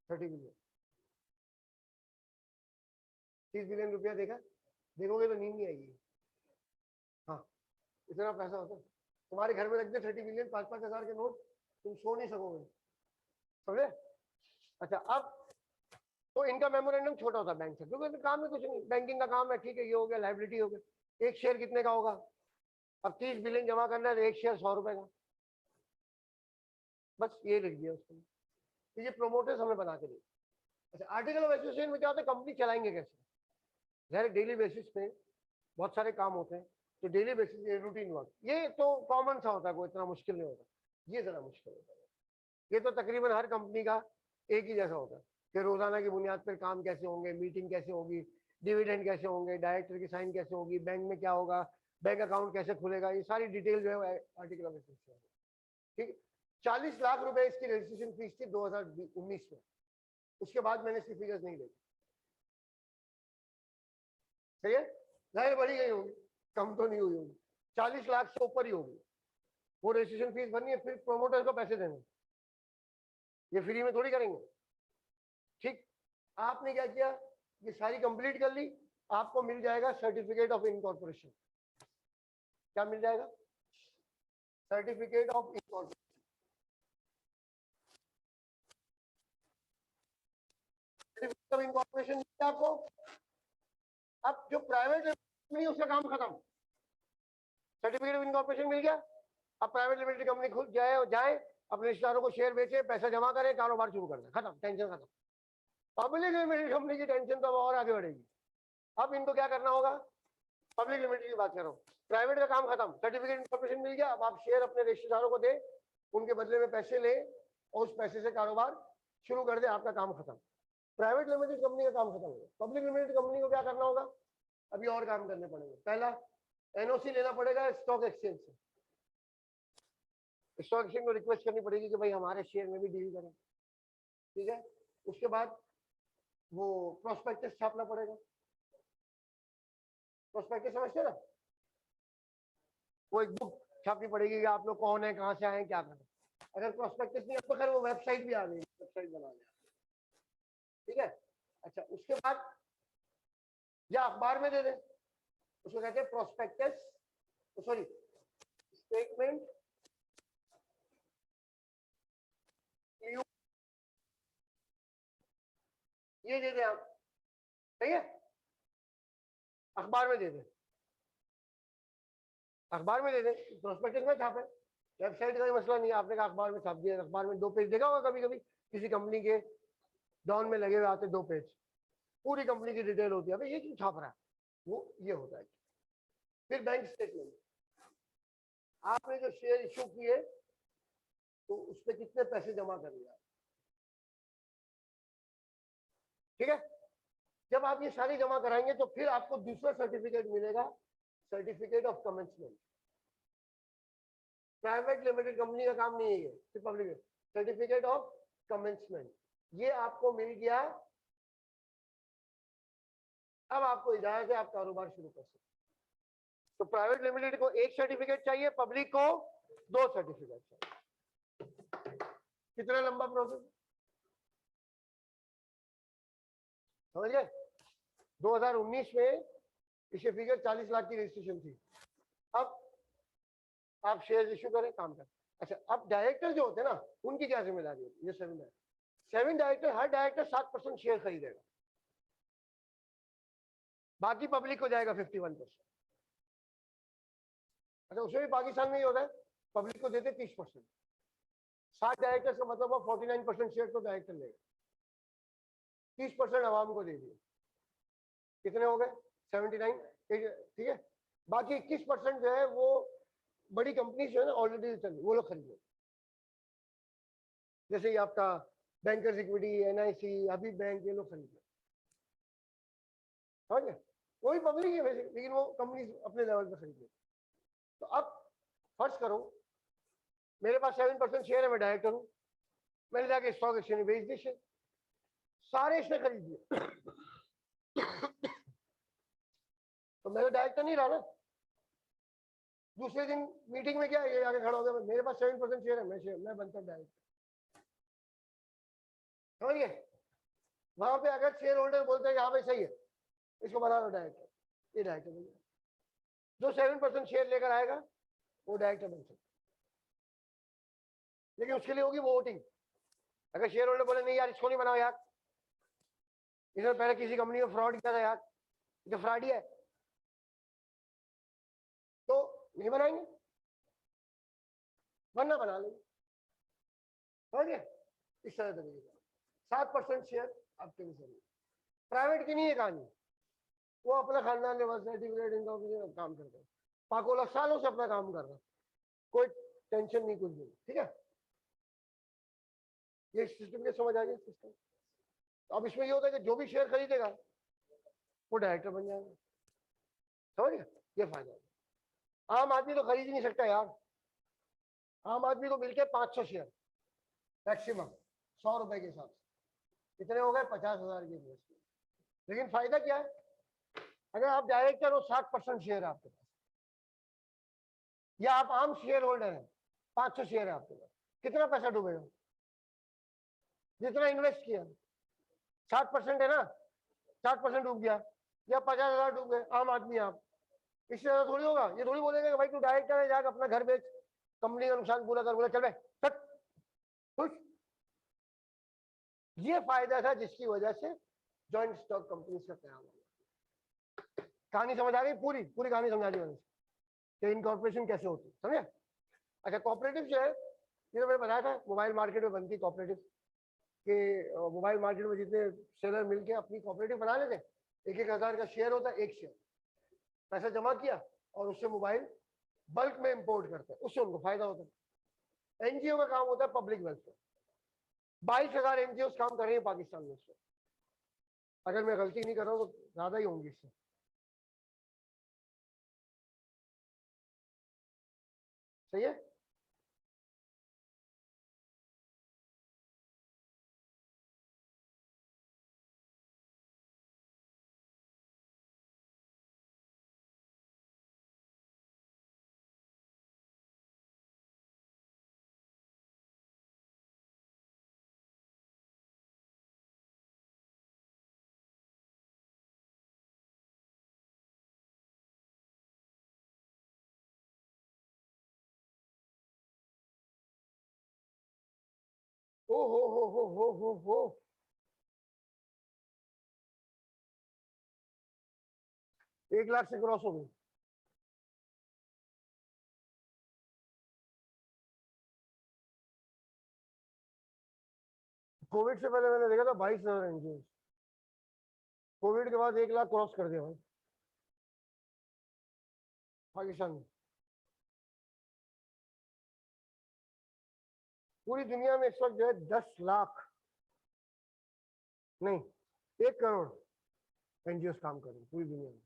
30 बिलियन, 30 बिलियन रुपया देखा, देखोगे तो नींद नहीं आएगी। हाँ, इतना पैसा होता है, तुम्हारे घर में रख दे 30 बिलियन, 5-5 हजार के नोट, तुम सो नहीं सकोगे, समझे? अच्छा, अब तो इनका मेमोरेंडम छोटा होता है बैंक से, क्योंकि काम में कुछ नहीं, बैंकिंग का काम है, ठीक है, ये हो गया, लाइबिलिटी हो गया। एक शेयर कितने का होगा? अब 30 बिलियन जमा करना है तो एक शेयर 100 रुपए का, बस ये लिख दिया उसको, तो ये प्रोमोटर्स हमें बना के दिए। अच्छा, आर्टिकल ऑफ एसोसिएशन में क्या होता है? कंपनी चलाएंगे कैसे? जहर डेली बेसिस पे बहुत सारे काम होते हैं, तो डेली बेसिस रूटीन वर्क, ये तो कॉमन सा होता है, कोई इतना मुश्किल नहीं होता। ये जरा मुश्किल होता है, ये तो तकरीबन हर कंपनी का एक ही जैसा होता है कि रोजाना की बुनियाद पर काम कैसे होंगे, मीटिंग कैसे होगी, डिविडेंड कैसे होंगे, डायरेक्टर की साइन कैसे होगी, बैंक में क्या होगा, बैंक अकाउंट कैसे खुलेगा, ये सारी डिटेल जो है आर्टिकल ऑफ एसोसिएशन। ठीक, 40 लाख रुपए इसकी रजिस्ट्रेशन फीस थी 2019 में, उसके बाद मैंने इसकी फिगर्स नहीं देखी। सही है, जाहिर बढ़ी गई होगी, कम तो नहीं हुई होगी, 40 लाख से ऊपर ही होगी। वो रजिस्ट्रेशन फीस भरनी है, फिर प्रोमोटर को पैसे देने, ये फ्री में थोड़ी करेंगे। ठीक, आपने क्या किया, ये सारी कंप्लीट कर ली, आपको मिल जाएगा सर्टिफिकेट ऑफ इनकॉर्पोरेशन। क्या मिल जाएगा? Certificate of incorporation. Certificate of incorporation आपको। अब जो प्राइवेट कंपनी उसका काम खत्म, सर्टिफिकेट ऑफ इनकॉर्पोरेशन मिल गया, अब प्राइवेट लिमिटेड कंपनी खुद जाए अपने रिश्तेदारों को शेयर बेचे, पैसा जमा करें, कारोबार शुरू कर दें, खत्म, टेंशन खत्म। पब्लिक लिमिटेड कंपनी की टेंशन तो अब और आगे बढ़ेगी। अब इनको क्या करना होगा? पब्लिक लिमिटेड की बात कर रहा हूँ, प्राइवेट का काम खत्म, सर्टिफिकेट इनकॉर्पोरेशन मिल गया, अब आप शेयर अपने रिश्तेदारों को दे, उनके बदले में पैसे ले और उस पैसे से कारोबार शुरू कर दे, आपका काम खत्म। प्राइवेट लिमिटेड कंपनी का काम खत्म हो गया। पब्लिक लिमिटेड कंपनी को क्या करना होगा? अभी और काम करने पड़ेंगे। पहला, एनओसी लेना पड़ेगा स्टॉक एक्सचेंज से, स्टॉक एक्सचेंज को रिक्वेस्ट करनी पड़ेगी कि भाई हमारे शेयर में भी डील करें, ठीक है। उसके बाद वो प्रोस्पेक्टस छापना पड़ेगा, प्रोस्पेक्टस समझते ना, वो एक बुक छापनी पड़ेगी कि आप लोग कौन है, कहाँ से आए, क्या करें। अगर प्रोस्पेक्टस नहीं, अब तो खैर वो वेबसाइट भी आ गई, वेबसाइट बना लिया, ठीक है। अच्छा, उसके बाद या अखबार में दे दें, उसको कहते हैं प्रोस्पेक्टस, सॉरी स्टेटमेंट, ये दे दें आप, सही है, अखबार में दे दें, अखबार में दे दें, प्रोस्पेक्टस में छापे, वेबसाइट का मसला नहीं है। आपने कहा अखबार में छाप दिया, अखबार में 2 पेज देखा होगा कभी कभी किसी कंपनी के डाउन में लगे हुए आते 2 पेज, पूरी कंपनी की डिटेल होती है, भाई ये क्यों छाप रहा है, वो ये होता है। फिर बैंक स्टेटमेंट, आपने जो शेयर इश्यू किए तो उस पर कितने पैसे जमा कर लिया, ठीक है। जब आप ये सारी जमा कराएंगे तो फिर आपको दूसरा सर्टिफिकेट मिलेगा, certificate of commencement. Private limited company का काम नहीं है, सिर्फ पब्लिक, सर्टिफिकेट ऑफ कमेंसमेंट, ये आपको मिल गया। अब आपको इजाजत है, आप कारोबार शुरू कर सकते। तो प्राइवेट लिमिटेड को 1 सर्टिफिकेट चाहिए, पब्लिक को 2 सर्टिफिकेट चाहिए। कितना लंबा प्रोसेस, समझ गए? 2019 में इसके फिगर 40 लाख की रजिस्ट्रेशन थी। अब आप शेयर इश्यू करें, काम करें। अच्छा, अब डायरेक्टर जो होते हैं ना, उनकी क्या जिम्मेदारी होती है? ये 7 डायरेक्टर, हर डायरेक्टर 7% शेयर खरीदेगा, बाकी पब्लिक को जाएगा 51%। अच्छा, उसमें भी पाकिस्तान में ही होता है, पब्लिक को देते 30%। 60 डायरेक्टर्स का मतलब 49% शेयर तो डायरेक्टर लेगा, 30% आवाम को दे दिए, कितने हो गए 79, ठीक है। बाकी 21% जो है वो बड़ी कंपनी जो है ना ऑलरेडी चल वो लोग खरीदे, जैसे ये आपका बैंकर्स इक्विटी, एनआईसी, अभी बैंक, ये लोग खरीदे, समझ गए। वही पब्लिक है वैसे, लेकिन वो कंपनी अपने लेवल पे खरीदे। तो अब फर्ज करो मेरे पास 7% शेयर है, मैं डायरेक्टर हूँ, मैंने जाके स्टॉक एक्सचेंज में बेच दिए, सारे इसने खरीद दिए तो मैं डायरेक्टर नहीं रहा ना। दूसरे दिन मीटिंग में क्या ये आगे खड़ा हो गया, मेरे पास 7% शेयर है, मैं बनता डायरेक्टर, समझ गए। वहां पे अगर शेयर होल्डर बोलते हैं हाँ भाई सही है, इसको बना लो डायरेक्टर, ये डायरेक्टर बन जाए। जो 7% शेयर लेकर आएगा वो डायरेक्टर बन सकता, लेकिन उसके लिए होगी वोटिंग। अगर शेयर होल्डर बोले नहीं यार इसको नहीं बनाओ यार, इसने पहले किसी कंपनी में फ्रॉड किया था यार, ये फ्रॉड ही है, तो नहीं बनाएंगे, वरना बना लेंगे, समझ गए। इस तरह तरीके 7% शेयर आपके लिए प्राइवेट की नहीं है कहानी, वो अपना खानदान में बस सर्टिफिकेट इनका काम करता है, पाकोला सालों से अपना काम कर रहा है, कोई टेंशन नहीं कुछ नहीं, ठीक है। ये सिस्टम के समझ आ गया सिस्टम। तो अब इसमें ये होता है कि जो भी शेयर खरीदेगा वो डायरेक्टर बन जाएगा, समझ गए, ये फायदा है। आम आदमी तो खरीद ही नहीं सकता यार, आम आदमी को मिलके 500 शेयर मैक्सिमम 100 रुपए के हिसाब से, कितने हो गए 50,000 के इन्वेस्टमेंट। लेकिन फायदा क्या है, अगर आप डायरेक्टर हो 60% शेयर है आपके पास, या आप आम शेयर होल्डर हैं 500 शेयर है आपके पास, कितना पैसा डूबेगा, जितना इन्वेस्ट किया 60% है ना, 60% डूब गया, या 50,000 डूब गए आम आदमी आप, इससे ज्यादा थोड़ी होगा। ये थोड़ी बोलेगा कि भाई तू डायरेक्टर है जाकर अपना घर बेच, कंपनी का नुकसान पूरा कर, बोला चल भाई खुश। ये फायदा था जिसकी वजह से जॉइंट स्टॉक कंपनी का कयाम हुआ। कहानी समझ आ गई, पूरी पूरी कहानी समझा दी मैंने कि इनकॉर्पोरेशन कैसे होती, समझे। अच्छा कोऑपरेटिव जो है ये तो मैंने बताया था मोबाइल मार्केट में बनती कोऑपरेटिव, कि मोबाइल मार्केट में जितने सेलर मिलके अपनी कोऑपरेटिव बना लेते, 1,000 का शेयर होता है, एक शेयर पैसा जमा किया और उससे मोबाइल बल्क में इंपोर्ट करते हैं, उससे उनको फायदा होता है। एनजीओ का काम होता है पब्लिक वेलफेयर, 22,000 एनजीओ काम कर रहे हैं पाकिस्तान में इससे, अगर मैं गलती नहीं कर रहा हूँ तो ज्यादा ही होंगी इससे, सही है। ओ हो 1 लाख से क्रॉस हो गई। कोविड से पहले मैंने देखा था 22,000 एनजीओ, कोविड के बाद 1 लाख क्रॉस कर दिया भाई पाकिस्तान में। पूरी दुनिया में इस वक्त जो है 10 लाख नहीं 1 करोड़ एनजीओ काम कर रहे हैं पूरी दुनिया में,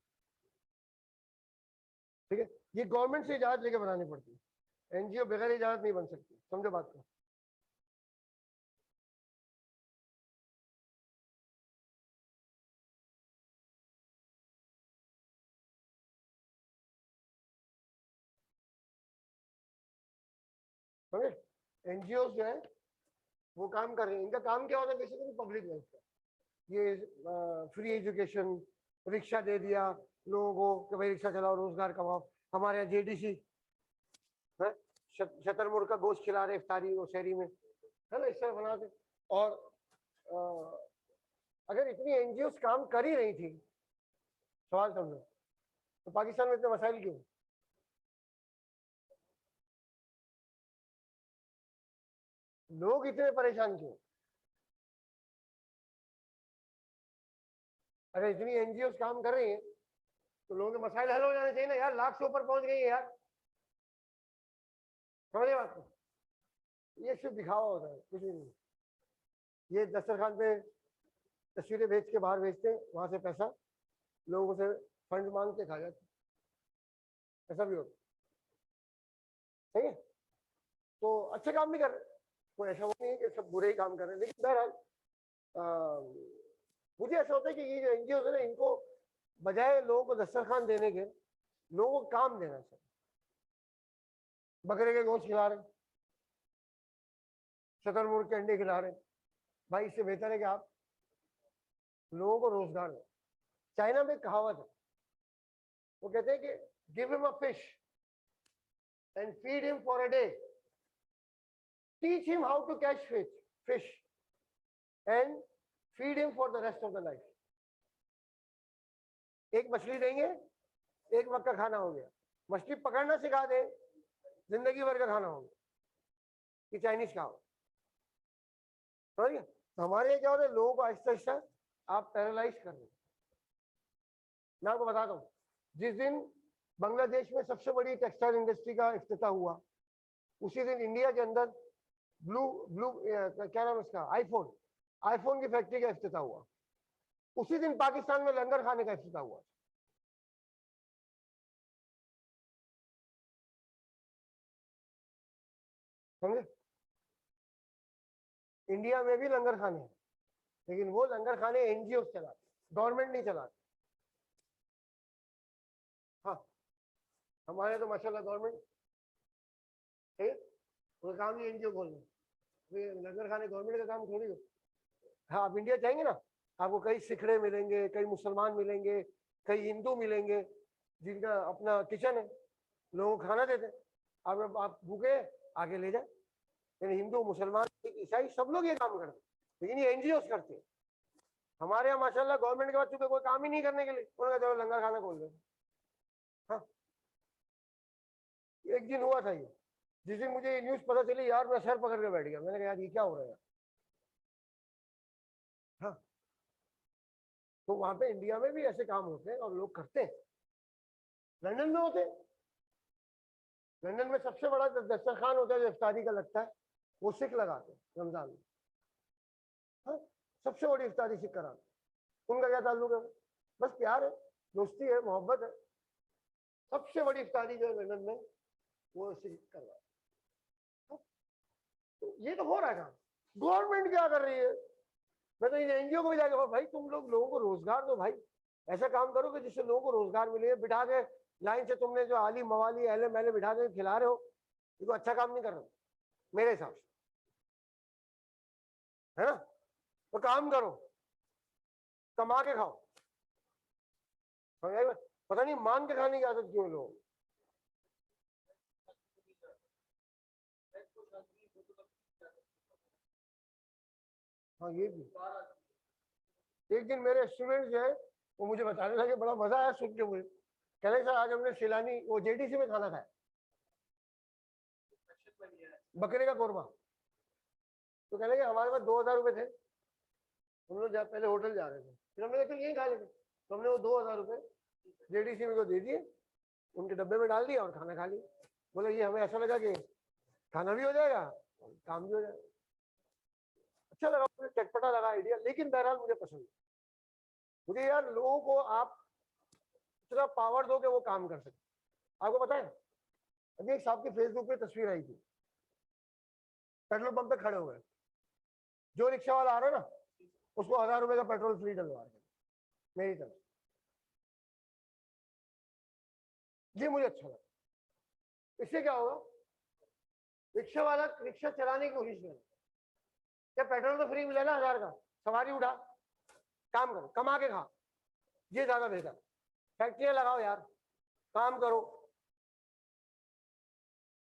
ठीक है। ये गवर्नमेंट से इजाजत लेके बनानी पड़ती है, एनजीओ बगैर इजाजत नहीं बन सकती, समझो बात को। समझे, एनजीओ जो है वो काम कर रहे हैं, इनका काम क्या होता है बेसिकली पब्लिक वेलफेयर, ये फ्री एजुकेशन, रिक्शा दे दिया लोगों को कि भाई रिक्शा चलाओ रोजगार कमाओ। हमारे यहाँ जेडीसी है, शतरमुर्ग का गोश्त खिला रहे इफ्तारी वो शहरी में, है ना, इस तरह बना दे। और अगर इतनी एनजीओ काम कर ही रही थी, सवाल समझो, तो पाकिस्तान में इतने मसाइल क्यों? लोग इतने परेशान क्यों? अगर इतनी एनजीओ काम कर रही हैं तो लोगों के मसाइल हल हो जाने चाहिए ना यार। लाख से ऊपर पहुंच गई है यार, समझे बात को? ये सिर्फ दिखावा होता है, कुछ भी नहीं। ये दस्तरखान पे तस्वीरें बेच के बाहर भेजते हैं, वहां से पैसा लोगों से फंड मांग के खा जाते, ऐसा भी होता। सही है, तो अच्छे काम भी कर रहे हैं, कोई ऐसा वो नहीं है कि सब बुरे ही काम कर रहे हैं। लेकिन बहरहाल मुझे ऐसा होता है कि ये जो एनजीओ है ना, इनको बजाय लोगों को दस्तरखान देने के, लोगों को काम देना चाहिए। बकरे के गोश्त खिला रहे, शुतुरमुर्ग के अंडे खिला रहे, भाई इससे बेहतर है कि आप लोगों को रोजगार दो। चाइना में कहावत है, वो कहते हैं कि give him a fish and feed him for a day, teach him how to catch fish and feed him for the rest of the life. एक मछली देंगे, एक वक्त का खाना हो गया। मछली पकड़ना सिखा दे, जिंदगी भर का खाना हो गया। ये चाइनीज कहावत, समझ गए? तो हमारे यहाँ क्या होता है, लोगों को आहिस्ता आहिस्ता आप पैरालाइज कर रहे हैं। मैं आपको बताता हूँ, जिस दिन बांग्लादेश में सबसे बड़ी टेक्सटाइल इंडस्ट्री का इफ्तिताह हुआ, उसी दिन इंडिया के अंदर ब्लू ब्लू क्या नाम है इसका, आईफोन की फैक्ट्री का इफ्तिताह हुआ। उसी दिन पाकिस्तान में लंगर खाने का इफ्तिताह हुआ। समझे? इंडिया में भी लंगर खाने हैं, लेकिन वो लंगर खाने एनजीओ चलाते, गवर्नमेंट नहीं चलाते। हाँ, हमारे तो माशाल्लाह गवर्नमेंट है, वो काम ही एनजीओ खोलना। लंगर खाने गवर्नमेंट का काम थोड़ी हो। हाँ, आप इंडिया जाएंगे ना, आपको कई सिखड़े मिलेंगे, कई मुसलमान मिलेंगे, कई हिंदू मिलेंगे, जिनका अपना किचन है, लोगों को खाना देते हैं। आप भूखे आगे ले जाए। यानी हिंदू, मुसलमान, ईसाई सब लोग ये काम करते हैं, लेकिन ये एनजीओ करते हैं। हमारे यहाँ माशाल्लाह गवर्नमेंट के बाद चूंकि कोई काम ही नहीं करने के लिए, उन्होंने कहा चलो लंगर खाना खोल दो। हाँ, एक दिन हुआ था ये, जिस दिन मुझे ये न्यूज पता चली यार, मैं सर पकड़ के बैठ गया। मैंने कहा यार ये क्या हो रहा है। हाँ, तो वहां पे इंडिया में भी ऐसे काम होते हैं और लोग करते हैं। लंदन में होते हैं। लंदन में सबसे बड़ा दस्तरखान होता है जो इफ्तारी का लगता है, वो सिख लगाते हैं रमजान में। हाँ, सबसे बड़ी इफ्तारी सिख कराते। उनका क्या ताल्लुक है? बस प्यार है, दोस्ती है, मोहब्बत है। सबसे बड़ी इफ्तारी जो है लंदन में, वो सिख करवाते। तो ये तो हो रहा है काम। गवर्नमेंट क्या कर रही है? मैं तो इन एनजीओ को भी जाकर भाई तुम लोगों को रोजगार दो भाई, ऐसा काम करो कि जिससे लोगों को रोजगार मिले। बिठा के लाइन से तुमने जो आली मवाली एले मैले बिठा के खिला रहे हो, ये तो अच्छा काम नहीं कर रहे मेरे हिसाब से, है ना? तो काम करो, कमा के खाओ। पता नहीं मांग के खाने की आदत क्यों लोग। हाँ, ये भी एक दिन मेरे स्टूडेंट जो है वो मुझे बताने लगे, बड़ा मजा आया सुन के मुझे। कह रहे सर आज हमने शिलानी वो जेटीसी में खाना खाया, बकरे का कोरमा। तो कह लगे हमारे पास 2000 रुपए थे, हम लोग पहले होटल जा रहे थे, फिर हमने कहा यही खा लेते। तो हमने वो 2000 रुपए जेडीसी में को दे दिए, उनके डब्बे में डाल दिया और खाना खा लिया। बोले ये हमें ऐसा लगा कि खाना भी हो जाएगा और काम भी हो जाएगा। अच्छा लगा, मुझे चटपटा लगा आइडिया, लेकिन बहरहाल मुझे पसंद है। मुझे यार लोगों को आप इतना पावर दो कि वो काम कर सके। आपको पता है अभी एक साहब की फेसबुक पे तस्वीर आई थी, पेट्रोल पंप पे खड़े हुए, जो रिक्शा वाला आ रहा है ना उसको 1000 रुपए का पेट्रोल फ्री डलवा रहे मेरी तरफ। ये मुझे अच्छा लगा। इससे क्या होगा, रिक्शा वाला रिक्शा चलाने की कोशिश करे, क्या पेट्रोल तो फ्री मिला ना 1000 का, सवारी उठा, काम करो, कमा के खा, ये ज्यादा बेहतर। फैक्ट्रियां लगाओ यार, काम करो।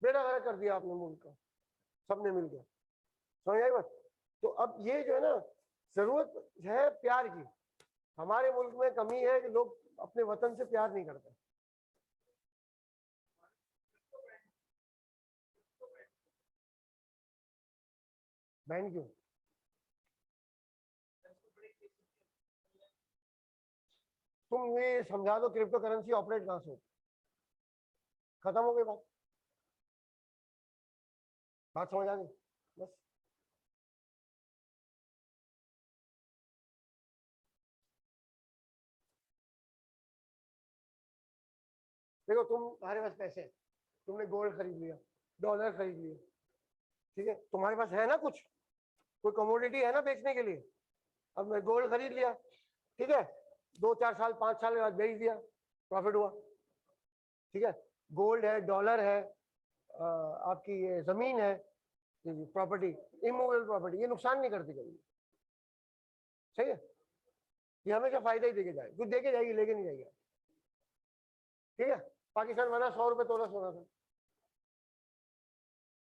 बेड़ा गर्क कर दिया आपने मुल्क का, सबने मिलकर। समझ आई बात? तो अब ये जो है ना, जरूरत है प्यार की। हमारे मुल्क में कमी है कि लोग अपने वतन से प्यार नहीं करते। बैन क्यों? तुम ये समझा दो क्रिप्टो करेंसी ऑपरेट कहां से? खत्म हो गई बात, बात समझ आ गई बस। देखो तुम्हारे पास पैसे हैं, तुमने गोल्ड खरीद लिया, डॉलर खरीद लिया, ठीक है, तुम्हारे पास है ना कुछ, कोई कमोडिटी है ना बेचने के लिए। अब मैं गोल्ड खरीद लिया, ठीक है, 2-4 साल 5 साल के बाद बेच दिया, प्रॉफिट हुआ, ठीक है। गोल्ड है, डॉलर है, आपकी ये जमीन है, प्रॉपर्टी, इमूवेबल प्रॉपर्टी, ये नुकसान नहीं करती कभी, सही है, ये हमेशा फायदा ही देके जाए, कुछ देके जाएगी लेके नहीं जाएगी, ठीक है। पाकिस्तान बना 100 रुपए तोला सोना था,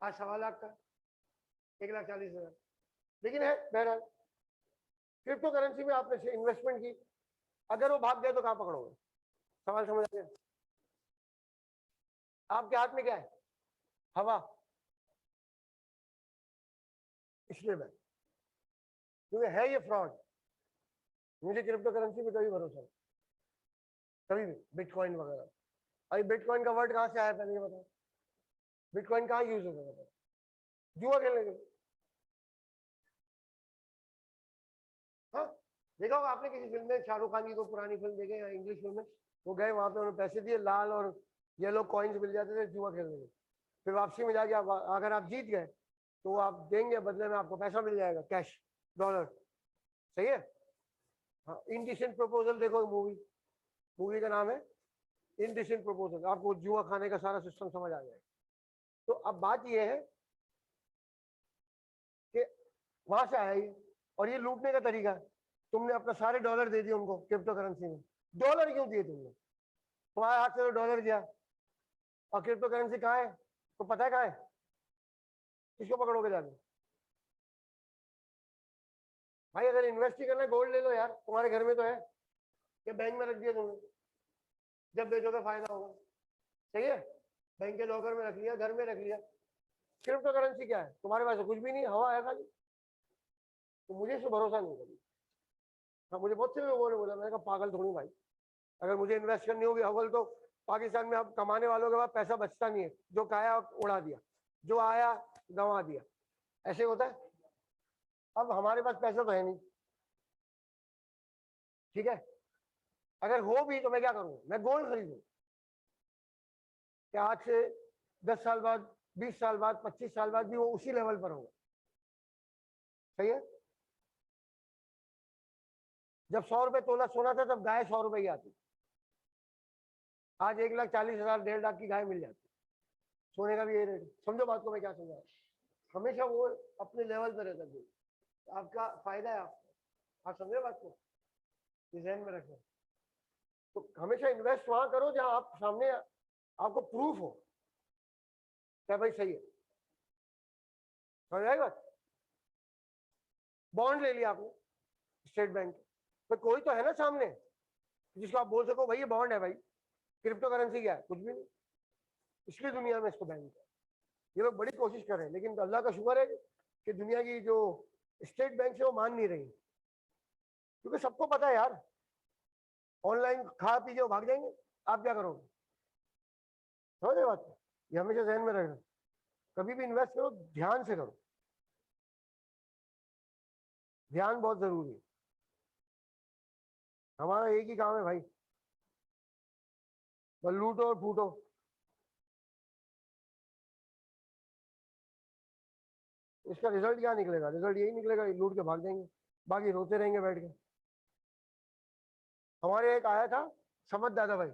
आज 1.25 लाख का, 1,40,000, लेकिन है बहरहाल। क्रिप्टो करेंसी में आपने इन्वेस्टमेंट की, अगर वो भाग गए तो कहां पकड़ोगे? सवाल समझ आ गया? आपके हाथ में क्या है? हवा, इसलिए मैं, क्योंकि है ये फ्रॉड। मुझे क्रिप्टो करेंसी पे कभी भरोसा नहीं, कभी भी, बिटकॉइन वगैरह। अभी बिटकॉइन का वर्ड कहां से आया पहले ये बताओ? बिटकॉइन कहां यूज होता है? जुआ खेलने के लिए। हाँ, देखा होगा आपने किसी फिल्म में, शाहरुख खान की कोई पुरानी फिल्म देखे या इंग्लिश फिल्म में, वो गए वहां पे, उन्होंने पैसे दिए, लाल और येलो कॉइन्स मिल जाते थे जुआ खेलने के, फिर वापसी में जाके अगर आप जीत गए तो वो आप देंगे, बदले में आपको पैसा मिल जाएगा, कैश, डॉलर, सही है। हाँ, इनडिसेंट प्रपोजल देखो मूवी, मूवी का नाम है इनडिसेंट प्रपोजल, आपको जुआ खाने का सारा सिस्टम समझ आ जाएगा। तो अब बात ये है कि वहां से आया ये, और ये लूटने का तरीका है। तुमने अपना सारे डॉलर दे दिए उनको क्रिप्टो करेंसी में। डॉलर क्यों दिए तुमने? तुम्हारे हाथ से तो डॉलर गया, और क्रिप्टो करेंसी कहाँ है तो पता है कहाँ है? किसको पकड़ोगे जाके? भाई अगर इन्वेस्ट ही करना है, गोल्ड ले लो यार, तुम्हारे घर में तो है, या बैंक में रख दिया तुमने, जब बेचोगे फायदा होगा, सही है। बैंक के लॉकर में रख लिया, घर में रख लिया। क्रिप्टो करेंसी क्या है? तुम्हारे पास कुछ भी नहीं, हवा है खाली। तो मुझे इसमें भरोसा नहीं कभी। हाँ, मुझे बहुत से लोगों ने बोला, मैंने कहा पागल थोड़ी भाई, अगर मुझे इन्वेस्ट करनी होगी हवल, तो पाकिस्तान में अब कमाने वालों के पास पैसा बचता नहीं है, जो खाया उड़ा दिया, जो आया गंवा दिया, ऐसे होता है। अब हमारे पास पैसा तो है नहीं, ठीक है, अगर हो भी तो मैं क्या करूँ? मैं गोल्ड खरीदूं क्या? आज से 10 साल बाद, 20 साल बाद, 25 साल बाद भी वो उसी लेवल पर होगा, सही है। जब 100 रुपए तोला सोना था तब गाय 100 रुपए की आती, आज 1,40,000 1.5 लाख की गाय मिल जाती, सोने का भी ये रेट। समझो बात को मैं क्या समझा, हमेशा वो अपने लेवल पर रहता है, आपका फायदा है आपको, आप समझे बात को, ध्यान में रखें। तो हमेशा इन्वेस्ट वहां करो जहां आप सामने आपको प्रूफ हो क्या भाई सही है, समझ आएगा। बॉन्ड ले लिया आपने स्टेट बैंक, तो कोई तो है ना सामने जिसको आप बोल सको भाई ये बॉन्ड है भाई। क्रिप्टो करेंसी क्या है? कुछ भी नहीं, इसलिए दुनिया में इसको बैन किया। ये लोग बड़ी कोशिश कर रहे हैं, लेकिन अल्लाह का शुक्र है कि दुनिया की जो स्टेट बैंक है वो मान नहीं रही, क्योंकि सबको पता है यार, ऑनलाइन खा पी के भाग जाएंगे, आप क्या करोगे? समझ बात, ये हमेशा ध्यान में रखना, कभी भी इन्वेस्ट करो ध्यान से करो, ध्यान बहुत जरूरी है। हमारा एक ही काम है भाई, बस लूटो और फूटो। इसका रिजल्ट क्या निकलेगा? रिजल्ट यही निकलेगा, लूट के भाग जाएंगे, बाकी रोते रहेंगे बैठ के। हमारे एक आया था समझ दादा भाई,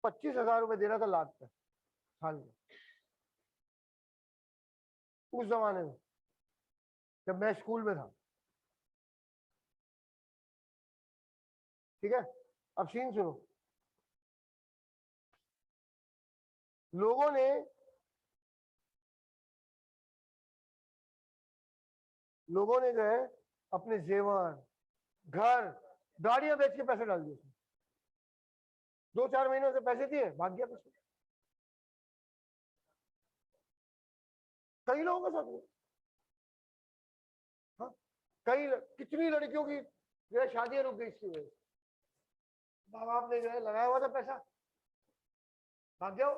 25,000 रुपए दे रहा था लाख पे साल में, उस जमाने में जब मैं स्कूल में था, ठीक है। अब सीन सुनो, लोगों ने जो है अपने जेवर, घर, गाड़ियां बेच के पैसे डाल दिए, 2-4 महीनों से पैसे दिए, भाग गया पैसे। कई लोगों के साथ हुआ। हाँ, कितनी लड़कियों की जो है शादियां रुक गई इसकी वजह से। माँ बाप ने जो है लगाया हुआ था पैसा, भाग जाओ,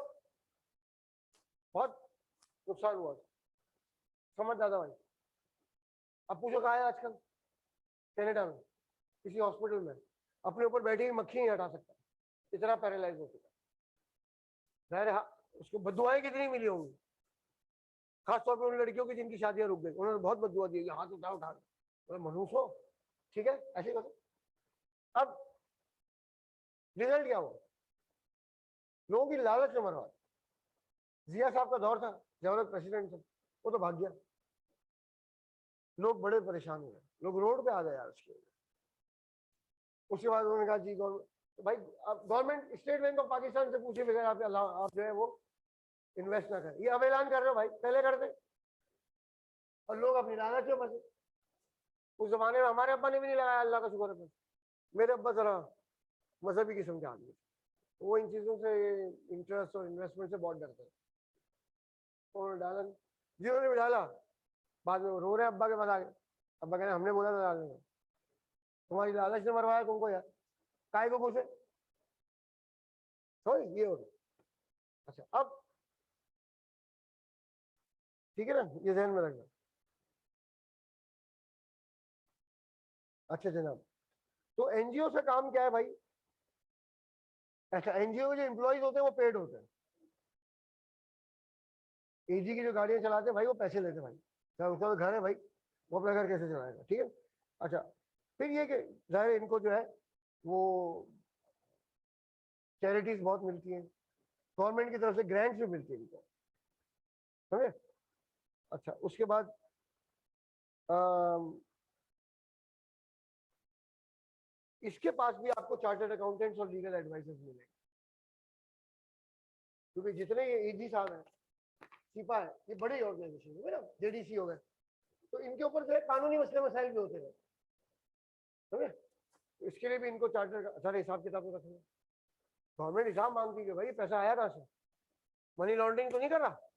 बहुत नुकसान हुआ। समझ दादा भाई। अब पूछो कहाँ है आजकल? कनाडा में किसी हॉस्पिटल में अपने ऊपर बैठी हुई मक्खी नहीं हटा सकता, इतना पैरालाइज हो चुका है। उसको बदुआएं कितनी मिली होंगी, खासतौर पर उन लड़कियों की जिनकी शादियां रुक गई, उन्होंने बहुत बदुआ दी, हाथ उठा मनुष्य हो, ठीक है ऐसे करो। अब रिजल्ट क्या हुआ? लोगों की लालच में मरवा। जिया साहब का दौर था, जब प्रेसिडेंट थे, वो तो भाग गया। लोग बड़े परेशान हो गए, लोग रोड पे आ गए यार उसके। उसके बाद उन्होंने कहा जी गवर्नमेंट, तो भाई अब government state bank of Pakistan से पूछे बगैर आप जो है वो इन्वेस्ट ना करें। ये अब ऐलान कर रहे हो भाई, पहले करते। और लोग अपनी लालच में फंसे। उस जमाने में हमारे अब्बा ने भी नहीं लगाया, अल्लाह का शुक्र है। मेरे अब्बा जरा मजहबी किस्म के आदमी, वो इन चीजों से, इंटरेस्ट और इन्वेस्टमेंट से बहुत डरते हैं। उन्होंने डाला, जिन्होंने भी डाला, बाद में वो रो रहे अब्बा के पास आ गए। अब्बा कह रहे हमने बोला था डालने को, तुम्हारी लालच ने मरवाया तुमको यार, काय को घुसे। तो ये हो गया। अच्छा अब ठीक है ना, ये ध्यान में रखना। अच्छा जनाब, तो एनजीओ से काम क्या है भाई? अच्छा, एनजीओ के जो एम्प्लॉइज होते हैं वो पेड होते हैं। एजी की जो गाड़ियां चलाते हैं भाई वो पैसे लेते हैं भाई, क्या उसका तो घर है भाई, वो अपना घर कैसे चलाएगा, ठीक है। अच्छा, फिर ये कि जाहिर इनको जो है वो चैरिटीज बहुत मिलती हैं, गवर्नमेंट की तरफ से ग्रांट्स भी मिलती है इनको, समझे। अच्छा उसके बाद इसके पास भी आपको चार्टर्ड अकाउंटेंट्स और लीगल एडवाइजर्स मिलेंगे, क्योंकि जितने ये एजी साहब हैं, सीपा है, ये बड़ी ऑर्गेनाइजेशन है ना, जेडीसी हो गए, तो इनके ऊपर जो है कानूनी मसले मसाइल भी होते हैं, समझे। तो इसके लिए भी इनको चार्टर्ड सारे हिसाब किताब को रखेंगे। गवर्नमेंट हिसाब मांगती है भाई पैसा आया कहाँ से, मनी लॉन्ड्रिंग तो नहीं कर रहा।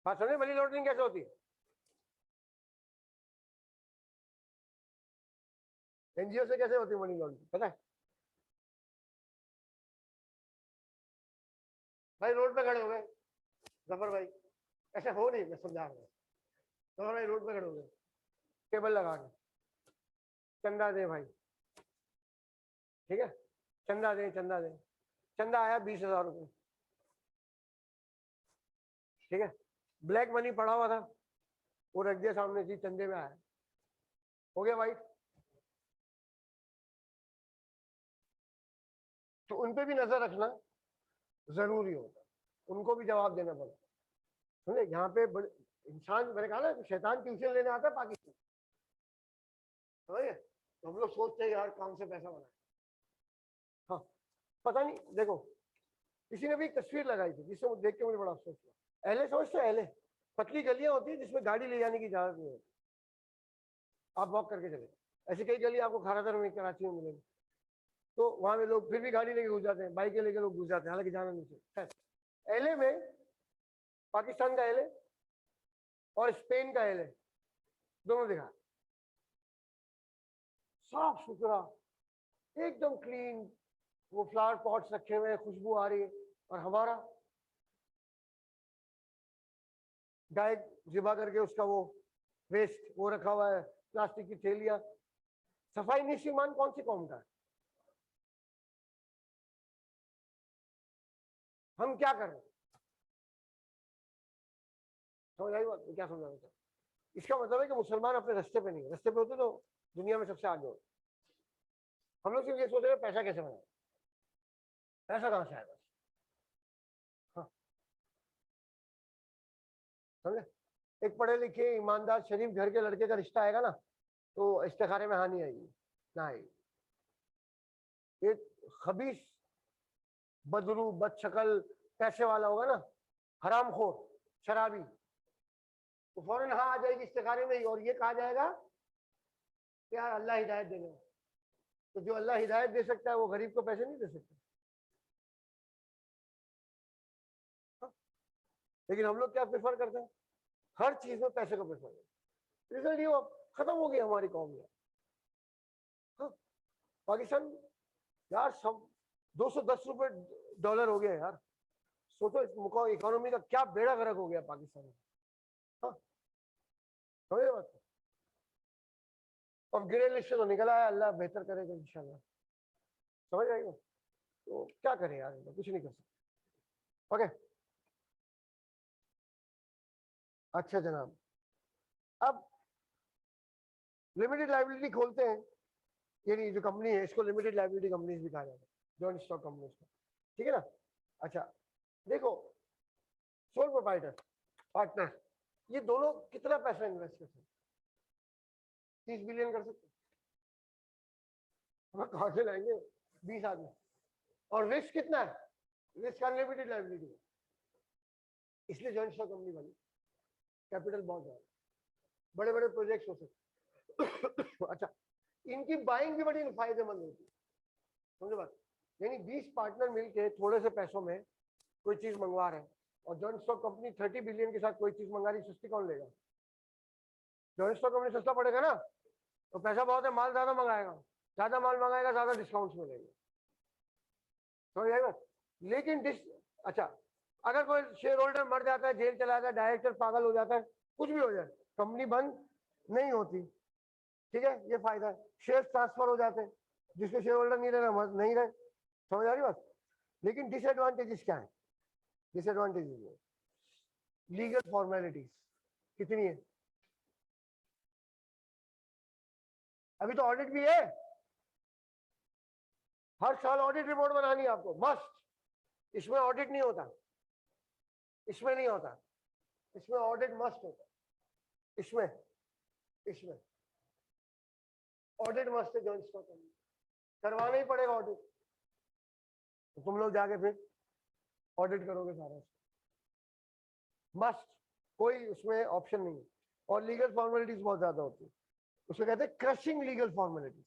बात समझे, मनी लॉन्ड्रिंग कैसे होती है? एनजीओ से कैसे होती है मनी लॉन्ड्रिंग, पता है? भाई रोड पे खड़े हो गए जफर भाई, ऐसे हो नहीं, मैं समझा रहा हूँ। जफर भाई रोड पे खड़े हो गए, टेबल लगा के, चंदा दे भाई, ठीक है, चंदा दे चंदा दे। चंदा आया 20,000 रुपये, ठीक है। ब्लैक मनी पड़ा हुआ था, वो रख दिया सामने, जी चंदे में आया, हो गया भाई। तो उन पे भी नजर रखना जरूरी होता है, उनको भी जवाब देना पड़ता है, समझे। यहाँ पे इंसान, मैंने कहा ना शैतान ट्यूशन लेने आता है पाकिस्तान, समझे। तो हम लोग सोचते हैं यार काम से पैसा बनाए। हाँ, पता नहीं, देखो किसी ने भी एक तस्वीर लगाई थी जिससे देख के मुझे बड़ा अफसोस हुआ। एले समझते हो, एले पतली गलियां होती है जिसमें गाड़ी ले जाने की इजाजत नहीं होती, आप वॉक करके चले। ऐसी कई गली आपको खारादर में, कराची में मिलेगी, तो वहां पे लोग फिर भी गाड़ी लेके घुस जाते हैं, बाइक लेके लोग घुस जाते हैं, हालांकि जाना नहीं चाहिए। एले में, पाकिस्तान का एले और स्पेन का एले दोनों दिखा, साफ सुथरा, एकदम क्लीन, वो फ्लावर पॉट्स रखे हुए हैं, खुशबू आ रही है। और हमारा गाय जिबा करके उसका वो वेस्ट वो रखा हुआ है, प्लास्टिक की थैलियां। सफाई निशीमान कौन सी कौम का है? हम क्या कर रहे हैं? समझ आई बात, क्या समझा रहे? इसका मतलब है कि मुसलमान अपने रास्ते पे नहीं, रास्ते पे होते तो दुनिया में सबसे आगे होते। हम लोग सिर्फ ये सोच रहे हैं पैसा कैसे बनाए, पैसा कहां से आएगा। हाँ, समझे। एक पढ़े लिखे ईमानदार शरीफ घर के लड़के का रिश्ता आएगा ना, तो इस्तेखारे में हानि आएगी ना आएगी। एक खबीस, बदरू, बदशकल, पैसे वाला होगा ना, हरामखोर, शराबी, तो फौरन हाँ आ जाएगी इस्तेखारे में ही, और ये कहा जाएगा कि यार अल्लाह हिदायत देने। तो जो अल्लाह हिदायत दे सकता है वो गरीब को पैसे नहीं दे सकता। लेकिन हम लोग क्या प्रेफर करते हैं, हर चीज में पैसे को प्रेफर करते हैं। रिजल्ट ये खत्म हो गई हमारी कौम में। हाँ, पाकिस्तान यार सब 210 रुपए डॉलर हो गया यार, सोचो इकोनॉमी का क्या बेड़ा गर्क हो गया पाकिस्तान में। हाँ, समझे बात। और ग्रे लिस्ट से तो निकला है, अल्लाह बेहतर करेगा इंशाल्लाह, समझ आएगा। तो क्या करें यार, कुछ नहीं कर सकते। ओके, अच्छा जनाब, अब लिमिटेड लाइबिलिटी खोलते हैं। ये जो कंपनी है इसको लिमिटेड लाइबिलिटी कंपनीज भी कहा जाता है, जॉइंट स्टॉक कंपनीज को, ठीक है ना। अच्छा देखो, सोल प्रोप्राइटर, पार्टनर, ये दोनों कितना पैसा इन्वेस्ट कर सकते हैं? 30 बिलियन कर सकते हैं? हम कहां से लाएंगे 20 आदमी? और रिस्क कितना है? रिस्क अनलिमिटेड लाइबिलिटी, इसलिए जॉइंट स्टॉक कंपनी बनी। कैपिटल बहुत ज्यादा, बड़े बड़े प्रोजेक्ट्स हो सकते। अच्छा, इनकी बाइंग भी बड़ी फायदेमंद होती है, समझो बात। यानी 20 पार्टनर मिलके थोड़े से पैसों में कोई चीज मंगवा रहे हैं, और जॉइंट स्टॉक कंपनी 30 बिलियन के साथ कोई चीज मंगा रही, सस्ती कौन लेगा? जॉइंट स्टॉक कंपनी सस्ता पड़ेगा ना, तो पैसा बहुत है, माल ज्यादा मंगाएगा, ज्यादा माल मंगाएगा, ज्यादा डिस्काउंट्स मिलेंगे, समझ आएगा। लेकिन अच्छा, अगर कोई शेयर होल्डर मर जाता है, जेल चला जाता है, डायरेक्टर पागल हो जाता है, कुछ भी हो जाए, कंपनी बंद नहीं होती, ठीक है, ये फायदा है। शेयर ट्रांसफर हो जाते हैं, जिसके शेयर होल्डर नहीं रहे नहीं रहे, समझ आ रही बात। लेकिन डिसएडवांटेजेस क्या है? डिसएडवांटेजेस लीगल फॉर्मेलिटीज कितनी है? अभी तो ऑडिट भी है, हर साल ऑडिट रिपोर्ट बनानी है आपको, मस्ट। इसमें ऑडिट नहीं होता, इसमें नहीं होता, इसमें ऑडिट मस्ट होता, इसमें इसमें ऑडिट मस्ट है, जॉइंट स्टॉक करवाना ही पड़ेगा ऑडिट। तो तुम लोग जाके फिर ऑडिट करोगे सारा, मस्ट, कोई उसमें ऑप्शन नहीं है। और लीगल फॉर्मेलिटीज बहुत ज्यादा होती है, उसको कहते हैं क्रशिंग लीगल फॉर्मेलिटीज।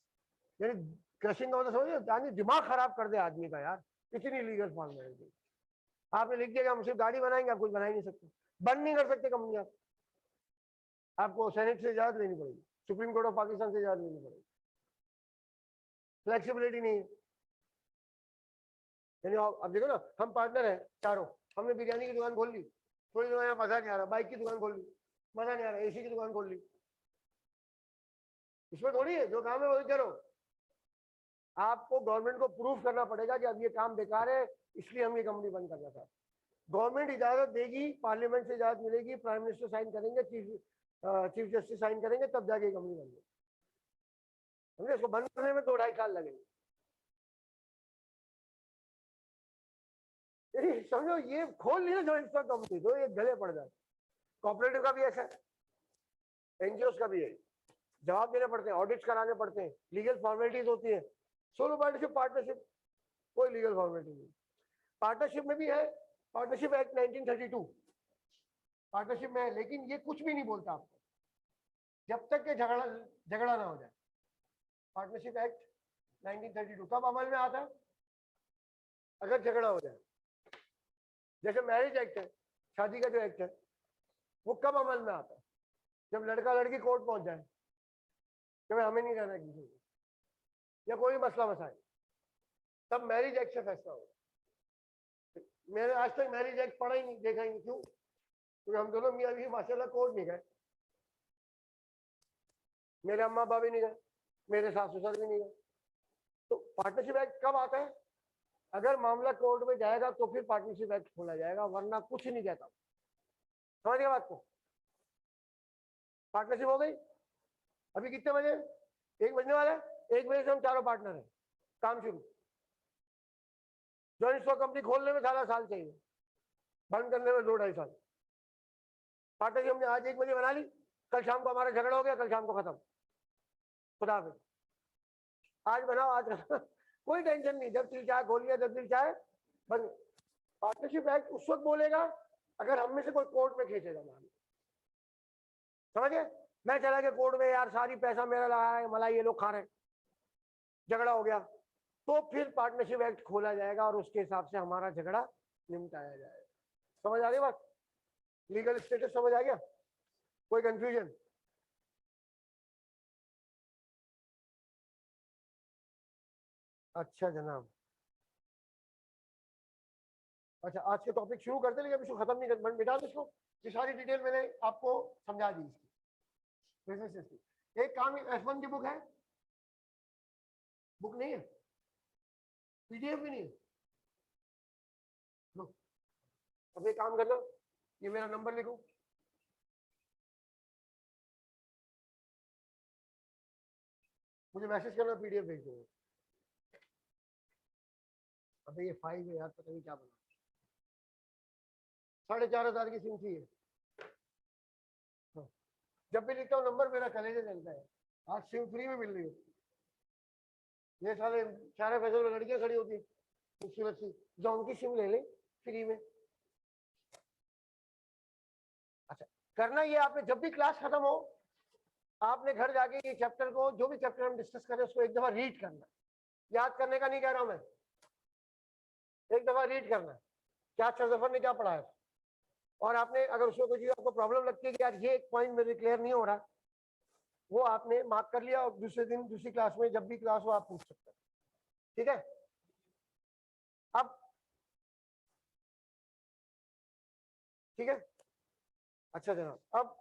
यानी क्रशिंग का मतलब समझो, यानी दिमाग खराब कर दे आदमी का यार, इतनी लीगल फॉर्मेलिटी। आपने लिख दिया कि हम सिर्फ गाड़ी बनाएंगे, आप कुछ बना ही नहीं सकते, बंद नहीं कर सकते कंपनी आप, आपको सेनेट से इजाजत लेनी पड़ेगी, सुप्रीम कोर्ट ऑफ पाकिस्तान से इजाजत लेनी पड़ेगी, फ्लेक्सिबिलिटी नहीं है। यानी अब देखो ना, हम पार्टनर हैं चारों, हमने बिरयानी की दुकान खोल ली, थोड़ी देर मजा नहीं आ रहा, बाइक की दुकान खोल ली, मजा नहीं आ रहा, एसी की दुकान खोल ली, इसमें थोड़ी है, जो काम है वही करो। आपको गवर्नमेंट को प्रूफ करना पड़ेगा कि अब ये काम बेकार है, इसलिए हम ये कंपनी बंद करना चाहते हैं। गवर्नमेंट इजाजत देगी, पार्लियामेंट से इजाजत मिलेगी, प्राइम मिनिस्टर साइन करेंगे, चीफ जस्टिस साइन करेंगे, तब जाके कंपनी बंद होगी। समझे, इसको बंद करने में 2-2.5 साल लगेंगे। समझो, ये खोल लिया जॉइंट स्टॉक कंपनी तो ये गले पड़ जाए। कॉर्पोरेटिव का भी ऐसा है, एनजीओ का भी है, जवाब देने पड़ते हैं, ऑडिट्स कराने पड़ते हैं, लीगल फॉर्मेलिटीज होती है। सोलो पार्टनरशिप, कोई लीगल फॉर्मेलिटी नहीं। पार्टनरशिप में भी है, पार्टनरशिप एक्ट 1932 पार्टनरशिप में है, लेकिन ये कुछ भी नहीं बोलता आपको जब तक के झगड़ा ना हो जाए। पार्टनरशिप एक्ट 1932 कब अमल में आता है? अगर झगड़ा हो जाए। जैसे मैरिज एक्ट है, शादी का जो एक्ट है, वो कब अमल में आता है? जब लड़का लड़की कोर्ट पहुंच जाए कि भाई हमें नहीं रहना किसी को, या कोई मसला मसाइल, तब मैरिज एक्ट से फैसला होगा। मैंने आज तक मैरिज एक्ट पढ़ा ही नहीं, देखा ही नहीं, क्यों? क्योंकि हम दोनों मियां बीवी माशाल्लाह कोर्ट नहीं गए, मेरे अम्मा बाबा भी नहीं गए, मेरे सास ससुर भी नहीं गए। तो पार्टनरशिप एक्ट कब आता है? अगर मामला कोर्ट में जाएगा तो फिर पार्टनरशिप एक्ट खोला जाएगा, वरना कुछ नहीं कहता। समझ गया बात को? पार्टनरशिप हो गई। अभी कितने बजे? 1 बजने वाला है, 1 बजे से हम चारों पार्टनर हैं, काम शुरू। जॉइंट स्टॉक कंपनी खोलने में साल चाहिए, बंद करने में 2-2.5 साल। पार्टनरशिप हमने आज 1 बजे बना ली, कल शाम को हमारा झगड़ा हो गया, कल शाम को खत्म, खुदा हाफिज। आज बनाओ, आज कोई टेंशन नहीं, जब दिल चाहे खोल लिया, जब दिल चाहे बंद। पार्टनरशिप एक्ट उस वक्त बोलेगा अगर हम में से कोई कोर्ट में खींचेगा मामला, समझ गए? मैं चला गया कोर्ट में, यार सारी पैसा मेरा लगा है, मलाई ये लोग खा रहे हैं, झगड़ा हो गया, तो फिर पार्टनरशिप एक्ट खोला जाएगा और उसके हिसाब से हमारा झगड़ा निपटाया जाएगा। समझ आ रही बात? लीगल स्टेटस समझ आ गया? कोई कंफ्यूजन? अच्छा जनाब, अच्छा आज के टॉपिक शुरू करते, लेकिन इसको खत्म नहीं कर, मिटा दो इसको। ये सारी डिटेल मैंने आपको समझा दी इसकी, बिजनेस की। एक काम, F1 की बुक है? बुक नहीं है, पीडीएफ भी नहीं है। लो, अब एक काम करना, ये मेरा नंबर लिखो, मुझे मैसेज करना, पीडीएफ भेज दो। अबे ये फाइल है यार, पता नहीं क्या बना। 4,500 की सिम चाहिए। हाँ। जब भी लिखता हूँ नंबर मेरा कलेजे चलता है। आज सिम फ्री में मिल रही है। ये साले सारे पैसे में लड़कियां खड़ी होती है खूबसूरत सी, जो उनकी सिम ले ले फ्री में। अच्छा, करना ये आपने जब भी क्लास खत्म हो, आपने घर जाके ये चैप्टर को, जो भी चैप्टर हम डिस्कस करें, उसको एक दफा रीड करना। याद करने का नहीं कह रहा हूं मैं, एक दफा रीड करना क्या जफर ने क्या पढ़ाया। और आपने अगर उसमें कोई चीज आपको प्रॉब्लम लगती है कि यार ये एक पॉइंट मेरे क्लियर नहीं हो रहा, वो आपने मार्क कर लिया और दूसरे दिन दूसरी क्लास में जब भी क्लास हो आप पूछ सकते हैं। ठीक है? अब ठीक है, अच्छा जनाब, अब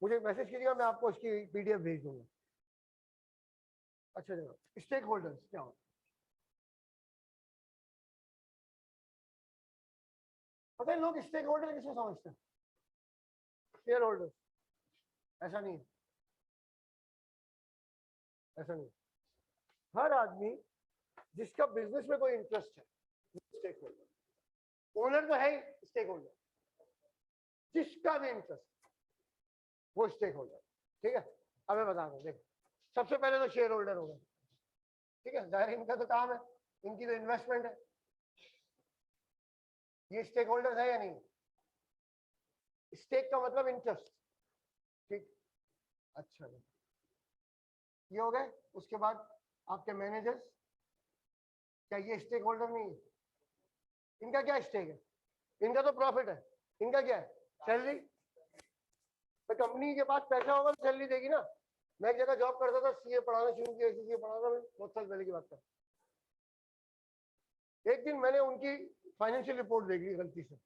मुझे मैसेज कीजिएगा, मैं आपको इसकी पीडीएफ भेज दूंगा। अच्छा जनाब, स्टेक होल्डर्स क्या हो? पता है लोग स्टेक होल्डर किसको समझते हैं? Share holder. ऐसा नहीं है, ऐसा नहीं। हर आदमी जिसका बिजनेस में कोई इंटरेस्ट है स्टेक होल्डर। ओनर तो है ही स्टेक होल्डर, जिसका भी इंटरेस्ट वो स्टेक होल्डर। ठीक है, अब मैं बता रहा हूँ, देखो सबसे पहले तो शेयर होल्डर होगा। ठीक है, जाहिर इनका तो काम है, इनकी तो इन्वेस्टमेंट है। ये स्टेक होल्डर है या नहीं? स्टेक का मतलब इंटरेस्ट। ठीक, अच्छा ये हो गए। उसके बाद आपके मैनेजर्स, क्या ये स्टेक होल्डर नहीं है? इनका क्या स्टेक है? इनका तो प्रॉफिट है। इनका क्या है? सैलरी। तो कंपनी के पास पैसा होगा तो सैलरी देगी ना। मैं एक जगह जॉब करता था, सीए पढ़ाना शुरू किया, सीए पढ़ाता मैं, बहुत साल पहले की बात कर। एक दिन मैंने उनकी फाइनेंशियल रिपोर्ट देख ली गलती से।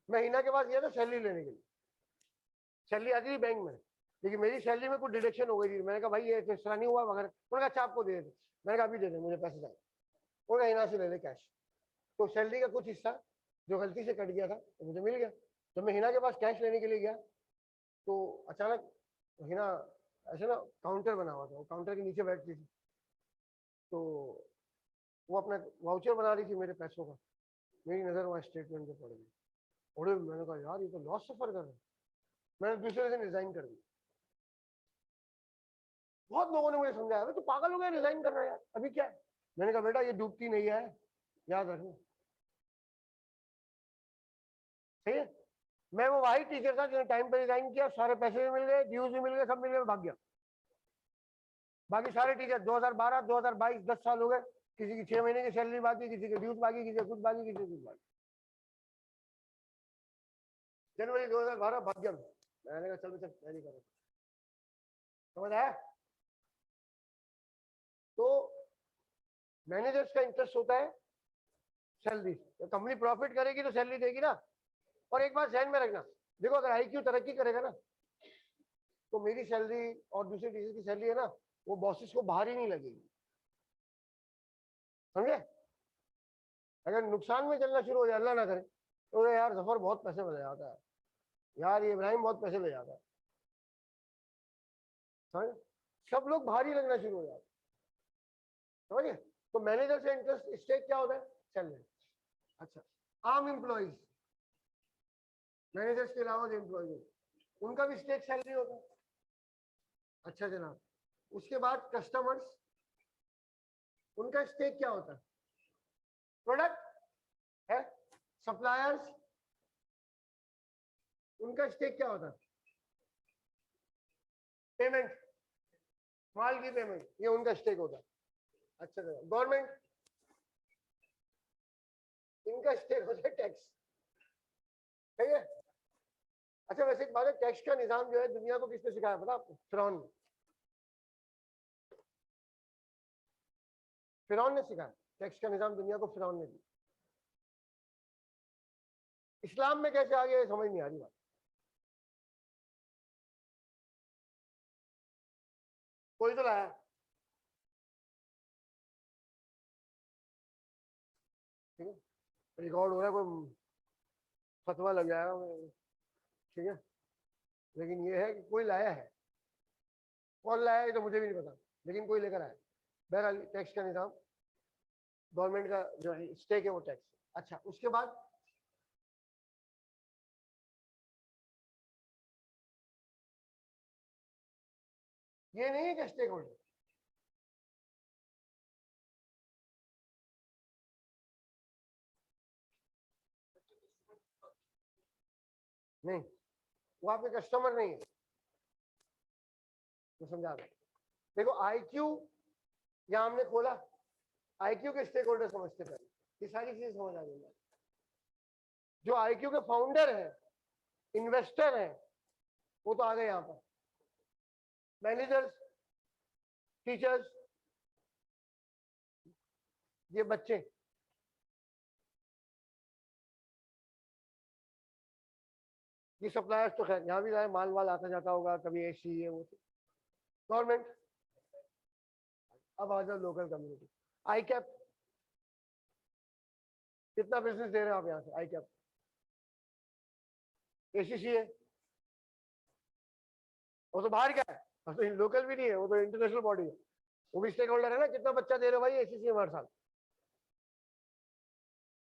मैं हिना के पास गया था सैलरी लेने के लिए, सैलरी आती थी बैंक में, लेकिन मेरी सैलरी में कुछ डिडक्शन हो गई थी। मैंने कहा भाई ये इस तरह नहीं हुआ वगैरह। उन्होंने कहा अच्छा आपको दे दे। मैंने कहा अभी दे दे, मुझे पैसे चाहिए। उन्होंने हिना से ले ले कैश। तो सैलरी का कुछ हिस्सा जो गलती से कट गया था तो मुझे मिल गया। जब मैं हिना के पास कैश लेने के लिए गया तो अचानक हिना ऐसे ना काउंटर बना हुआ था, वो काउंटर के नीचे बैठती थी, तो वो अपना वाउचर बना रही थी मेरे पैसों का। मेरी नज़र वहाँ स्टेटमेंट पे पड़ गई। और मैंने कहा यार ये तो लॉस सफर कर रहा है। मैंने दूसरे दिन रिजाइन कर दी। बहुत लोगों ने मुझे समझाया तो पागल हो गया, रिजाइन कर रहा है यार, अभी क्या है? मैंने कहा बेटा ये डूबती नहीं है, याद रखना। सही है। मैं वो वही टीचर था जिसने टाइम पे रिजाइन किया, सारे पैसे भी मिल गए, ड्यूज भी मिल गए, सब मिल गए, भाग गया। बाकी सारे टीचर 2012 2022 10 साल हो गए, किसी की 6 महीने की सैलरी बाकी, किसी के ड्यूज बाकी, किसी कुछ बाकी, किसी कुछ बाकी। जनवरी 2012 भाग गया। मैंने कहा चल मैं नहीं कर रहा। समझ आया? तो मैनेजर्स का इंटरेस्ट होता है सैलरी। तो कंपनी प्रॉफिट करेगी तो सैलरी देगी ना। और एक बात ध्यान में रखना, देखो अगर आईक्यू तरक्की करेगा ना तो मेरी सैलरी और दूसरे टीचर की सैलरी है ना, वो बॉसेस को बाहर ही नहीं लगेगी। समझे? अगर नुकसान में चलना शुरू हो जाए, अल्लाह ना करे, तो यार जफर बहुत पैसे ले जाता है, यार ये इब्राहिम बहुत पैसे ले जाता है, समझे? सब लोग भारी लगना शुरू हो जाते, समझिए? तो मैनेजर से इंटरेस्ट स्टेक क्या होता है? सैलरी। अच्छा, आम एम्प्लॉइज, मैनेजर्स के अलावा जो एम्प्लॉइज उनका भी स्टेक सैलरी होता है। अच्छा जनाब, उसके बाद कस्टमर्स, उनका स्टेक क्या होता है? प्रोडक्ट है। सप्लायर्स, उनका स्टेक क्या होता है? पेमेंट, माल की पेमेंट, ये उनका स्टेक होता है। अच्छा जनाब, गवर्नमेंट, इनका स्टेक होता है टैक्स। ठीक है? अच्छा वैसे एक बात है, टैक्स का निजाम जो है दुनिया को किसने सिखाया पता आपको? फिरौन ने। फिरौन ने सिखाया टैक्स का निजाम दुनिया को, फिरौन ने दिया। इस्लाम में कैसे आ गया समझ नहीं आ रही बात। कोई तो लाया, ठीक है, रिकॉर्ड हो रहा है, कोई फतवा लग जाएगा, ठीक है, लेकिन ये है कि कोई लाया है, कौन लाया है तो मुझे भी नहीं पता, लेकिन कोई लेकर आया। बहरहाल टैक्स का निजाम, गवर्नमेंट का जो है स्टेक है वो टैक्स। अच्छा उसके बाद ये नहीं है कि स्टेक होल्डर, नहीं, वो आपके कस्टमर नहीं है, मैं समझा रहा हूं। देखो आईक्यू यहां हमने खोला, आईक्यू के स्टेक होल्डर समझते पहले, ये सारी चीजें समझ आ गई। जो आईक्यू के फाउंडर है, इन्वेस्टर है, वो तो आ गए यहाँ पर, मैनेजर्स, टीचर्स, ये बच्चे, ये सप्लायर्स तो खैर यहाँ भी जाए, माल वाल आता जाता होगा, कभी एसी है वो, गवर्नमेंट। अब आ जाओ लोकल कम्युनिटी, आई कैप, कितना बिजनेस दे रहे हैं आप यहाँ से? आई कैप, एसीसी है, वो तो बाहर क्या है, तो लोकल भी नहीं है, वो तो इंटरनेशनल बॉडी है, वो भी स्टेक होल्डर है ना। कितना बच्चा दे रहे हो भाई एसीसी हर साल?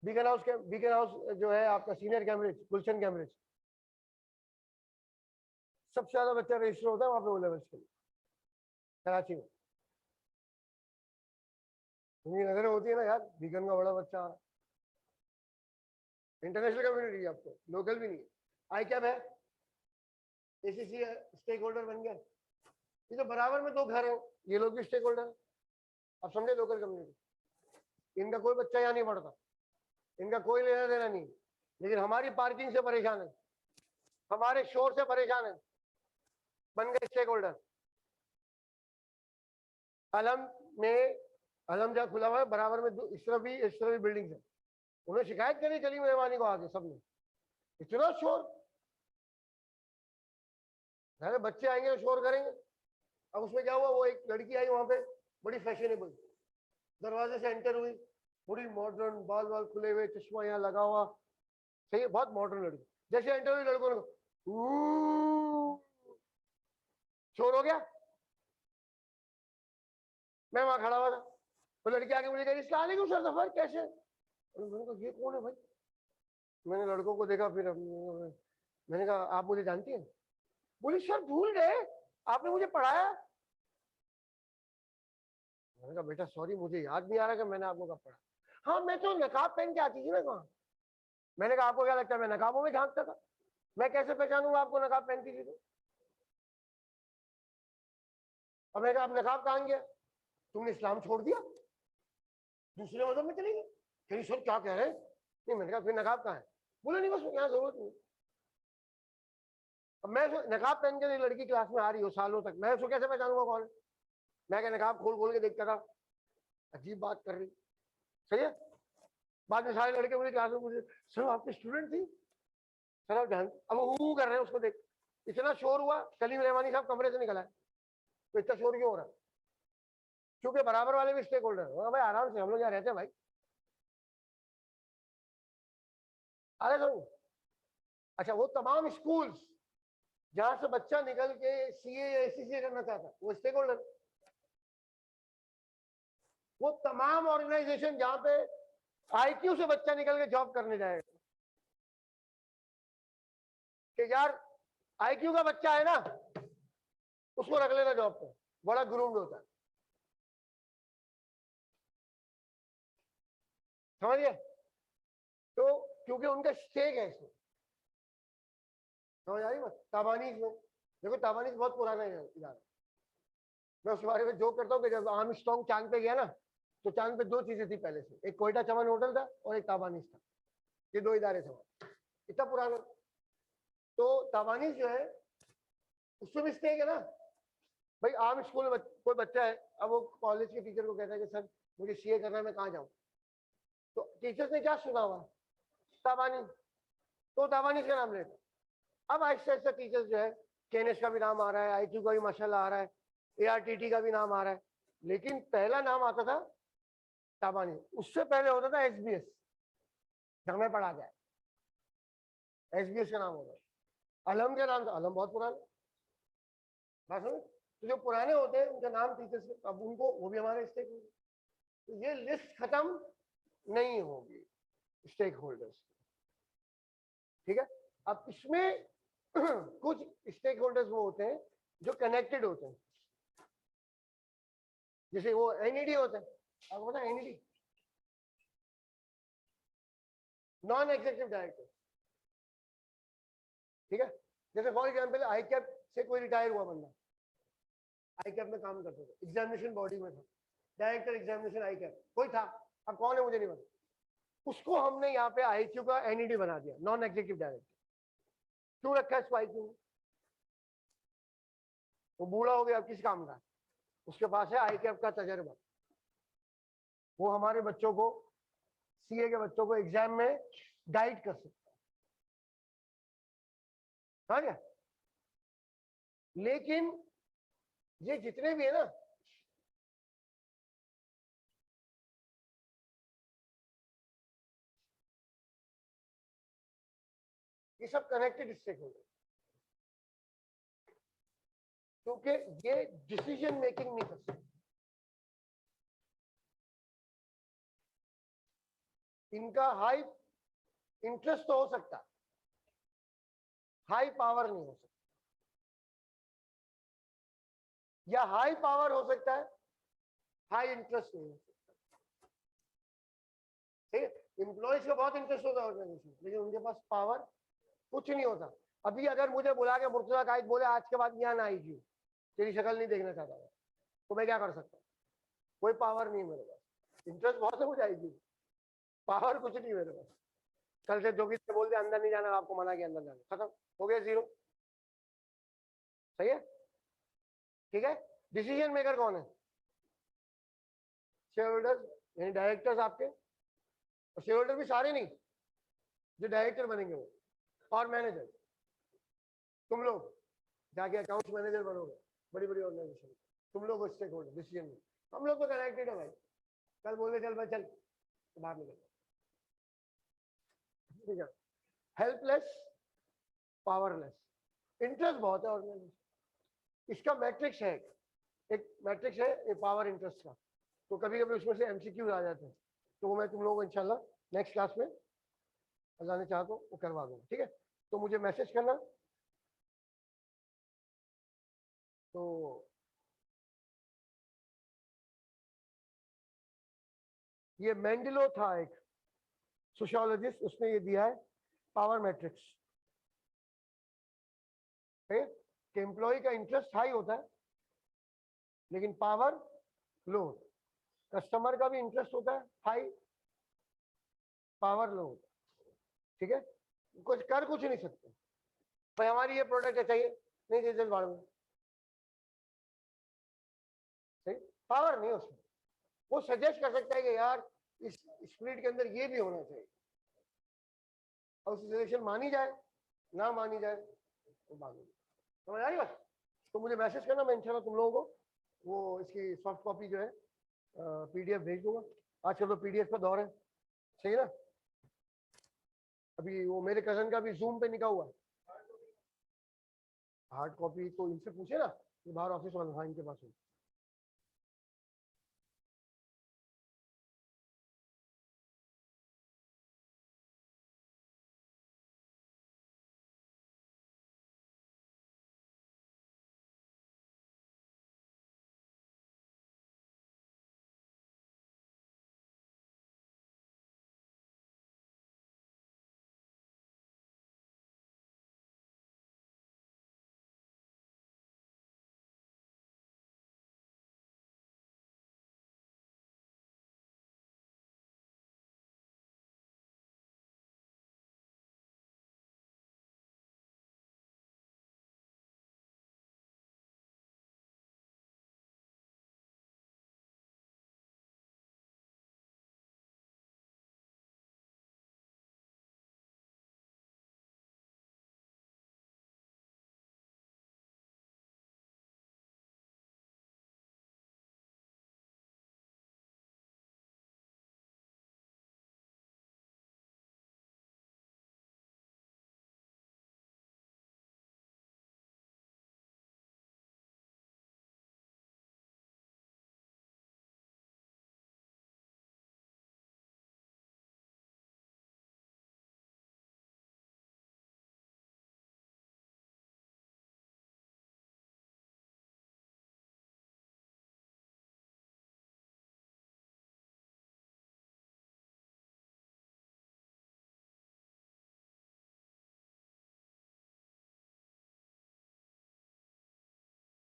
बीकन हाउस जो है आपका सीनियर कैम्ब्रिज, गुलशन कैम्ब्रिज, सबसे ज्यादा बच्चा रजिस्टर होता है वहां पे ओ लेवल्स के लिए, कराची में। उनकी नजर होती है ना यार, बीकन का बड़ा बच्चा, इंटरनेशनल कम्युनिटी आपको, लोकल भी नहीं है। आई कैप है, एसीसी है, स्टेक होल्डर बन गया। ये तो बराबर में दो घर हैं, ये लोग भी स्टेक होल्डर है। अब समझे लोकल कम्युनिटी, इनका कोई बच्चा यहाँ नहीं पढ़ता, इनका कोई लेना देना नहीं, लेकिन हमारी पार्किंग से परेशान है, हमारे शोर से परेशान है, बन गए स्टेक होल्डर। अलम में, अलम जहाँ खुला हुआ है बराबर में इस तरफ भी बिल्डिंग है, उन्हें शिकायत करी चली मेहरबानी को आगे सबने, इतना शोर, अरे बच्चे आएंगे तो शोर करेंगे। अब उसमें क्या हुआ, वो एक लड़की आई वहां पे, बड़ी फैशनेबल, दरवाजे से एंटर हुई, बड़ी मॉडर्न, बाल बाल खुले हुए, चश्मा यहाँ लगा हुआ, सही है, बहुत मॉडर्न लड़की। जैसे एंटर हुई लड़कों ने शोर हो गया, मैं वहां खड़ा हुआ था, तो लड़की आके मुझे कह रही सलाम सर सफर कैसे? मैंने कहा ये कौन है भाई? मैंने लड़कों को देखा, फिर मैंने कहा आप मुझे जानती हैं? बोली सर भूल गए, आपने मुझे पढ़ाया। मैंने कहा बेटा सॉरी, मुझे याद नहीं आ रहा कि मैंने आपको कब पढ़ा। हाँ मैं तो नकाब पहन के आती थी ना वहां। मैंने कहा आपको क्या लगता है मैं नकाबों में झांकता था? मैं कैसे पहचानूंगा आपको नकाब पहनती थी तो? अब मैंने कहा आप नकाब कहाँ गया, तुमने इस्लाम छोड़ दिया, दूसरे मजहब में चली गई? कहीं सर क्या कह रहे हैं? नहीं, मैंने कहा फिर नकाब कहाँ है? बोले नहीं बस यहाँ जरूरत नहीं। अब मैं नकाब पहन के लड़की क्लास में आ रही हो सालों तक, मैं उसको कैसे पहचानूंगा कौन है? मैं क्या नकाब खोल खोल के देखता था, अजीब बात कर रही, सही है। बाद में सारे लड़के मुझे क्लास में पूछे सर आपकी स्टूडेंट थी, सर आप जान, अब वो कर रहे हैं उसको देख, इतना शोर हुआ, सलीम रहमानी साहब कमरे से निकला है, तो इतना शोर क्यों हो रहा है? क्योंकि बराबर वाले भी स्टेक होल्डर है। भाई आराम से, हम लोग यहाँ रहते हैं भाई, अरे सुन। अच्छा वो तमाम स्कूल्स जहां से बच्चा निकल के सीए या एसीसी करना चाहता है वो स्टेक होल्डर, वो तमाम ऑर्गेनाइजेशन जहां पे आईक्यू से बच्चा निकल के जॉब करने जाएगा कि यार आईक्यू का बच्चा है ना, उसको रख लेना जॉब पे, बड़ा ग्रूम्ड होता है, समझिए। तो क्योंकि उनका स्टेक है इसमें, समझ आई बात। ताबानीज में देखो, ताबानीज बहुत पुराना इदारा, मैं उसके बारे में जो करता हूँ कि जब आर्मस्ट्रांग चांद पे गया ना, तो चांद पे दो चीजें थी पहले से, एक कोयटा चमन होटल था और एक ताबानीज था, ये दो इदारे थे, इतना पुराना। तो तावानीज जो है उसमें भी स्टेक है ना भाई। आम स्कूल में कोई बच्चा है, अब वो कॉलेज के टीचर को कहता है कि सर मुझे सीए करना है, मैं कहाँ जाऊँ? तो टीचर्स ने क्या सुना हुआ? तावानीज, तो तावानीज का नाम लेता। अब आहिस्ता आहिस्ता टीचर्स जो है, केनेस का भी नाम आ रहा है, आईक्यू का भी माशाल्लाह आ रहा है, एआरटीटी का भी नाम आ रहा है, लेकिन पहला नाम आता था ताबानी। उससे पहले होता था एसबीएस, जब मैं पढ़ा गया एसबीएस का नाम होता है। अलम का नाम था, अलम बहुत पुराना बात सुनो। तो जो पुराने होते हैं उनका नाम टीचर्स, अब उनको वो भी हमारे स्टेक होल्डर। तो ये लिस्ट खत्म नहीं होगी स्टेक होल्डर्स, ठीक है। अब इसमें कुछ स्टेक होल्डर्स वो होते हैं जो कनेक्टेड होते हैं, जैसे वो एनईडी होते हैं। आपको पता है एनईडी, नॉन एग्जीक्यूटिव डायरेक्टर, ठीक है। जैसे फॉर एग्जाम्पल आईकैप से कोई रिटायर हुआ बंदा, आईकैप में काम करता था, एग्जामिनेशन बॉडी में था, डायरेक्टर एग्जामिनेशन आईकैप कोई था, अब कौन है मुझे नहीं पता, उसको हमने यहाँ पे आईक्यू का एनईडी बना दिया, नॉन एग्जीक्यूटिव डायरेक्टर। क्यों रखा है इसको आईक्यू? वो बूढ़ा हो गया, अब किस काम का? उसके पास है आईकैप का तजर्बा, वो हमारे बच्चों को, सीए के बच्चों को एग्जाम में गाइड कर सकता है, क्या? लेकिन ये जितने भी है ना, ये सब कनेक्टेड स्टेक होंगे, क्योंकि ये डिसीजन मेकिंग नहीं कर सकते। इनका हाई इंटरेस्ट तो हो सकता है, हाई पावर नहीं हो सकता, या हाई पावर हो सकता है, हाई इंटरेस्ट नहीं हो सकता, ठीक है। एम्प्लॉयज का बहुत इंटरेस्ट होता है ऑर्गेनाइजेशन, लेकिन उनके पास पावर कुछ नहीं होता। अभी अगर मुझे बुला के मुर्तजा कायद बोले आज के बाद यहाँ ना आईगी, तेरी शक्ल नहीं देखना चाहता है, तो मैं क्या कर सकता हूँ? कोई पावर नहीं मेरे पास, इंटरेस्ट बहुत है मुझे आईगी, पावर कुछ नहीं मेरे पास। कल से जोगी से बोल दे अंदर नहीं जाना, आपको मना किया अंदर जाना, खत्म हो गया, जीरो। सही है, ठीक है। डिसीजन मेकर कौन है? शेयर होल्डर्स, यानी डायरेक्टर्स आपके, और शेयर होल्डर भी सारे नहीं, जो डायरेक्टर बनेंगे वो, और मैनेजर। तुम लोग जाके अकाउंट्स मैनेजर बनोगे बड़ी बड़ी ऑर्गेनाइजेशन, तुम लोग स्टेक होल्डर डिसीजन में। हम लोग तो कनेक्टेड है भाई, कल बोले चल भाई चल तो बाहर निकल, ठीक है। हेल्पलेस, पावरलेस, इंटरेस्ट बहुत है ऑर्गेनाइजेशन। इसका मैट्रिक्स है, एक मैट्रिक्स है ये पावर इंटरेस्ट का, तो कभी कभी उसमें से एमसीक्यूज आ जाते हैं, तो वो मैं तुम लोगों को इंशाल्लाह नेक्स्ट क्लास में अल्लाह ने चाहा तो वो करवा दूंगा, ठीक है। तो मुझे मैसेज करना। तो ये मेंडेलो था एक सोशियोलॉजिस्ट, उसने ये दिया है पावर मैट्रिक्स, कि एम्प्लॉय का इंटरेस्ट हाई होता है लेकिन पावर लो, कस्टमर का भी इंटरेस्ट होता है हाई, पावर लो होता है, ठीक है। कुछ नहीं सकते भाई, हमारी ये प्रोडक्ट है चाहिए, नहीं चाहिए बाढ़ में, सही। पावर नहीं उसमें, वो सजेस्ट कर सकता है कि यार इस स्प्लिट के अंदर ये भी होना चाहिए, और उसकी सजेशन मानी जाए ना मानी जाए तो मानी, समझ आ रही बात? तो मुझे मैसेज करना, मैं इंशाल्लाह तुम लोगों को वो इसकी सॉफ्ट कॉपी जो है पीडीएफ भेज दूंगा। आजकल तो पीडीएफ का दौर है, सही ना। अभी वो मेरे कजन का भी जूम पे निकला हुआ है, हार्ड कॉपी तो इनसे पूछे ना, ये बाहर ऑफिस वाले, हाँ इनके पास है।